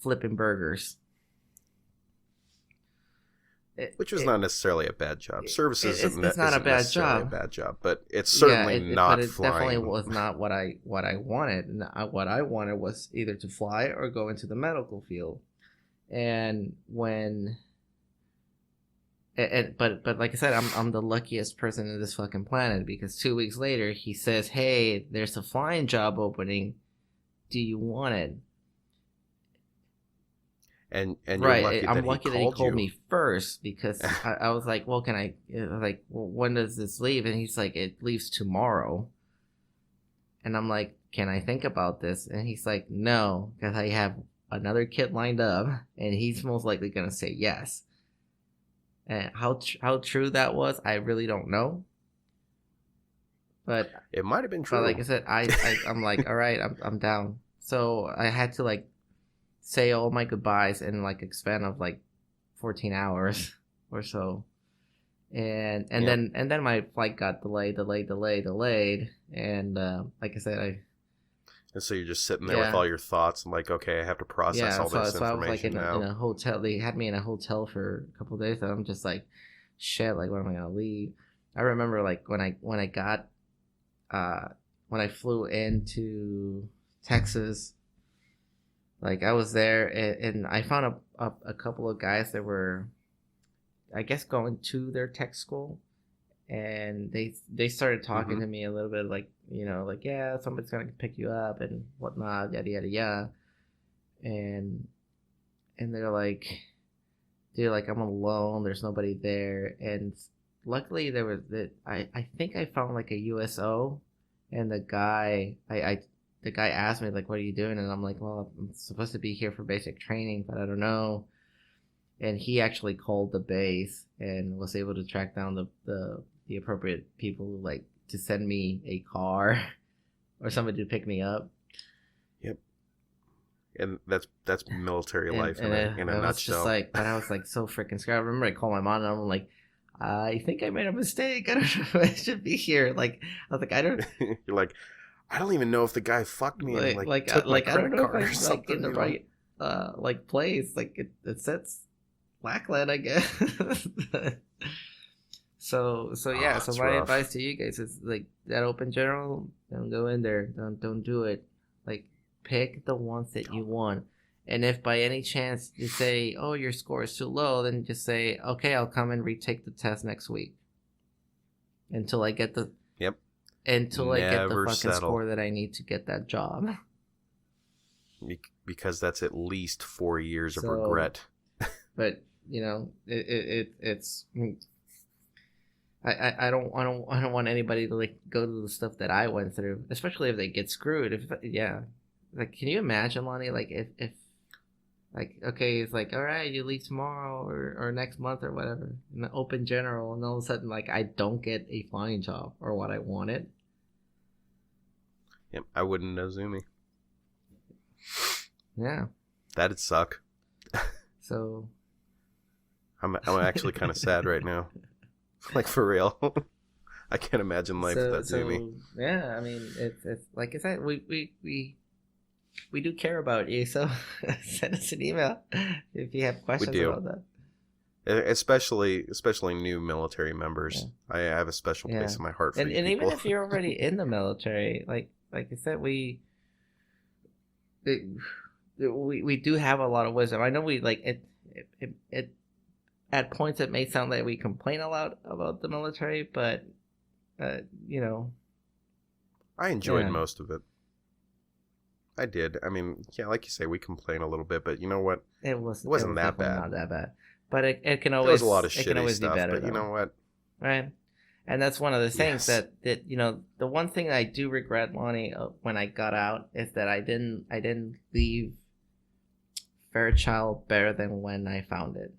flipping burgers. Which was not necessarily a bad job. Services it's not a bad job. A bad job, but it's certainly not but it flying. Definitely was not what I wanted. And what I wanted was either to fly or go into the medical field. And but like I said, I'm the luckiest person in this fucking planet, because 2 weeks later he says, "Hey, there's a flying job opening. Do you want it?" And you're right, lucky I'm lucky that he called you. me first, because I was like, well, can I? Like, well, when does this leave? And he's like, it leaves tomorrow. And I'm like, can I think about this? And he's like, no, because I have another kid lined up, and he's most likely gonna say yes. And how true that was, I really don't know. But it might have been true. But like I said, I'm like, all right, I'm down. So I had to like say all my goodbyes in like a span of like 14 hours or so, and then my flight got delayed, and like I said, and so you're just sitting there with all your thoughts and like, okay, I have to process all this information I was like in now. In a hotel. They had me in a hotel for a couple of days, and I'm just like, shit, like when am I gonna leave? I remember like when I flew into Texas. Like, I was there, and I found a couple of guys that were, I guess, going to their tech school, and they started talking to me a little bit, like, like, yeah, somebody's gonna pick you up and whatnot, yada yada yada, and they're like, dude, like, I'm alone, there's nobody there, and luckily there was I think I found like a USO, and the guy the guy asked me, like, what are you doing? And I'm like, well, I'm supposed to be here for basic training, but I don't know. And he actually called the base and was able to track down the appropriate people, like, to send me a car or somebody to pick me up. Yep. And that's military life in a nutshell. Just like, but I was like so freaking scared. I remember I called my mom and I'm like, I think I made a mistake. I don't know if I should be here. Like, I was like, I don't. You're like, I don't even know if the guy fucked me and took like my I don't know credit if card I'm like in the right like place. Like it says Lackland, I guess. so yeah. So my advice to you guys is like that Open General, don't go in there. Don't do it. Like, pick the ones that you want. And if by any chance you say, oh, your score is too low, then just say, okay, I'll come and retake the test next week until I get the until I get the fucking score that I need to get that job. Because that's at least 4 years of regret. But it's I don't want anybody to like go to the stuff that I went through, especially if they get screwed. Like, can you imagine, Lonnie? Like, if like, okay, it's like, all right, you leave tomorrow or next month or whatever, in the Open General, and all of a sudden, like, I don't get a flying job or what I wanted. Yep, I wouldn't know Zumi. Yeah, that'd suck. So, I'm actually kind of sad right now, like, for real. I can't imagine life without Zumi. Yeah, I mean, it's like I said, we do care about you, so send us an email if you have questions about that. Especially new military members. Yeah. I have a special place in my heart for you and people. Even if you're already in the military, like I said, we do have a lot of wisdom. I know we like it at points it may sound like we complain a lot about the military, but I enjoyed most of it. I did. I mean, yeah, like you say, we complain a little bit, but you know what? It wasn't that bad. Not that bad. But it can always. There was a lot of shitty it can always stuff, be better, but you know what? Right. And that's one of the things Yes. that the one thing I do regret, Lonnie, when I got out is that I didn't leave Fairchild better than when I found it.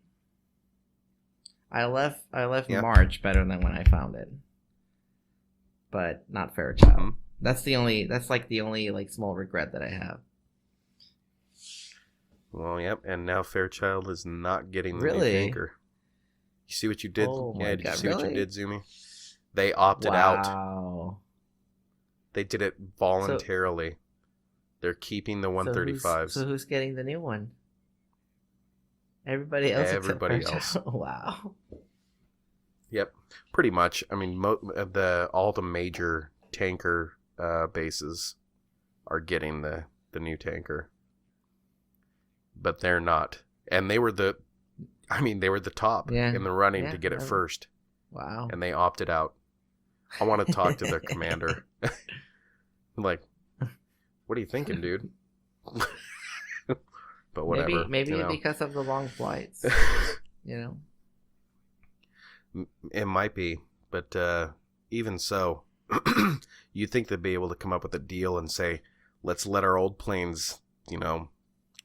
I left Yep. March better than when I found it, but not Fairchild. Mhm. That's like the only like small regret that I have. Well, yep. And now Fairchild is not getting the new Really? tanker. You see what you did? Oh my Yeah, did you God, see what you really? did, Zumi? They opted out. Wow. They did it voluntarily. They're keeping the 135s. So who's getting the new one? Everybody else Everybody except else. Fairchild. Wow. Yep, pretty much. I mean, all the major tanker bases are getting the new tanker, but they're not. And they were the top Yeah. in the running Yeah, to get it yeah. first, Wow. and they opted out. I want to talk to their commander. Like, what are you thinking, dude? But whatever. Maybe you know. because of the long flights. You know. It might be, but even so, you'd think they'd be able to come up with a deal and say, let's let our old planes,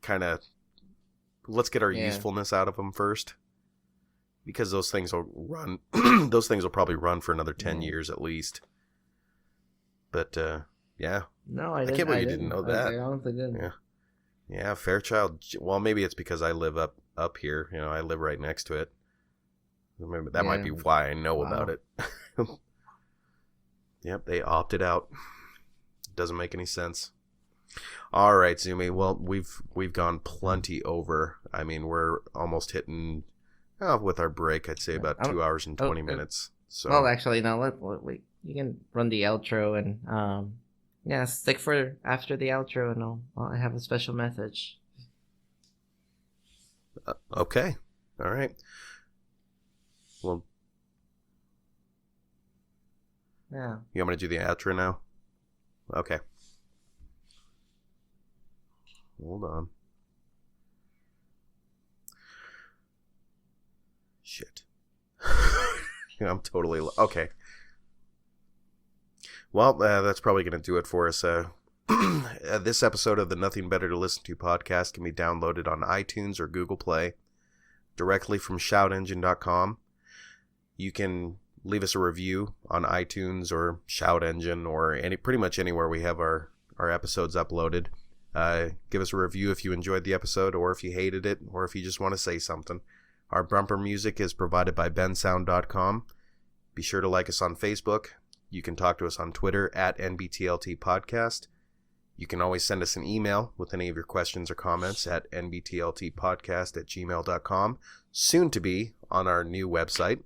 kind of, let's get our Yeah. usefulness out of them first. Because those things will run, those things will probably run for another 10 Yeah. years at least. But, yeah. No, I I didn't. can't believe you didn't know that. I honestly didn't. Yeah. Yeah, Fairchild, well, maybe it's because I live up here. I live right next to it. Maybe that might be Yeah. why I know Wow. about it. Yep, they opted out. Doesn't make any sense. All right, Zumi. Well, we've gone plenty over. I mean, we're almost hitting with our break. I'd say about 2 hours and 20 minutes. So Well, actually, no. Wait. You can run the outro and yeah, stick for after the outro, and I'll have a special message. okay, all right. Well, Yeah. you want me to do the outro now? Okay. Hold on. Shit. I'm totally... Okay. Well, that's probably going to do it for us. This episode of the Nothing Better to Listen To podcast can be downloaded on iTunes or Google Play directly from shoutengine.com. You can leave us a review on iTunes or Shout Engine or pretty much anywhere we have our episodes uploaded. Give us a review if you enjoyed the episode or if you hated it or if you just want to say something. Our bumper music is provided by bensound.com. Be sure to like us on Facebook. You can talk to us on Twitter at NBTLT Podcast. You can always send us an email with any of your questions or comments at nbtltpodcast@gmail.com. Soon to be on our new website.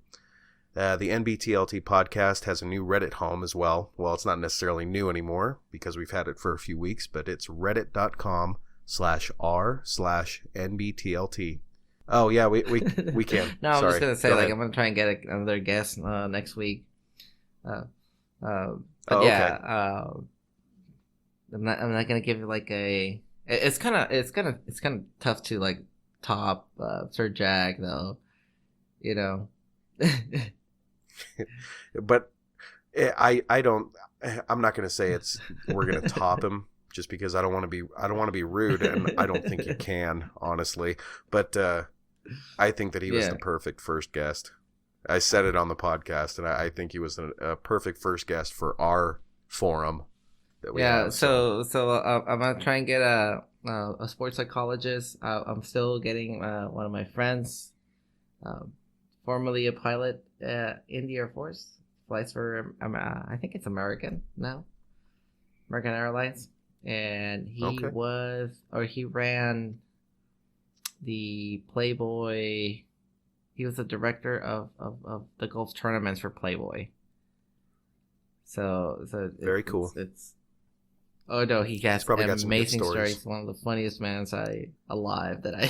The NBTLT Podcast has a new Reddit home as well. Well, it's not necessarily new anymore because we've had it for a few weeks, but it's reddit.com/r/NBTLT. Oh, yeah, we can. No, I'm Sorry. just gonna say Go like ahead. I'm gonna try and get another guest next week. But Oh, yeah, okay. I'm not gonna give you like a. It's kind of tough to like top Sir Jag though, you know. But I'm not going to say we're going to top him just because I don't want to be rude, and I don't think you can, honestly. But I think that he was the perfect first guest. I said it on the podcast, and I think he was a perfect first guest for our forum that we have. So I'm gonna try and get a sports psychologist. I'm still getting one of my friends, formerly a pilot in the Air Force, flies for I think it's American now, American Airlines, and he ran the Playboy. He was the director of the golf tournaments for Playboy. So Very cool. It's oh no, he has probably got some good amazing stories. stories. One of the funniest men alive that I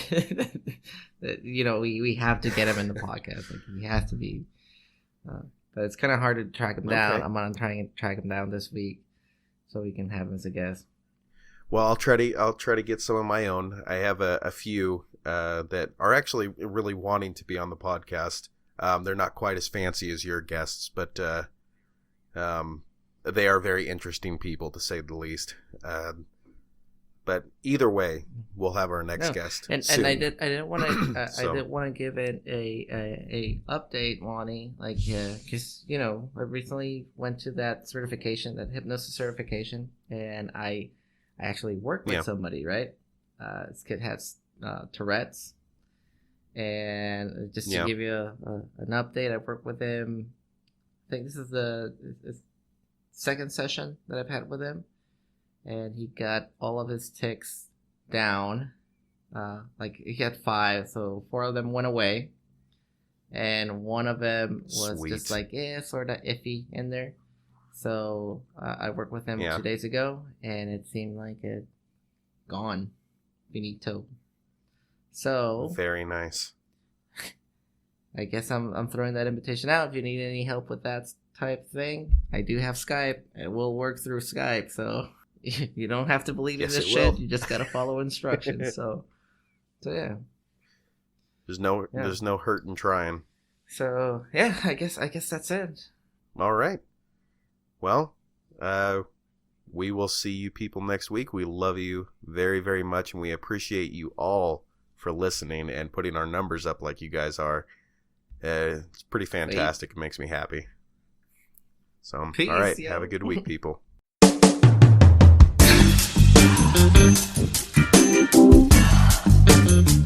that we have to get him in the podcast. Like he has to be. But it's kind of hard to track him down. Okay. I'm gonna try and track him down this week, so we can have him as a guest. Well, I'll try to get some of my own. I have a few that are actually really wanting to be on the podcast. They're not quite as fancy as your guests, but they are very interesting people, to say the least. But either way, we'll have our next guest. And soon. I didn't want to I didn't want to give it a update, Lonnie, like because I recently went to that certification, that hypnosis certification, and I actually worked with somebody, right? This kid has Tourette's, and just to give you an update, I worked with him. I think this is the second session that I've had with him. And he got all of his tics down. Like he had 5, so 4 of them went away, and one of them was just like sort of iffy in there. So I worked with him 2 days ago, and it seemed like it gone, finito. So very nice. I guess I'm throwing that invitation out. If you need any help with that type thing, I do have Skype. It will work through Skype, so. You don't have to believe in this shit. You just gotta follow instructions. So yeah. There's no hurt in trying. So yeah, I guess that's it. All right. Well, we will see you people next week. We love you very, very much, and we appreciate you all for listening and putting our numbers up like you guys are. It's pretty fantastic. It makes me happy. So peace, all right, have a good week, people. Thank you.